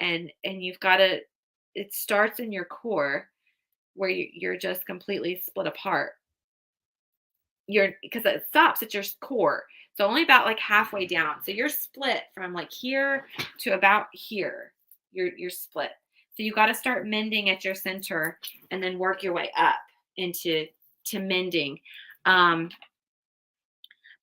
And you've got to, it starts in your core where you're just completely split apart. Because it stops at your core. So only about like halfway down. So you're split from like here to about here. You're split. So you got to start mending at your center and then work your way up into to mending. Um,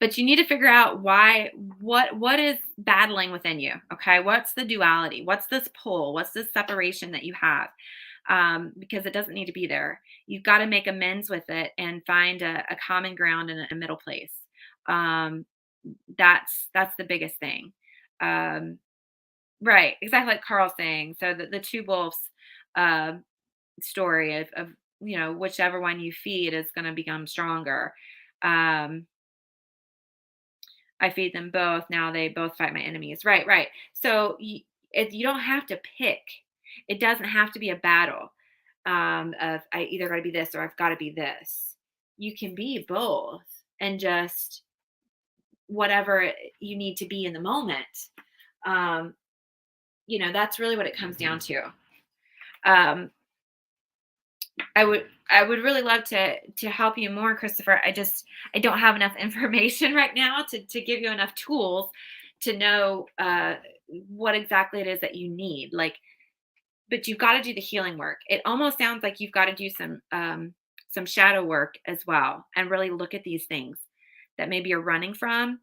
but you need to figure out what is battling within you. Okay, what's the duality? What's this pull? What's this separation that you have? Because it doesn't need to be there. You've got to make amends with it and find a common ground and a middle place. Um, that's the biggest thing. Um, right, exactly like Carl's saying. So the two wolves uh, story of whichever one you feed is going to become stronger. Um, I feed them both. Now they both fight my enemies. Right, right. So you don't have to pick. It doesn't have to be a battle of I either got to be this or I've got to be this. You can be both and just whatever you need to be in the moment. Um, that's really what it comes down to. Um, I would really love to help you more, Christopher. I don't have enough information right now to give you enough tools to know what exactly it is that you need. Like, but you've got to do the healing work. It almost sounds like you've got to do some shadow work as well, and really look at these things that maybe you're running from.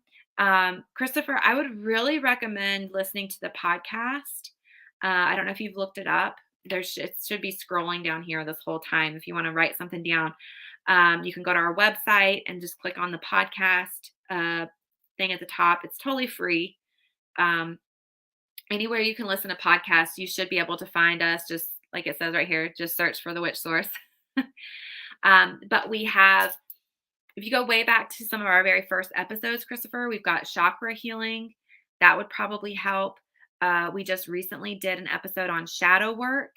Christopher, I would really recommend listening to the podcast. I don't know if you've looked it up. It should be scrolling down here this whole time. If you want to write something down, you can go to our website and just click on the podcast thing at the top. It's totally free. Um, Anywhere you can listen to podcasts, you should be able to find us. Just like it says right here, just search for the Witch Source. But we have, if you go way back to some of our very first episodes, Christopher, we've got chakra healing. That would probably help. We just recently did an episode on shadow work,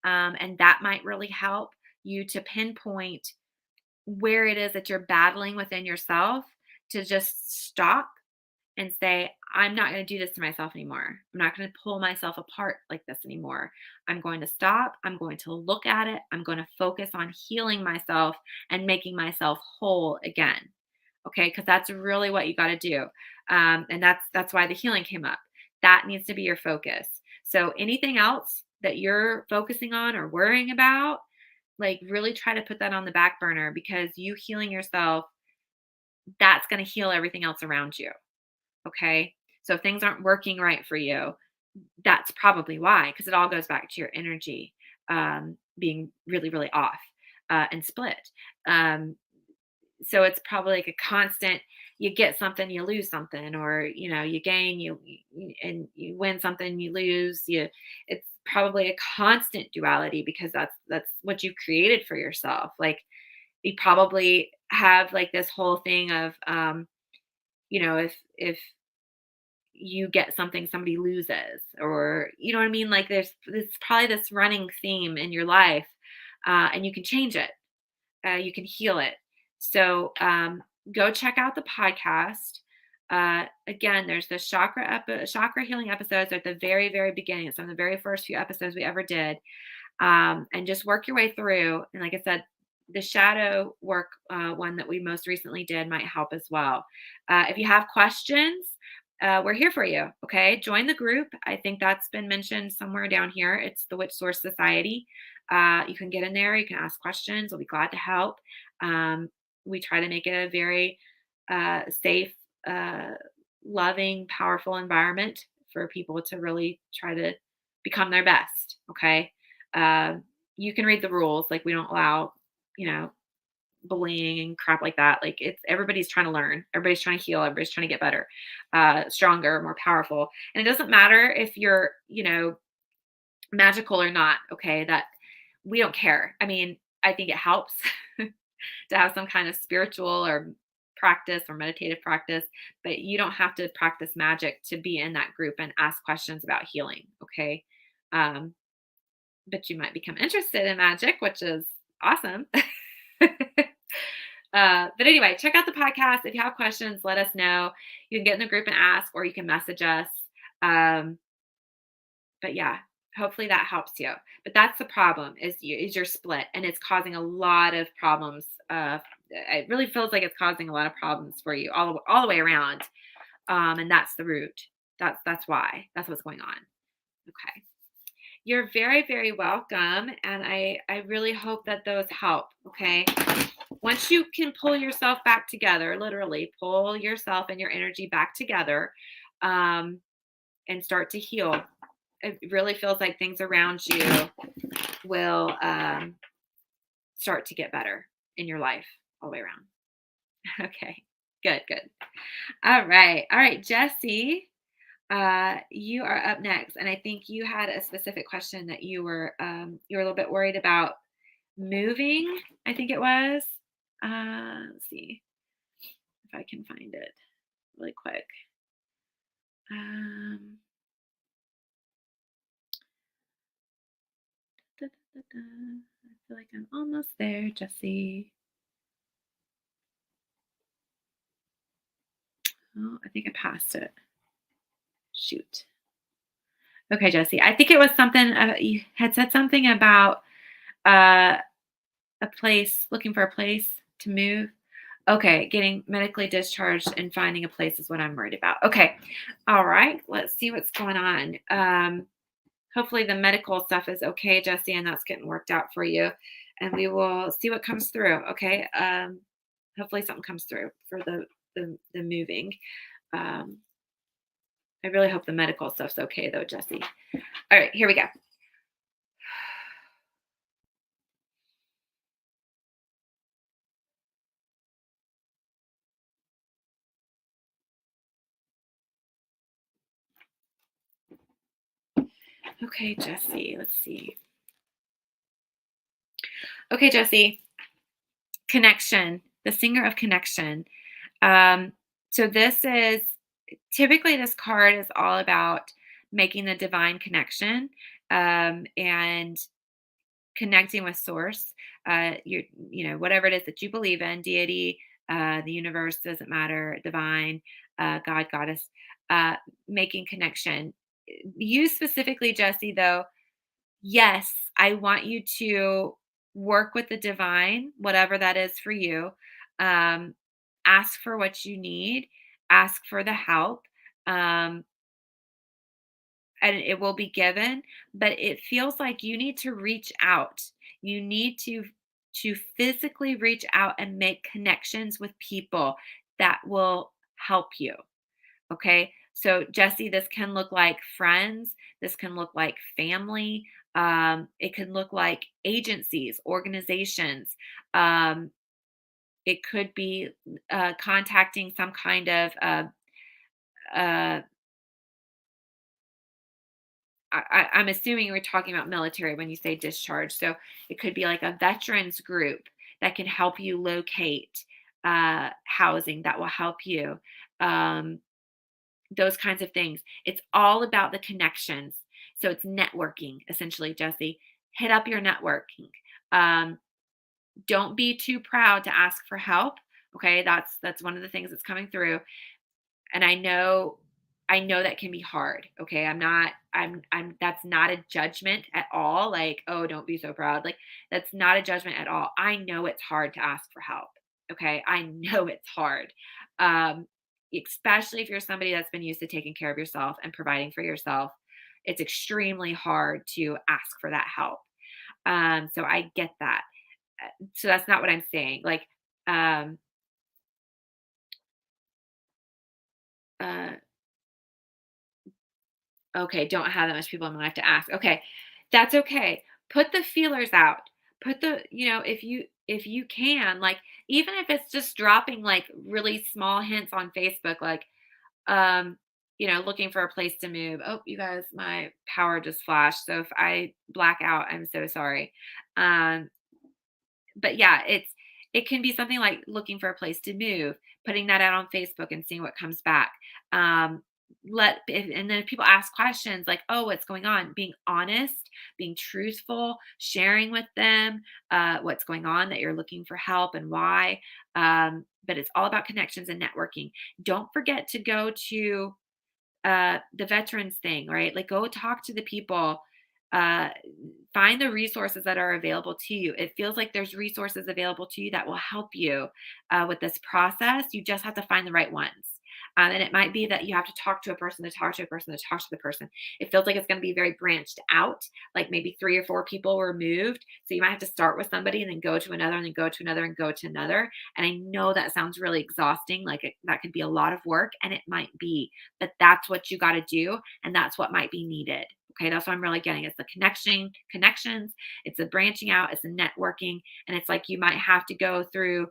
and that might really help you to pinpoint where it is that you're battling within yourself to just stop and say, I'm not going to do this to myself anymore. I'm not going to pull myself apart like this anymore. I'm going to stop. I'm going to look at it. I'm going to focus on healing myself and making myself whole again. Okay, because that's really what you got to do, and that's why the healing came up. That needs to be your focus. So anything else that you're focusing on or worrying about, like really try to put that on the back burner, because you healing yourself, that's going to heal everything else around you. Okay. So if things aren't working right for you, that's probably why, because it all goes back to your energy being really, really off and split. Um, so it's probably like a constant, you get something, you lose something, or, you gain, and you win something, you lose, it's probably a constant duality, because that's what you created for yourself. Like you probably have like this whole thing of, if you get something somebody loses, or you know what I mean, like there's probably this running theme in your life, and you can change it, you can heal it. So go check out the podcast. Again, there's the chakra healing episodes at the very, very beginning. It's on the very first few episodes we ever did, and just work your way through. And like I said, the shadow work one that we most recently did might help as well. If you have questions, we're here for you. Okay, join the group. I think that's been mentioned somewhere down here. It's the Witch Source Society. You can get in there. You can ask questions. We'll be glad to help. We try to make it a very safe, loving, powerful environment for people to really try to become their best. Okay. Uh, you can read the rules. Like we don't allow, you know, bullying and crap like that. Like it's everybody's trying to learn, everybody's trying to heal, everybody's trying to get better, stronger, more powerful. And it doesn't matter if you're, magical or not. Okay. That we don't care. I mean, I think it helps to have some kind of spiritual or practice or meditative practice, but you don't have to practice magic to be in that group and ask questions about healing. Okay. Um, but you might become interested in magic, which is awesome. But anyway, check out the podcast. If you have questions, let us know. You can get in the group and ask, or you can message us. But yeah, hopefully that helps you. But that's the problem is you're split, and it's causing a lot of problems. It really feels like it's causing a lot of problems for you all the way around. And that's the root. That's why. That's what's going on. Okay. You're very, very welcome. And I really hope that those help. Okay. Once you can pull yourself back together, literally pull yourself and your energy back together, um, and start to heal, it really feels like things around you will start to get better in your life all the way around. Okay. Good, good. All right. All right, Jesse. You are up next, and I think you had a specific question that you were a little bit worried about moving. I think it was. Let's see if I can find it really quick. Um, da, da, da, da. I feel like I'm almost there, Jesse. Oh, I think I passed it. Shoot. Okay, Jesse. I think it was something you had said something about uh, a place, looking for a place to move. Okay, getting medically discharged and finding a place is what I'm worried about. Okay. All right. Let's see what's going on. Hopefully the medical stuff is okay, Jesse, and that's getting worked out for you. And we will see what comes through. Okay. Hopefully something comes through for the moving. Um, I really hope the medical stuff's okay though, Jesse. All right, here we go. Okay, Jesse, let's see. Okay, Jesse, connection, the singer of connection. So this is typically this card is all about making the divine connection, and connecting with source. Whatever it is that you believe in, deity, the universe, doesn't matter, divine, God, goddess, uh, making connection. You specifically, Jesse, though, yes, I want you to work with the divine, whatever that is for you. Um, Ask for what you need, ask for the help, um, and it will be given. But it feels like you need to reach out. You need to physically reach out and make connections with people that will help you. Okay. So, Jesse, this can look like friends. This can look like family. It can look like agencies, organizations. Um, it could be contacting some kind of, uh, I'm assuming we're talking about military when you say discharge. So, it could be like a veterans group that can help you locate housing that will help you. Um, those kinds of things. It's all about the connections. So it's networking, essentially, Jesse. Hit up your networking. Um, don't be too proud to ask for help. Okay, that's one of the things that's coming through. And I know that can be hard. Okay, I'm that's not a judgment at all. Like, oh, don't be so proud. Like, that's not a judgment at all. I know it's hard to ask for help. Okay, I know it's hard. Um, Especially if you're somebody that's been used to taking care of yourself and providing for yourself. It's extremely hard to ask for that help. So I get that. So that's not what I'm saying. Like, um, uh, okay, don't have that much people. I'm gonna have to ask. Okay, that's okay. Put the feelers out. Put if you can, like, even if it's just dropping like really small hints on Facebook, like, um, looking for a place to move. Oh, you guys, my power just flashed. So if I black out, I'm so sorry. Um, but yeah, it can be something like looking for a place to move, putting that out on Facebook and seeing what comes back. Um, and then if people ask questions like, "Oh, what's going on?" Being honest, being truthful, sharing with them what's going on, that you're looking for help and why. But it's all about connections and networking. Don't forget to go to the veterans thing, right? Like, go talk to the people, uh, find the resources that are available to you. It feels like there's resources available to you that will help you with this process. You just have to find the right ones. And it might be that you have to talk to a person to talk to a person to talk to the person. It feels like it's going to be very branched out, like maybe 3 or 4 people were moved. So you might have to start with somebody and then go to another and then go to another and go to another. And I know that sounds really exhausting. Like that could be a lot of work, and it might be, but that's what you got to do. And that's what might be needed. Okay. That's what I'm really getting. It's the connections, it's the branching out, it's the networking. And it's like you might have to go through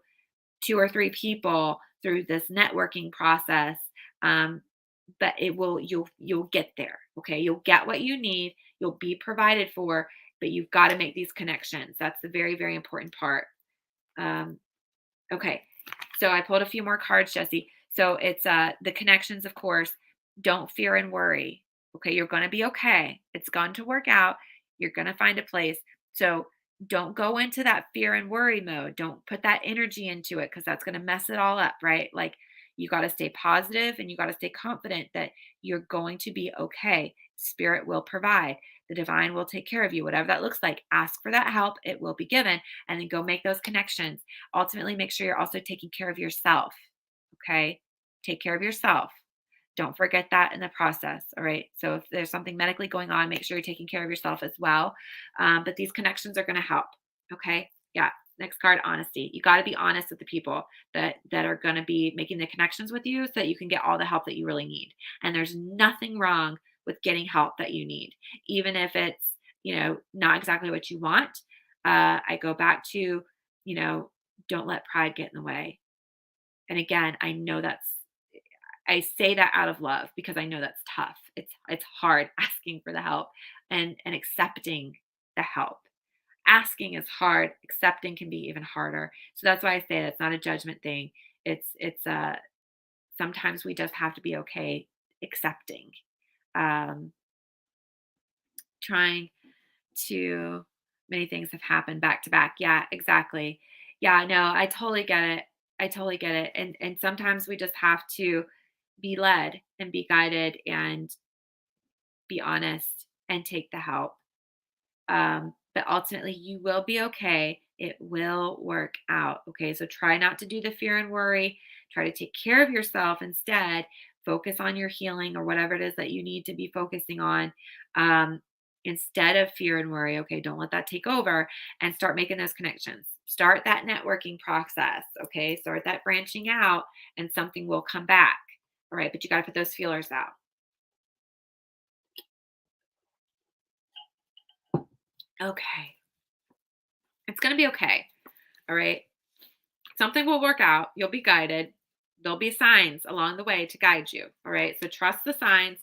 2 or 3 people through this networking process. Um, but you'll get there. Okay. You'll get what you need. You'll be provided for, but you've got to make these connections. That's the very, very important part. Um, okay. So I pulled a few more cards, Jesse. So it's the connections, of course. Don't fear and worry. Okay, you're going to be okay. It's going to work out. You're going to find a place. So don't go into that fear and worry mode. Don't put that energy into it because that's going to mess it all up, right? Like you got to stay positive and you got to stay confident that you're going to be okay. Spirit will provide. The divine will take care of you, whatever that looks like. Ask for that help. It will be given. And then go make those connections. Ultimately, make sure you're also taking care of yourself. Okay. Take care of yourself. Don't forget that in the process. All right. So if there's something medically going on, make sure you're taking care of yourself as well. But these connections are going to help. Okay. Yeah. Next card, honesty. You got to be honest with the people that are going to be making the connections with you so that you can get all the help that you really need. And there's nothing wrong with getting help that you need, even if it's, not exactly what you want. I go back to, don't let pride get in the way. And again, I say that out of love because I know that's tough. It's hard asking for the help and accepting the help. Asking is hard, accepting can be even harder. So that's why I say that's not a judgment thing. It's sometimes we just have to be okay accepting. Um trying to Many things have happened back to back. Yeah, exactly. Yeah, no, I totally get it. I totally get it. And sometimes we just have to be led and be guided and be honest and take the help. But ultimately, you will be okay. It will work out. Okay. So try not to do the fear and worry. Try to take care of yourself instead. Focus on your healing or whatever it is that you need to be focusing on instead of fear and worry. Okay. Don't let that take over and start making those connections. Start that networking process. Okay. Start that branching out and something will come back. All right. But you got to put those feelers out. Okay. It's going to be okay. All right. Something will work out. You'll be guided. There'll be signs along the way to guide you. All right. So trust the signs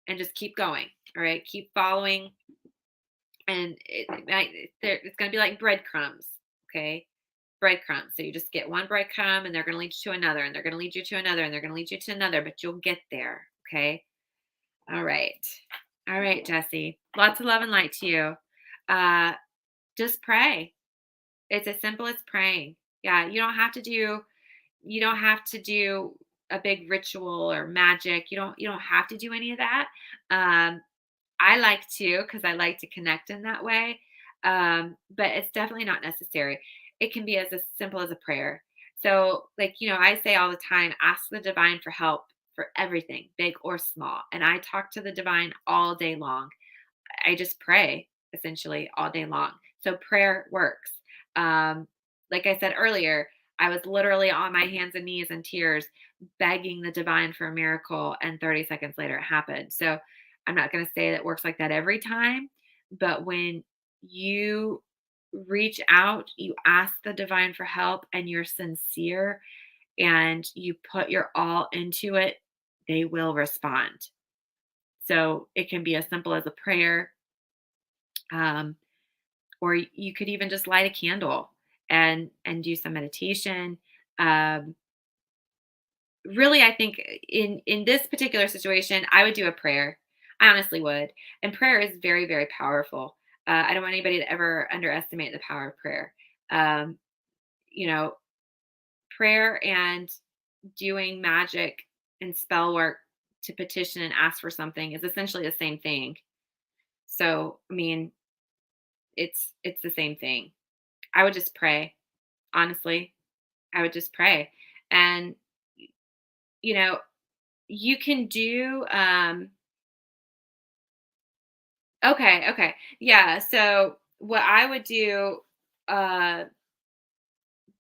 and just keep going. All right. Keep following. And it's going to be like breadcrumbs. Okay. Breadcrumbs. So you just get one breadcrumb and they're going to lead you to another and they're going to lead you to another and they're going to lead you to another, but you'll get there. Okay. All right. All right, Jesse. Lots of love and light to you. Uh, just pray. It's as simple as praying. Yeah. You don't have to do a big ritual or magic. You don't have to do any of that. I like to because I like to connect in that way. But it's definitely not necessary. It can be as simple as a prayer. So, like, I say all the time, ask the divine for help for everything, big or small. And I talk to the divine all day long. I just pray essentially all day long. So prayer works. Um, like I said earlier, I was literally on my hands and knees in tears, begging the divine for a miracle, and 30 seconds later it happened. So I'm not going to say that it works like that every time, but when you reach out, you ask the divine for help, and you're sincere and you put your all into it, they will respond. So it can be as simple as a prayer. Um, or you could even just light a candle and do some meditation. um, Really, I think in this particular situation I would do a prayer. I honestly would. And prayer is very, very powerful. I don't want anybody to ever underestimate the power of prayer. um, you know Prayer and doing magic and spell work to petition and ask for something is essentially the same thing. So I mean, it's the same thing. I would just pray. Honestly, I would just pray. And, you know, You can do, okay, okay. Yeah, so what I would do, uh,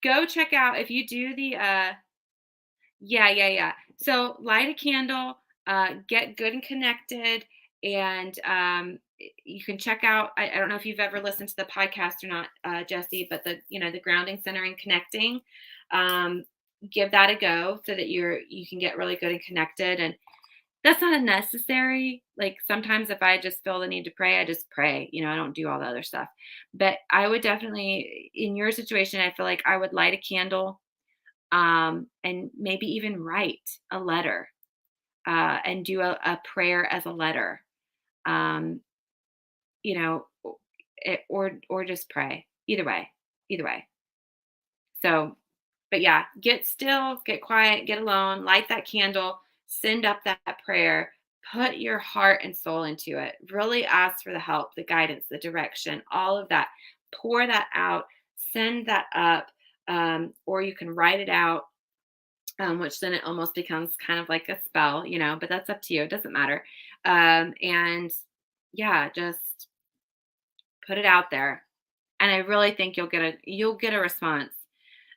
go check out if you do the, yeah, yeah, yeah. So light a candle, get good and connected, and you can check out. I don't know if you've ever listened to the podcast or not, Jesse, but the grounding, centering, connecting. Um, give that a go so that you can get really good and connected. And that's not a necessary. Like sometimes if I just feel the need to pray, I just pray. I don't do all the other stuff. But I would definitely, in your situation, I feel like I would light a candle, and maybe even write a letter, and do a prayer as a letter, um, you know, or just pray. Either way. So, but yeah, get still, get quiet, get alone, light that candle, send up that prayer, put your heart and soul into it. Really ask for the help, the guidance, the direction, all of that. Pour that out, send that up, or you can write it out, which then it almost becomes kind of like a spell, but that's up to you. It doesn't matter. And yeah, just put it out there. And I really think you'll get a response.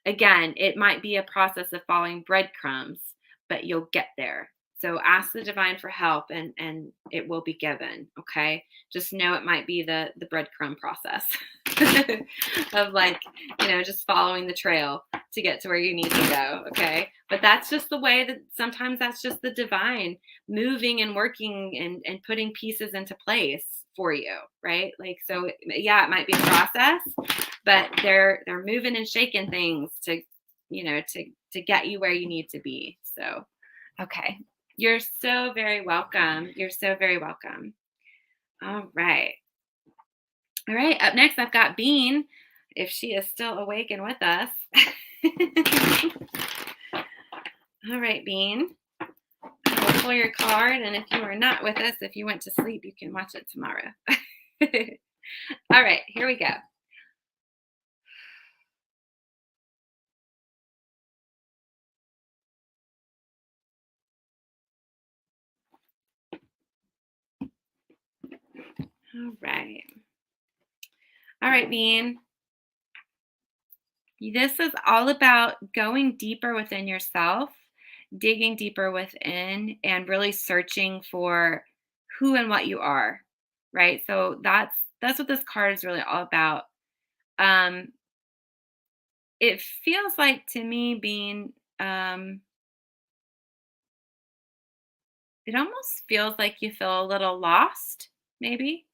Again, it might be a process of following breadcrumbs, but you'll get there. So ask the divine for help, and it will be given. Okay. Just know it might be the breadcrumb process of like, just following the trail to get to where you need to go. Okay. But that's just the way that sometimes that's just the divine moving and working and putting pieces into place for you. Right. Like, so yeah, it might be a process, but they're moving and shaking things to get you where you need to be. So, okay. You're so very welcome. You're so very welcome. All right. All right. Up next, I've got Bean, if she is still awake and with us. All right, Bean. I'll pull your card. And if you are not with us, if you went to sleep, you can watch it tomorrow. All right. Here we go. All right. All right, Bean. This is all about going deeper within yourself, digging deeper within, and really searching for who and what you are, right? So that's what this card is really all about. Um, it feels like to me being, it almost feels like you feel a little lost, maybe.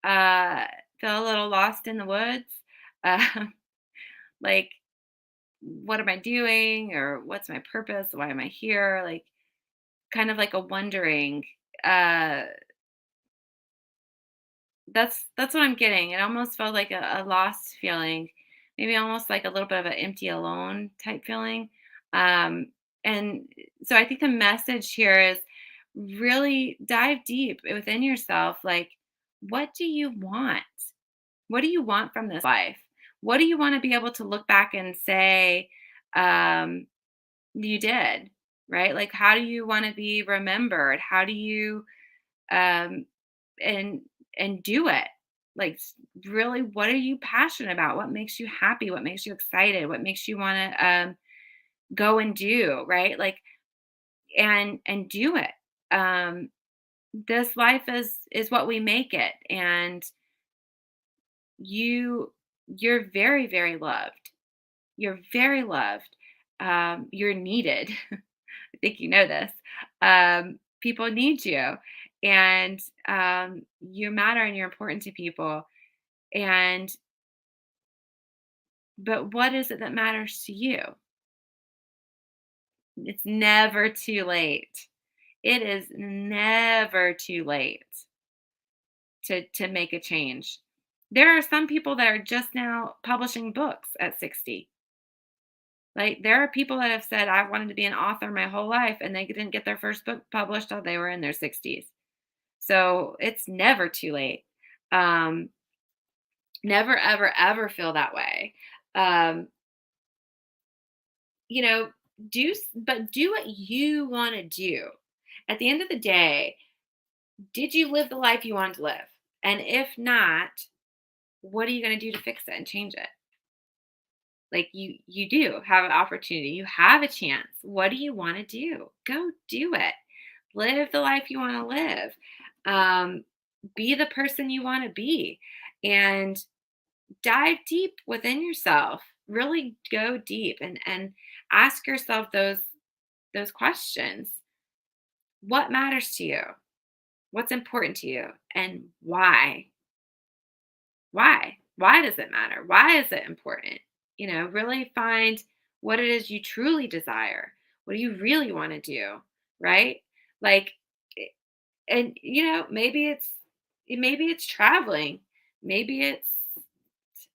Uh, feel a little lost in the woods. Uh, like, what am I doing? Or what's my purpose? Why am I here? Like, kind of like a wondering. Uh, that's what I'm getting. It almost felt like a lost feeling, maybe almost like a little bit of an empty alone type feeling. Um, and so I think the message here is really dive deep within yourself. Like, what do you want? What do you want from this life? What do you want to be able to look back and say, um, you did? Right? Like, how do you want to be remembered? How do you, um, and do it? Like, really, what are you passionate about? What makes you happy? What makes you excited? What makes you want to, go and do? Right? Like, and do it. Um, this life is what we make it, and you you're very, very loved. You're very loved. You're needed. I think you know this. People need you, and you matter, and you're important to people. And but what is it that matters to you? It's never too late. It is never too late to make a change. There are some people that are just now publishing books at 60. Like, there are people that have said, I wanted to be an author my whole life, and they didn't get their first book published till they were in their 60s. So it's never too late. Um, never, ever, ever feel that way. Um, you know, but do what you want to do. At the end of the day, did you live the life you wanted to live? And if not, what are you going to do to fix it and change it? Like you do have an opportunity. You have a chance. What do you want to do? Go do it. Live the life you want to live. Um, be the person you want to be, and dive deep within yourself. Really go deep and ask yourself those questions. What matters to you? What's important to you? And why? Why? Why does it matter? Why is it important? Really find what it is you truly desire. What do you really want to do? Right? Like, eh, and maybe it's traveling. Maybe it's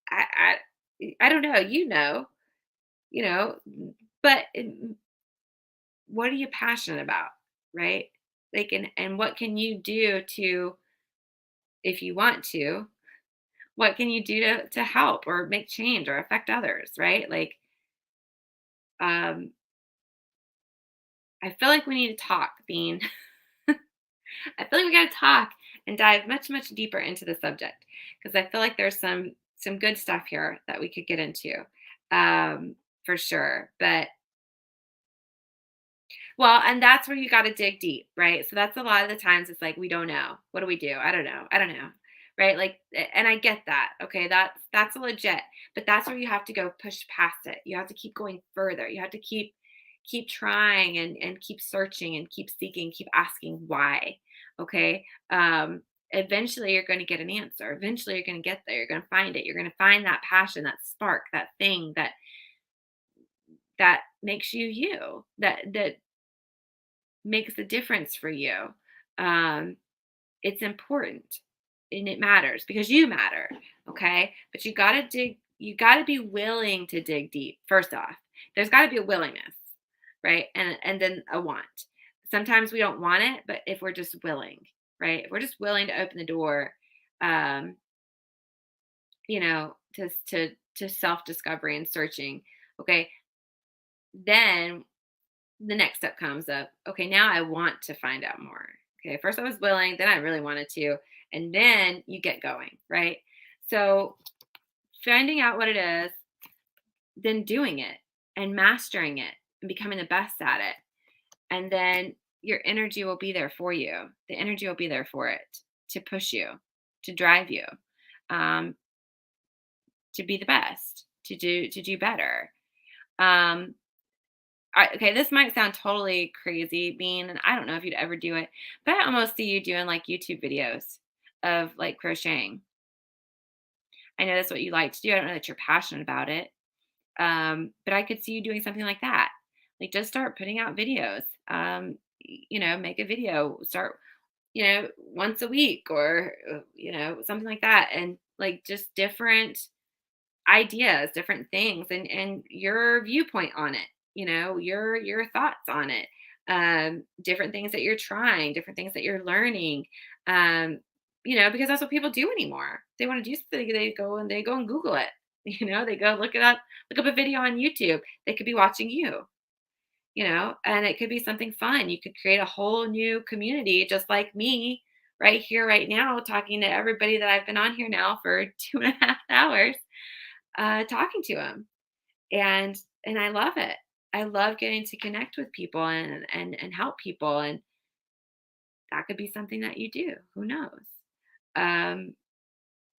I don't know. You know, but what are you passionate about? Right? Like, and what can you do to, if you want to, what can you do to help or make change or affect others, right? Like, um, I feel like we need to talk, Bean. I feel like we got to talk and dive much, much deeper into the subject, because I feel like there's some good stuff here that we could get into, for sure. But well, and that's where you gotta dig deep, right? So that's a lot of the times it's like, we don't know. What do we do? I don't know. I don't know. Right? Like, and I get that. Okay, that's a legit, but that's where you have to go push past it. You have to keep going further. You have to keep trying and keep searching and keep seeking, keep asking why. Okay. Eventually you're going to get an answer. Eventually you're going to get there. You're going to find it. You're going to find that passion, that spark, that thing that makes you you, that makes a difference for you. Um, it's important and it matters because you matter. Okay. But you got to be willing to dig deep. First off, there's got to be a willingness, right? And then a want. Sometimes we don't want it, but if we're just willing, right? If we're just willing to open the door, um, to self discovery and searching, okay, then the next step comes up. Okay, now I want to find out more. Okay, first I was willing, then I really wanted to, and then you get going, right? So finding out what it is, then doing it and mastering it and becoming the best at it. And then your energy will be there for you. The energy will be there for it to push you, to drive you, um, to be the best, to do better. Um, okay, this might sound totally crazy, Bean, and I don't know if you'd ever do it, but I almost see you doing like YouTube videos of like crocheting. I know that's what you like to do. I don't know that you're passionate about it, but I could see you doing something like that. Like, just start putting out videos. Make a video. Start, once a week, or something like that, and like just different ideas, different things, and your viewpoint on it, your thoughts on it, different things that you're trying, different things that you're learning, because that's what people do anymore. They want to do something, they go and Google it. They go look up a video on YouTube. They could be watching you, and it could be something fun. You could create a whole new community, just like me right here, right now, talking to everybody that I've been on here now for 2.5 hours, talking to them. And I love it. I love getting to connect with people and help people, and that could be something that you do. Who knows? Um,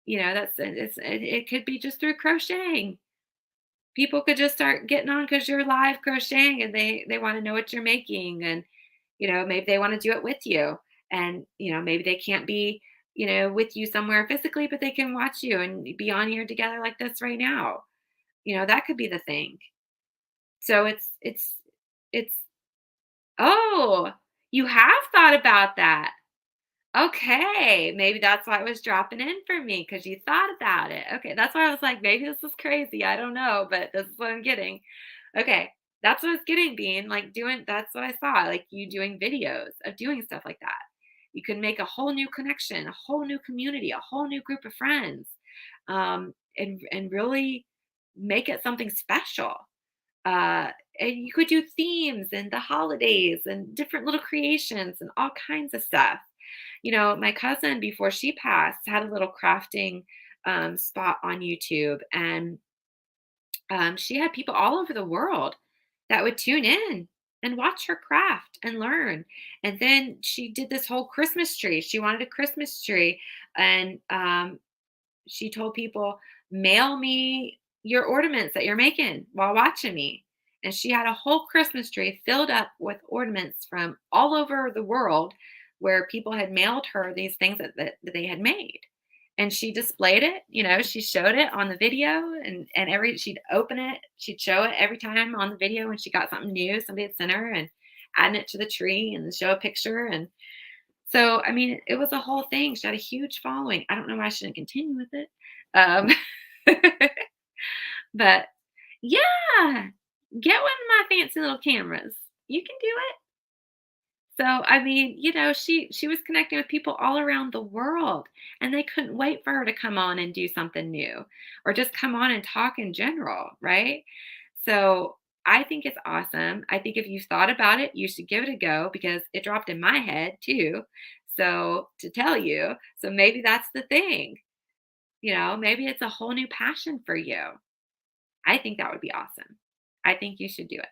it could be just through crocheting. People could just start getting on because you're live crocheting, and they want to know what you're making, and maybe they want to do it with you, and maybe they can't be with you somewhere physically, but they can watch you and be on here together like this right now. That could be the thing. So it's oh, you have thought about that. Okay, maybe that's why it was dropping in for me, because you thought about it. Okay, that's why I was like, maybe this is crazy. I don't know, but this is what I'm getting. Okay, that's what I was getting, being like doing. That's what I saw, like you doing videos of doing stuff like that. You can make a whole new connection, a whole new community, a whole new group of friends, and really make it something special. uh, and you could do themes and the holidays and different little creations and all kinds of stuff. My cousin, before she passed, had a little crafting spot on YouTube, and she had people all over the world that would tune in and watch her craft and learn. And then she did this whole Christmas tree. She wanted a Christmas tree, and she told people, mail me your ornaments that you're making while watching me. And she had a whole Christmas tree filled up with ornaments from all over the world, where people had mailed her these things that they had made. And she displayed it, she showed it on the video, and she'd open it, she'd show it every time on the video when she got something new, somebody had sent her, and adding it to the tree and then show a picture. And so, I mean, it was a whole thing. She had a huge following. I don't know why she didn't continue with it. Um, but yeah, get one of my fancy little cameras. You can do it. So, I mean, she was connecting with people all around the world, and they couldn't wait for her to come on and do something new, or just come on and talk in general, right? So, I think it's awesome. I think if you've thought about it, you should give it a go, because it dropped in my head too. So, to tell you, so maybe that's the thing. Maybe it's a whole new passion for you. I think that would be awesome. I think you should do it.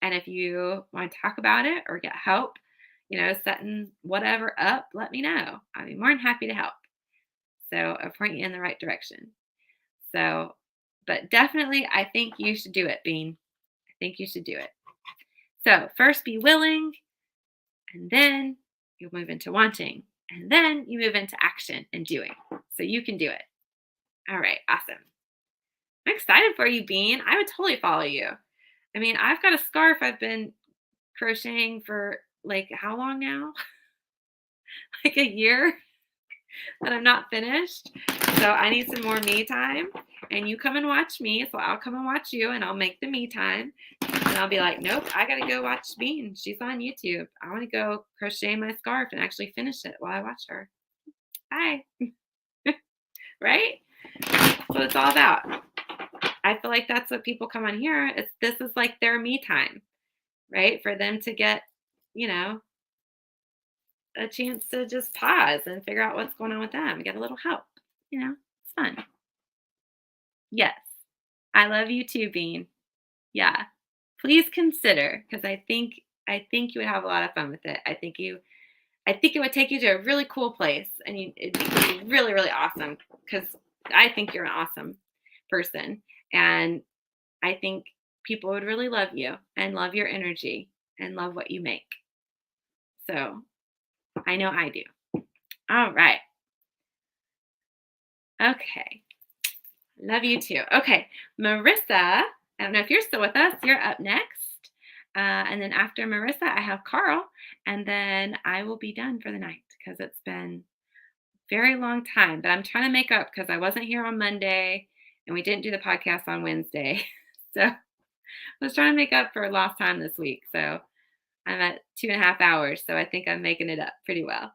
And if you want to talk about it or get help, setting whatever up, let me know. I'd be more than happy to help. So I'll point you in the right direction. So, but definitely, I think you should do it, Bean. I think you should do it. So first be willing, and then you'll move into wanting, and then you move into action and doing. So you can do it. All right, awesome. I'm excited for you, Bean. I would totally follow you. I mean, I've got a scarf I've been crocheting for like how long now? Like a year that I'm not finished. So I need some more me time. And you come and watch me. So I'll come and watch you, and I'll make the me time. And I'll be like, nope, I got to go watch Bean. She's on YouTube. I want to go crochet my scarf and actually finish it while I watch her. Bye. Right? That's what it's all about. I feel like that's what people come on here. This is like their me time, right? For them to get, a chance to just pause and figure out what's going on with them, get a little help. It's fun. Yes. I love you too, Bean. Yeah. Please consider, because I think you would have a lot of fun with it. I think it would take you to a really cool place, and it'd be really, really awesome, because I think you're an awesome person, and I think people would really love you and love your energy and love what you make. So I know I do. All right. Okay. Love you too. Okay. Marissa, I don't know if you're still with us. You're up next. And then after Marissa, I have Carl. And then I will be done for the night, because it's been a very long time. But I'm trying to make up, because I wasn't here on Monday and we didn't do the podcast on Wednesday. So I was trying to make up for lost time this week. So I'm at 2.5 hours. So I think I'm making it up pretty well.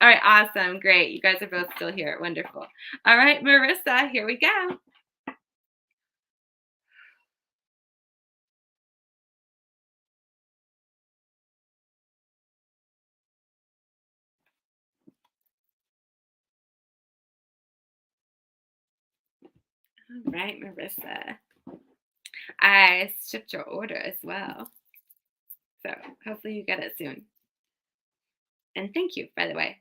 All right, awesome. Great. You guys are both still here. Wonderful. All right, Marissa, here we go. All right, Marissa. I shipped your order as well. So hopefully you get it soon. And thank you, by the way.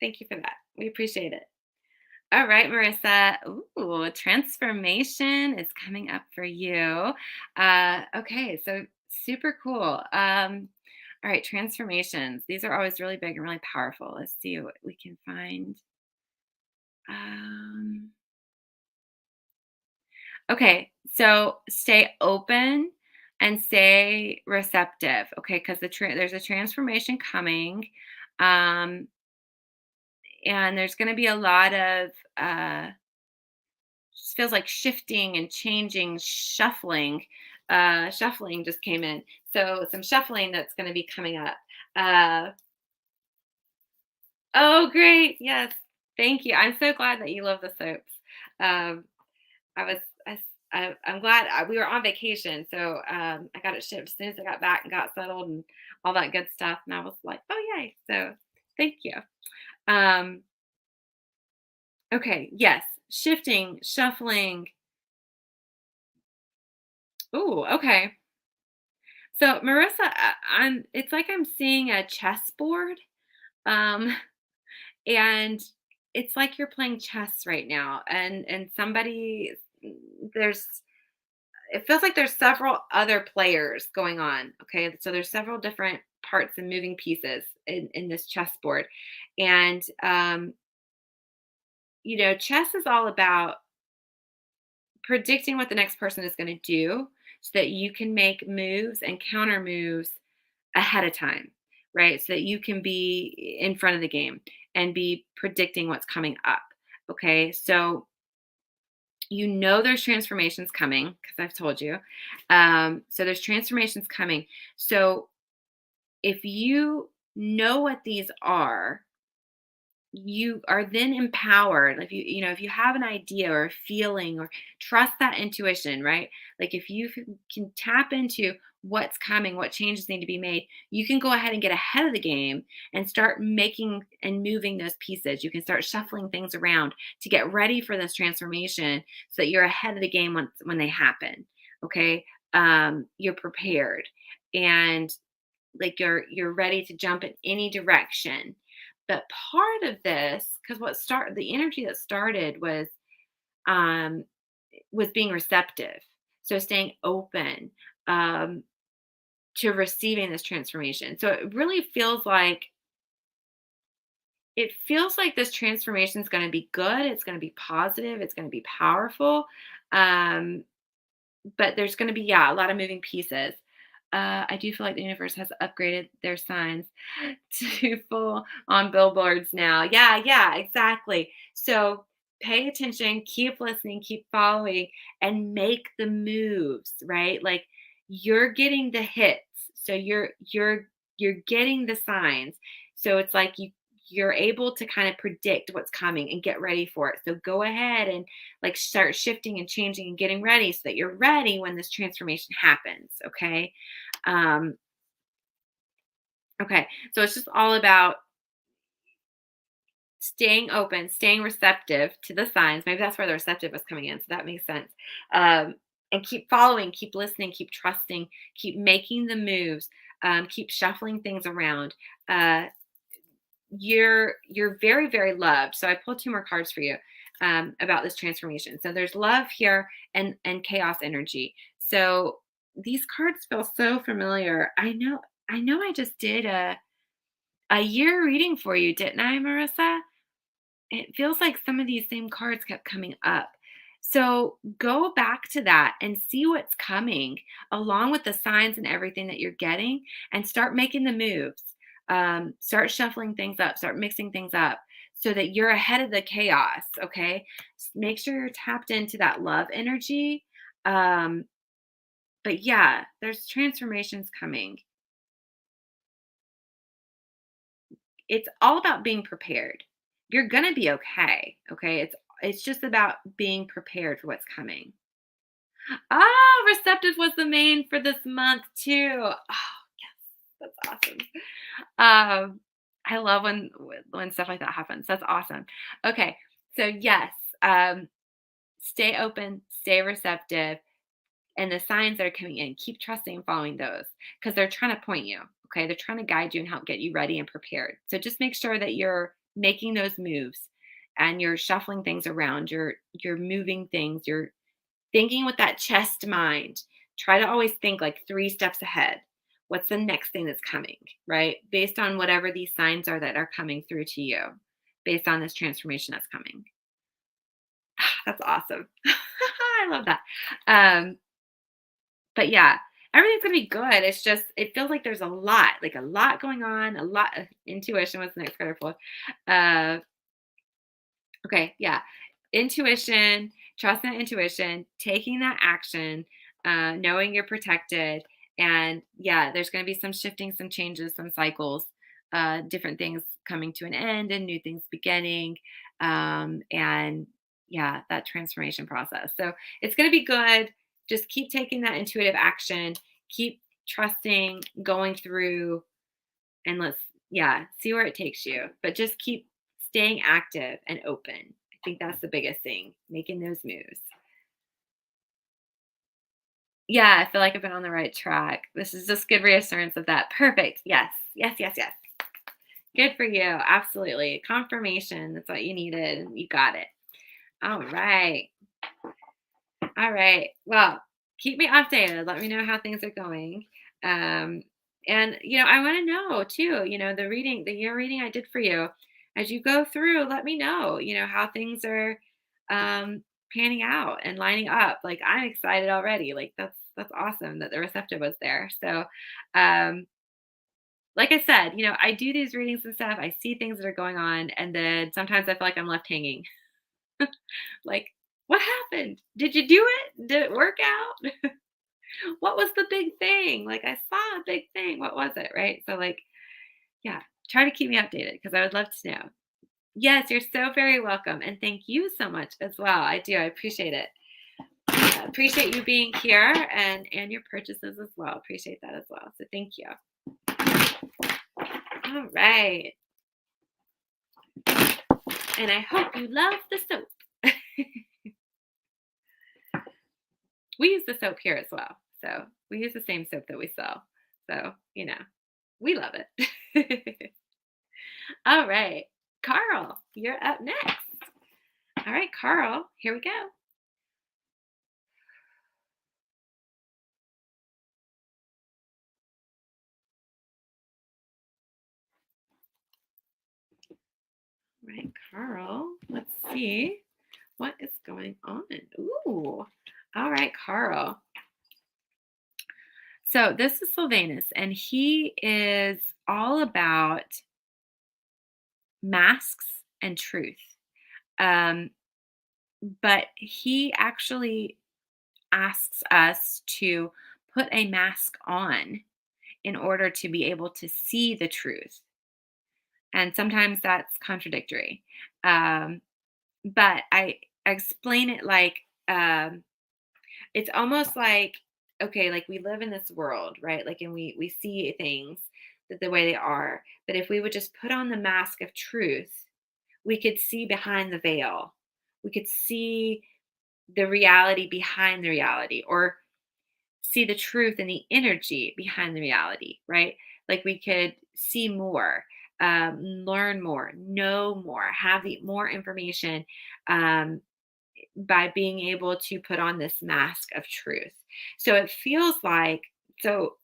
Thank you for that. We appreciate it. All right, Marissa. Ooh, transformation is coming up for you. Okay, so super cool. All right, transformations. These are always really big and really powerful. Let's see what we can find. Um, okay, so stay open and stay receptive. Okay, because there's a transformation coming. Um, and there's going to be a lot of just feels like shifting and changing, shuffling just came in, so some shuffling that's going to be coming up. uh oh, great. Yes, thank you. I'm so glad that you love the soaps. um I was I I'm glad we were on vacation, so I got it shipped as soon as I got back and got settled and all that good stuff. And I was like, oh yay! So thank you. Um, okay, yes, shifting, shuffling. Ooh, okay. So Marissa, I'm. It's like I'm seeing a chessboard, um, and it's like you're playing chess right now, and somebody there's it feels like there's several other players going on. Okay. So there's several different parts and moving pieces in this chessboard. And, chess is all about predicting what the next person is going to do so that you can make moves and counter moves ahead of time, right? So that you can be in front of the game and be predicting what's coming up. Okay. So there's transformations coming because I've told you. So there's transformations coming. So if you know what these are, you are then empowered. If you have an idea or a feeling or trust that intuition, right? Like if you can tap into what's coming, what changes need to be made, you can go ahead and get ahead of the game and start making and moving those pieces. You can start shuffling things around to get ready for this transformation so that you're ahead of the game when they happen. Okay. You're prepared and like you're ready to jump in any direction. But part of this, because the energy that started um was being receptive. So staying open um to receiving this transformation. So it feels like this transformation is going to be good, it's going to be positive, it's going to be powerful. Um but there's going to be, yeah, a lot of moving pieces. I do feel like the universe has upgraded their signs to full on billboards now. Yeah, yeah, exactly. So pay attention, keep listening, keep following, and make the moves, right? Like you're getting the hits. So you're getting the signs. So it's like you're able to kind of predict what's coming and get ready for it. So go ahead and like start shifting and changing and getting ready so that you're ready when this transformation happens. Okay. Um, okay. So it's just all about staying open, staying receptive to the signs. Maybe that's where the receptive was coming in. So that makes sense. And keep following, keep listening, keep trusting, keep making the moves, keep shuffling things around. Uh, you're very, very loved. So I pulled two more cards for you about this transformation. So there's love here and chaos energy. So these cards feel so familiar. I know I just did a year reading for you, didn't I, Marissa? It feels like some of these same cards kept coming up. So go back to that and see what's coming along with the signs and everything that you're getting and start making the moves. Start shuffling things up, start mixing things up so that you're ahead of the chaos. Okay. Make sure you're tapped into that love energy. Um, but yeah, there's transformations coming. It's all about being prepared. You're going to be okay. Okay. It's just about being prepared for what's coming. Ah, receptive was the main for this month too. Oh, yes, that's awesome. I love when stuff like that happens. That's awesome. Okay, so yes, stay open, stay receptive, and the signs that are coming in, keep trusting and following those because they're trying to point you. Okay, they're trying to guide you and help get you ready and prepared. So just make sure that you're making those moves and you're shuffling things around. You're moving things. You're thinking with that chest mind. Try to always think like 3 steps ahead. What's the next thing that's coming, right? Based on whatever these signs are that are coming through to you, based on this transformation that's coming. That's awesome. I love that. Um, but yeah, everything's gonna be good. It's just it feels like a lot going on. A lot of intuition was the next card I pulled. Uh, Okay, yeah. Intuition, trust that intuition, taking that action, knowing you're protected. And yeah, there's going to be some shifting, some changes, some cycles, different things coming to an end and new things beginning. And yeah, that transformation process. So it's going to be good. Just keep taking that intuitive action. Keep trusting, going through, and yeah, see where it takes you. But just keep staying active and open. I think that's the biggest thing, making those moves. Yeah, I feel like I've been on the right track. This is just good reassurance of that. Perfect. Yes, yes, yes, yes. Good for you. Absolutely. Confirmation. That's what you needed. You got it. All right. All right. Well, keep me updated. Let me know how things are going. Um, and I want to know too, the year reading I did for you. As you go through, let me know, how things are panning out and lining up. Like I'm excited already. Like that's awesome that the receptive was there. So like I said, I do these readings and stuff. I see things that are going on, and then sometimes I feel like I'm left hanging. Like, what happened? Did you do it? Did it work out? What was the big thing? Like, I saw a big thing. What was it? Right. So, like, yeah, try to keep me updated because I would love to know. Yes, you're so very welcome. And thank you so much as well. I do. I appreciate it. I appreciate you being here and your purchases as well. Appreciate that as well. So, thank you. All right. And I hope you love the soap. We use the soap here as well. So we use the same soap that we sell. So, we love it. All right. Carl, you're up next. All right, Carl, here we go. All right, Carl, let's see what is going on. Ooh. All right, Carl. So this is Sylvanus, and he is all about masks and truth. Um, but he actually asks us to put a mask on in order to be able to see the truth. And sometimes that's contradictory. Um, but I explain it like it's almost like, okay, like we live in this world, right? Like, and we see things that the way they are. But if we would just put on the mask of truth, we could see behind the veil. We could see the reality behind the reality, or see the truth and the energy behind the reality, right? Like we could see more, learn more, know more, have the more information um, by being able to put on this mask of truth. So it feels like so.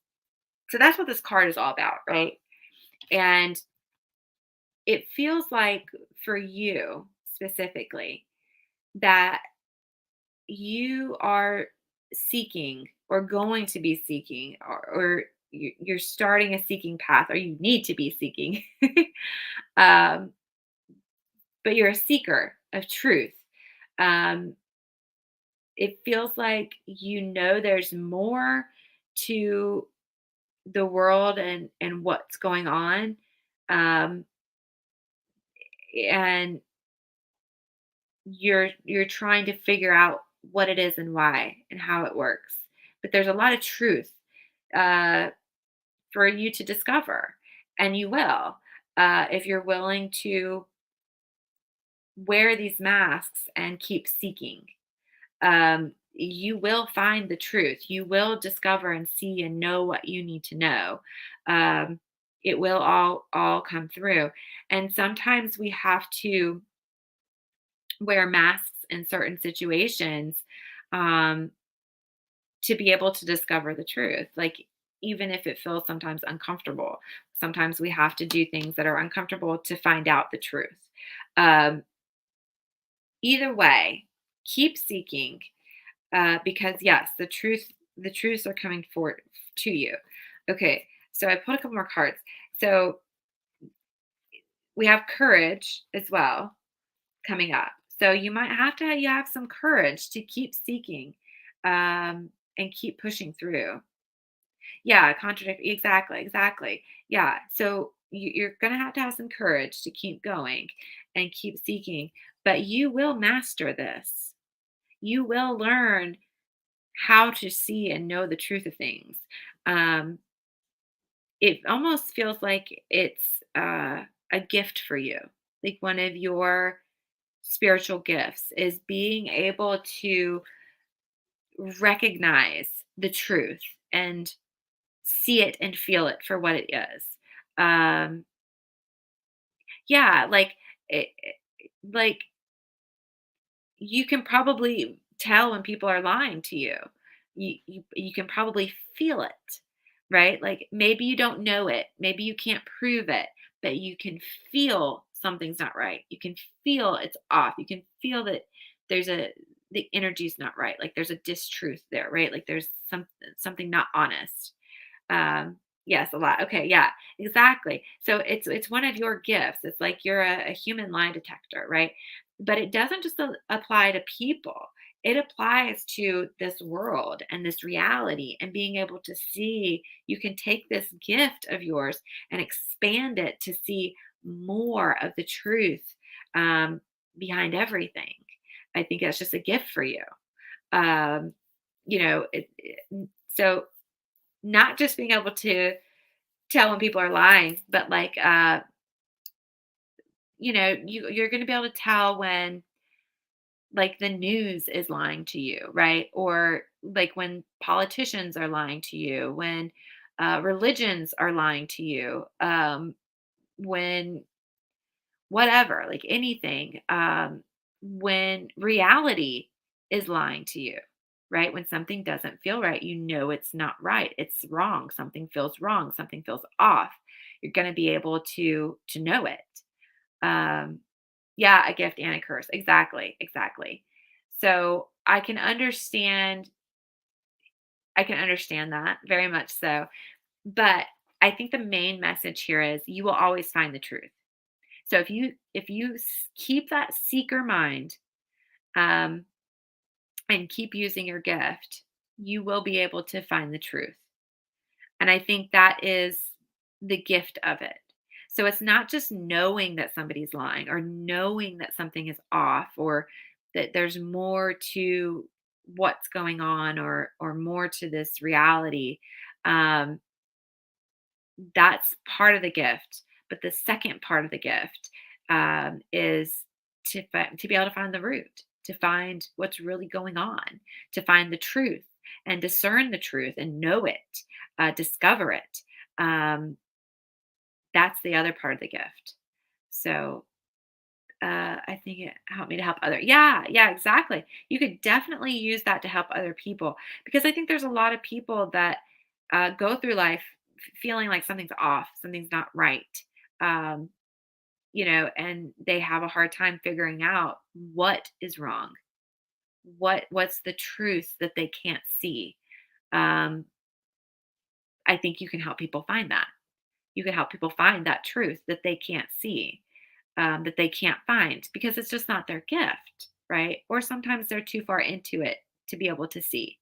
So that's what this card is all about, right? And it feels like for you specifically that you are seeking or going to be seeking or you're starting a seeking path or you need to be seeking um, but you're a seeker of truth. um, it feels like there's more to the world and what's going on, um, and you're trying to figure out what it is and why and how it works, but there's a lot of truth uh, for you to discover, and you will, if you're willing to wear these masks and keep seeking. You will find the truth. You will discover and see and know what you need to know. Um, it will all come through, and sometimes we have to wear masks in certain situations um, to be able to discover the truth. Like, even if it feels sometimes uncomfortable, sometimes we have to do things that are uncomfortable to find out the truth. Um, Either way, keep seeking, because yes, the truths are coming forward to you. Okay, so I pulled a couple more cards. So we have courage as well coming up. So you have some courage to keep seeking, and keep pushing through. Yeah, contradict exactly, exactly. Yeah, so you're gonna have to have some courage to keep going, and keep seeking. But you will master this. You will learn how to see and know the truth of things. Um, it almost feels like it's a gift for you. Like one of your spiritual gifts is being able to recognize the truth and see it and feel it for what it is. Um, yeah, like you can probably tell when people are lying to you. You can probably feel it, right? Like maybe you don't know it, maybe you can't prove it, but you can feel something's not right. You can feel it's off. You can feel that there's a the energy's not right. Like there's a distruth there, right? Like there's something not honest. Yes, a lot. Okay, yeah, exactly. So it's one of your gifts. It's like you're a human lie detector, right? But it doesn't just apply to people. It applies to this world and this reality and being able to see you can take this gift of yours and expand it to see more of the truth um, behind everything. I think that's just a gift for you. Um, so not just being able to tell when people are lying, but you're going to be able to tell when like the news is lying to you, right? Or like when politicians are lying to you, when religions are lying to you, when whatever, like anything, when reality is lying to you, right? When something doesn't feel right, you know it's not right. It's wrong. Something feels wrong. Something feels off. You're going to be able to know it. Um, yeah, a gift and a curse. Exactly, exactly. So I can understand that very much so. But I think the main message here is you will always find the truth. So if you keep that seeker mind um, and keep using your gift, you will be able to find the truth. And I think that is the gift of it. So it's not just knowing that somebody's lying or knowing that something is off or that there's more to what's going on or more to this reality. Um, that's part of the gift. But the second part of the gift is to be able to find the root, to find what's really going on, to find the truth and discern the truth and know it, discover it. Um, that's the other part of the gift. So I think it helped me to help other. Yeah, yeah, exactly. You could definitely use that to help other people because I think there's a lot of people that go through life feeling like something's off, something's not right. Um, and they have a hard time figuring out what is wrong. What's the truth that they can't see? Um, I think you can help people find that. You can help people find that truth that they can't see, that they can't find because it's just not their gift, right? Or sometimes they're too far into it to be able to see.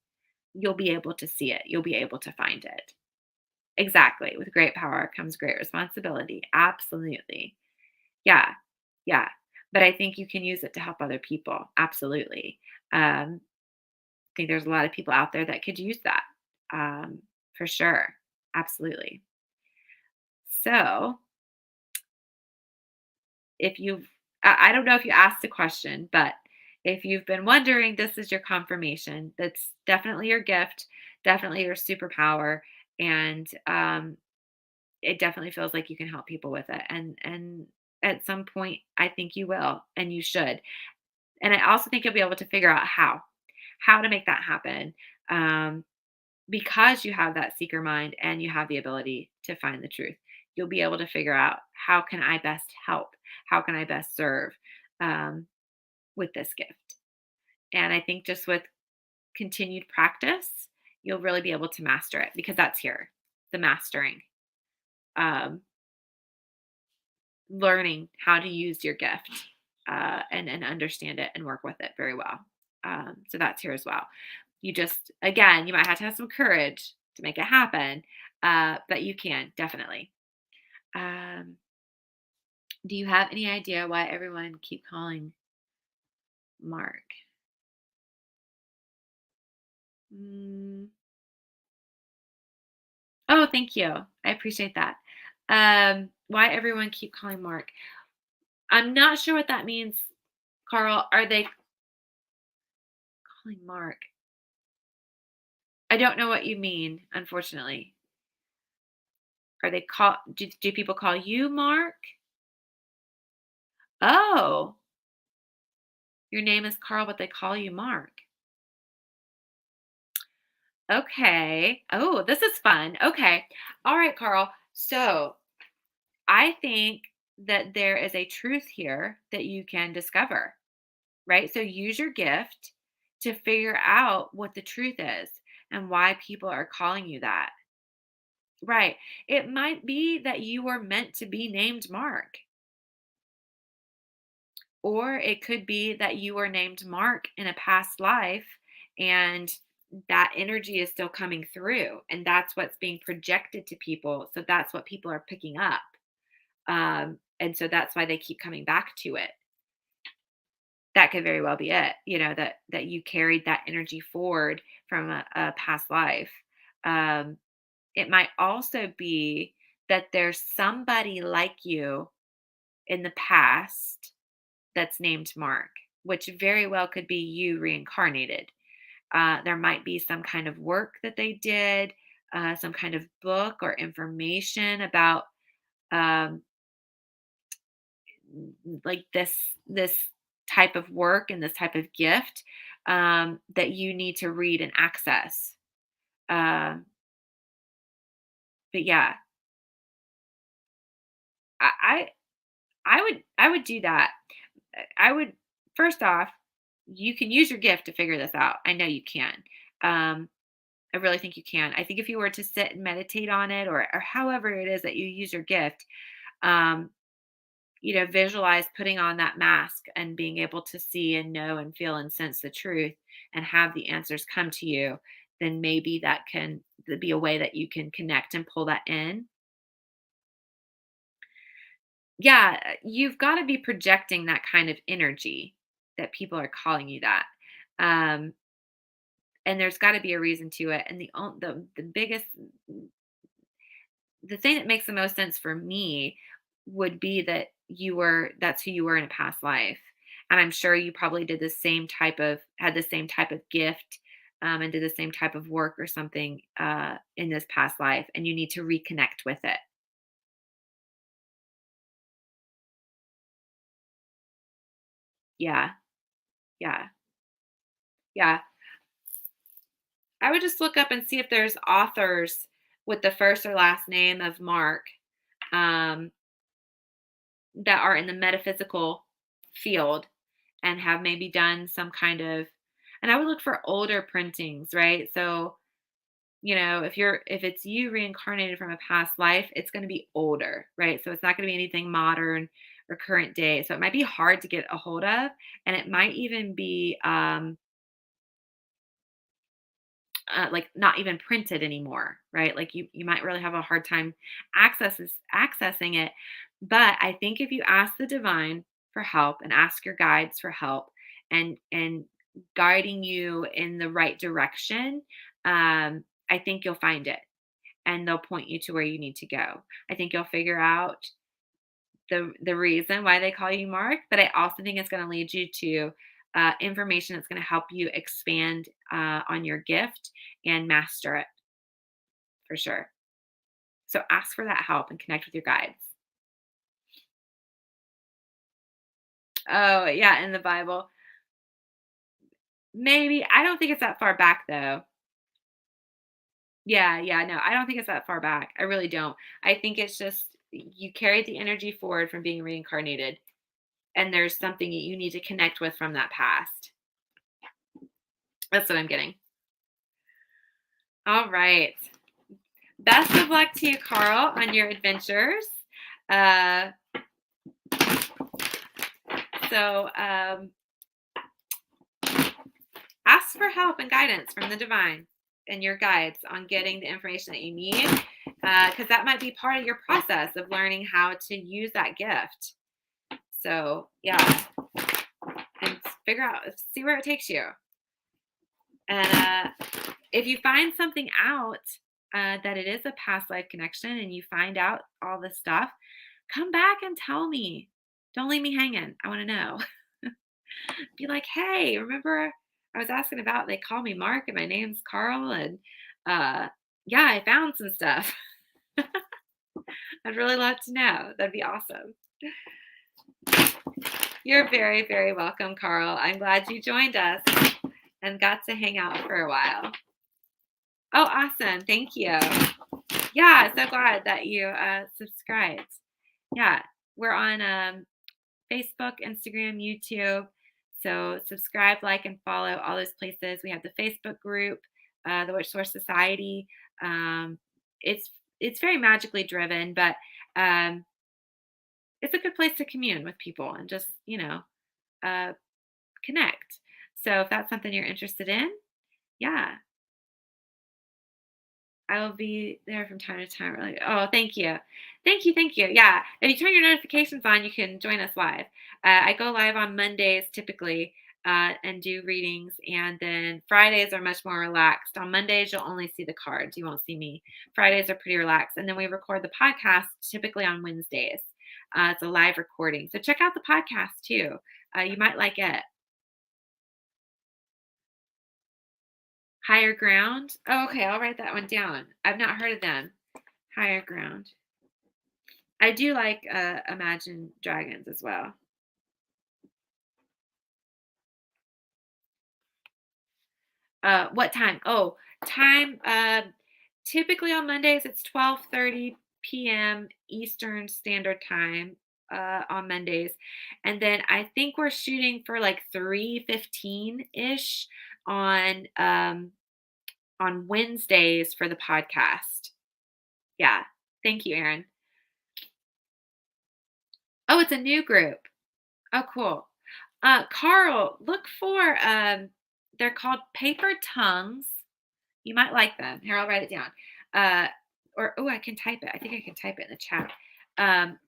You'll be able to see it. You'll be able to find it. Exactly. With great power comes great responsibility. Absolutely. Yeah. Yeah. But I think you can use it to help other people. Absolutely. I think there's a lot of people out there that could use that for sure. Absolutely. So if you've, I don't know if you asked the question, but if you've been wondering, this is your confirmation. That's definitely your gift, definitely your superpower. And it definitely feels like you can help people with it. And at some point, I think you will, and you should. And I also think you'll be able to figure out how to make that happen. Um, because you have that seeker mind and you have the ability to find the truth, you'll be able to figure out how can I best help? How can I best serve um, with this gift? And I think just with continued practice, you'll really be able to master it because that's here, the mastering, um, learning how to use your gift and understand it and work with it very well. So that's here as well. You just, again, you might have to have some courage to make it happen, but you can definitely. Um, Do you have any idea why everyone keep calling Mark? Mm. Oh, thank you. I appreciate that. Why everyone keep calling Mark? I'm not sure what that means, Carl. Are they calling Mark? I don't know what you mean, unfortunately. Are they do people call you Mark? Oh, your name is Carl, but they call you Mark. Okay. Oh, this is fun. Okay. All right, Carl. So I think that there is a truth here that you can discover, right? So use your gift to figure out what the truth is and why people are calling you that. Right. It might be that you were meant to be named Mark, or it could be that you were named Mark in a past life and that energy is still coming through and that's what's being projected to people. So that's what people are picking up. And so that's why they keep coming back to it. That could very well be it, that you carried that energy forward from a past life. Um, it might also be that there's somebody like you in the past that's named Mark, which very well could be you reincarnated. There might be some kind of work that they did, some kind of book or information about um, like this type of work and this type of gift that you need to read and access. Um, but yeah, I, I I would do that. I would first off, you can use your gift to figure this out. I know you can. Um, I really think you can. I think if you were to sit and meditate on it, or however it is that you use your gift, um, visualize putting on that mask and being able to see and know and feel and sense the truth and have the answers come to you, then maybe that can be a way that you can connect and pull that in. Yeah, you've got to be projecting that kind of energy that people are calling you that. Um, and there's got to be a reason to it. And the biggest the thing that makes the most sense for me would be that that's who you were in a past life. And I'm sure you probably had the same type of gift and did the same type of work or something in this past life. And you need to reconnect with it. Yeah. Yeah. Yeah. I would just look up and see if there's authors with the first or last name of Mark um, that are in the metaphysical field and have maybe done some kind of, and I would look for older printings, right? So, if it's you reincarnated from a past life, it's going to be older, right? So it's not going to be anything modern or current day. So it might be hard to get a hold of, and it might even be like not even printed anymore, right? Like you might really have a hard time accessing it. But I think if you ask the divine for help and ask your guides for help and guiding you in the right direction, I think you'll find it and they'll point you to where you need to go. I think you'll figure out the reason why they call you Mark, but I also think it's going to lead you to information that's going to help you expand on your gift and master it for sure. So ask for that help and connect with your guides. Oh, yeah, in the Bible. Maybe. I don't think it's that far back though. Yeah, yeah, no, I don't think it's that far back. I really don't. I think it's just you carried the energy forward from being reincarnated, and there's something that you need to connect with from that past. That's what I'm getting. All right. Best of luck to you, Carl, on your adventures. Uh, so ask for help and guidance from the divine and your guides on getting the information that you need, because that might be part of your process of learning how to use that gift. So yeah, and figure out, see where it takes you. And if you find something out that it is a past life connection and you find out all this stuff, come back and tell me. Don't leave me hanging. I want to know. Be like, hey, remember I was asking about, they call me Mark and my name's Carl. And yeah, I found some stuff. I'd really love to know. That'd be awesome. You're very, very welcome, Carl. I'm glad you joined us and got to hang out for a while. Oh, awesome. Thank you. Yeah, so glad that you subscribed. Yeah, we're on Facebook, Instagram, YouTube. So subscribe, like, and follow all those places. We have the Facebook group, the Witch Source Society. Um, it's it's very magically driven, but um, it's a good place to commune with people and just uh, connect. So if that's something you're interested in, yeah, I will be there from time to time. Really. Oh, thank you. Thank you. Thank you. Yeah. If you turn your notifications on, you can join us live. I go live on Mondays typically and do readings. And then Fridays are much more relaxed. On Mondays, you'll only see the cards. You won't see me. Fridays are pretty relaxed. And then we record the podcast typically on Wednesdays. It's a live recording. So check out the podcast too. You might like it. Higher Ground. Oh, okay. I'll write that one down. I've not heard of them. Higher Ground. I do like Imagine Dragons as well. What time? Oh, time. Typically on Mondays it's 12:30 p.m. Eastern Standard Time on Mondays, and then I think we're shooting for like 3:15 ish on Wednesdays for the podcast. Yeah. Thank you, Aaron. Oh, it's a new group. Oh, cool. Carl, look for they're called Paper Tongues. You might like them. Here, I'll write it down. Or oh, I can type it. I think I can type it in the chat. Um,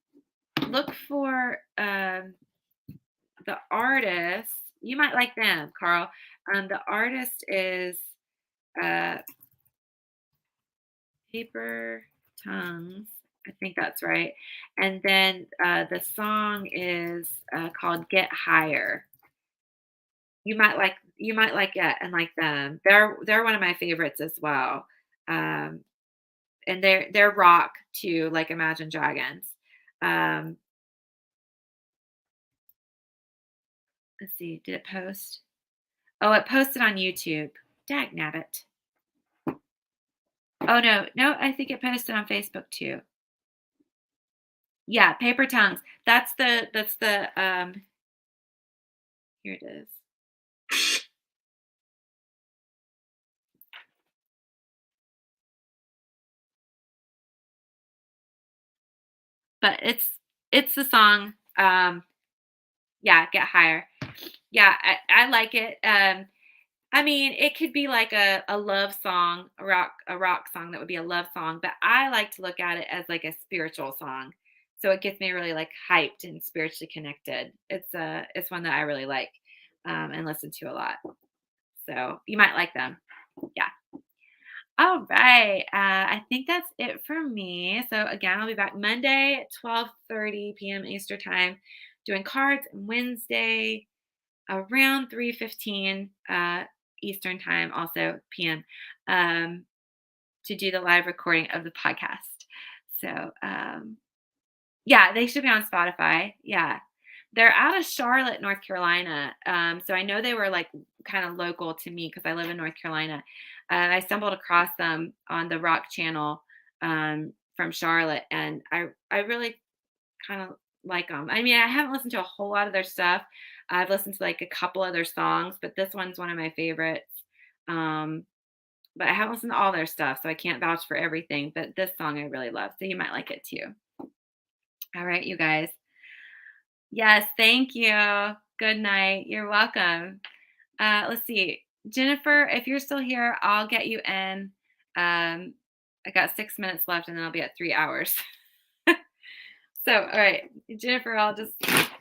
look for the artist. You might like them, Carl. The artist is uh, Paper Tongues. I think that's right. And then the song is called Get Higher. You might like it and like them. They're one of my favorites as well. Um, and they're rock too, like Imagine Dragons. Um, let's see, did it post? Oh, it posted on YouTube. Dag nabbit. Oh no, I think it posted on Facebook too. Yeah, Paper Tongues. That's the here it is. But it's the song. Yeah, Get Higher. Yeah, I like it. I mean, it could be like a love song, a rock song that would be a love song, but I like to look at it as like a spiritual song. So it gets me really like hyped and spiritually connected. It's one that I really like and listen to a lot. So you might like them. Yeah. All right. I think that's it for me. So again, I'll be back Monday at 12:30 p.m. Eastern time doing cards, and Wednesday around 3:15 Eastern time, also PM, um, to do the live recording of the podcast. So yeah, they should be on Spotify. Yeah. They're out of Charlotte, North Carolina. So I know they were like kind of local to me because I live in North Carolina. I stumbled across them on the Rock Channel from Charlotte, and I really kind of like them. I mean, I haven't listened to a whole lot of their stuff. I've listened to like a couple of their songs, but this one's one of my favorites. Um, but I haven't listened to all their stuff, so I can't vouch for everything. But this song I really love, so you might like it too. All right, you guys. Yes, thank you. Good night. You're welcome. Let's see. Jennifer, if you're still here, I'll get you in. I got 6 minutes left and then I'll be at 3 hours. So, all right, Jennifer, I'll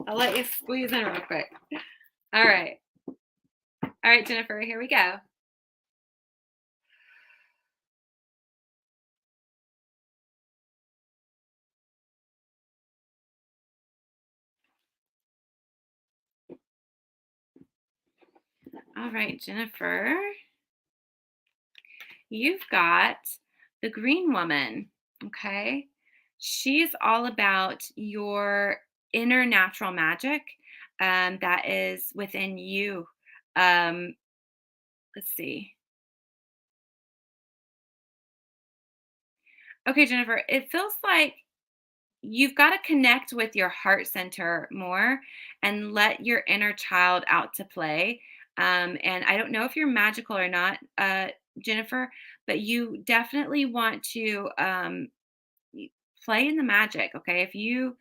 let you squeeze in real quick. All right. All right, Jennifer, here we go. All right, Jennifer, you've got the green woman. Okay. She's all about your inner natural magic that is within you. Um, let's see. Okay, Jennifer, it feels like you've got to connect with your heart center more and let your inner child out to play. And I don't know if you're magical or not, Jennifer, but you definitely want to play in the magic. Okay, if you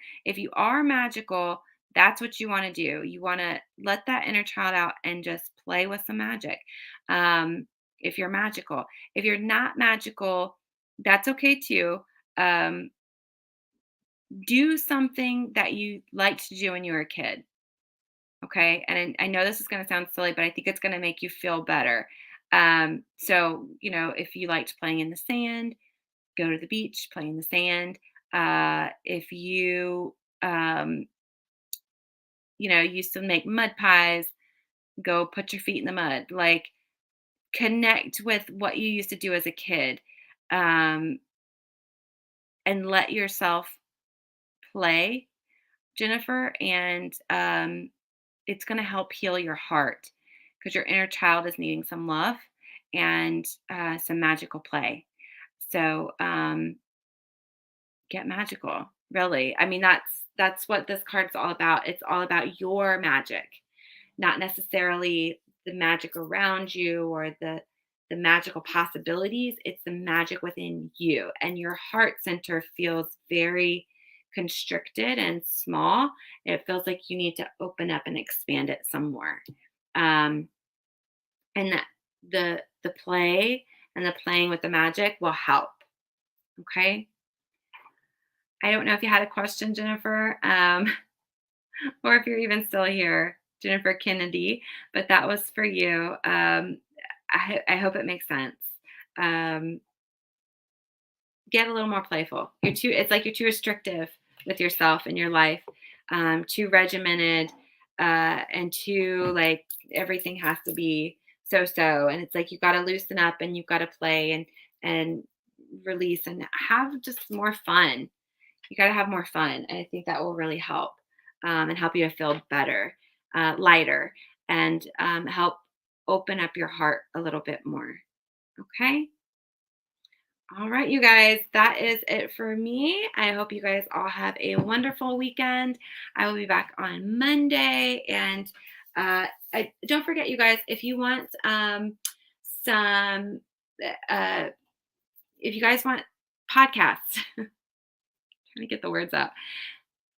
are magical, that's what you want to do. You want to let that inner child out and just play with some magic. If you're magical, if you're not magical, that's okay too. Um, do something that you liked to do when you were a kid. Okay. And I know this is going to sound silly, but I think it's going to make you feel better. So, if you liked playing in the sand, go to the beach, play in the sand. If um, used to make mud pies, go put your feet in the mud. Like, connect with what you used to do as a kid, um, and let yourself play, Jennifer. And it's going to help heal your heart because your inner child is needing some love and some magical play. So get magical, really. I mean, that's what this card's all about. It's all about your magic, not necessarily the magic around you or the magical possibilities. It's the magic within you, and your heart center feels very constricted and small. It feels like you need to open up and expand it some more. um, and that the play and the playing with the magic will help. Okay. I don't know if you had a question, Jennifer, or if you're even still here, Jennifer Kennedy, but that was for you. I hope it makes sense. Um, get a little more playful. It's like you're too restrictive with yourself and your life, too regimented, and too like everything has to be so. And it's like you got to loosen up and you've got to play and release and have just more fun. You got to have more fun. And I think that will really help, and help you to feel better, lighter, and help open up your heart a little bit more. Okay. All right, you guys, that is it for me. I hope you guys all have a wonderful weekend. I will be back on Monday. And don't forget, you guys, if you want some, uh, if you guys want podcasts, trying to get the words out.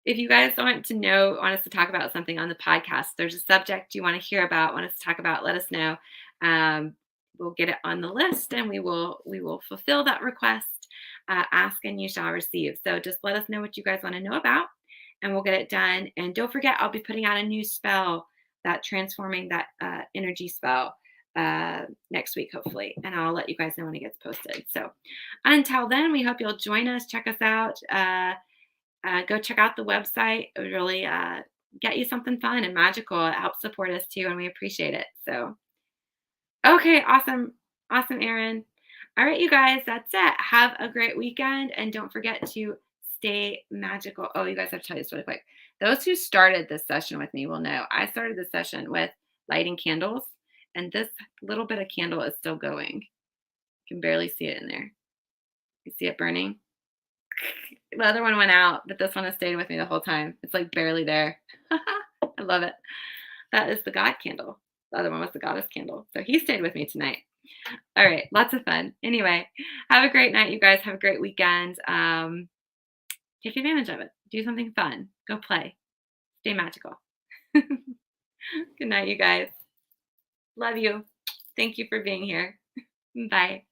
If you guys want us to talk about something on the podcast, there's a subject you want to hear about, want us to talk about, let us know. We'll get it on the list and we will fulfill that request. Ask and you shall receive. So just let us know what you guys want to know about and we'll get it done. And don't forget, I'll be putting out a new spell, that transforming that energy spell, next week, hopefully. And I'll let you guys know when it gets posted. So until then, we hope you'll join us, check us out. Go check out the website. It would really get you something fun and magical. It helps support us too, and we appreciate it. So, okay, awesome. Awesome, Erin. All right, you guys, that's it. Have a great weekend, and don't forget to stay magical. Oh, you guys, have to tell you this really quick. Those who started this session with me will know I started this session with lighting candles, and this little bit of candle is still going. You can barely see it in there. You see it burning? The other one went out, but this one has stayed with me the whole time. It's like barely there. I love it. That is the God candle. The other one was the goddess candle. So he stayed with me tonight. All right. Lots of fun. Anyway, have a great night, you guys. Have a great weekend. Take advantage of it. Do something fun. Go play. Stay magical. Good night, you guys. Love you. Thank you for being here. Bye.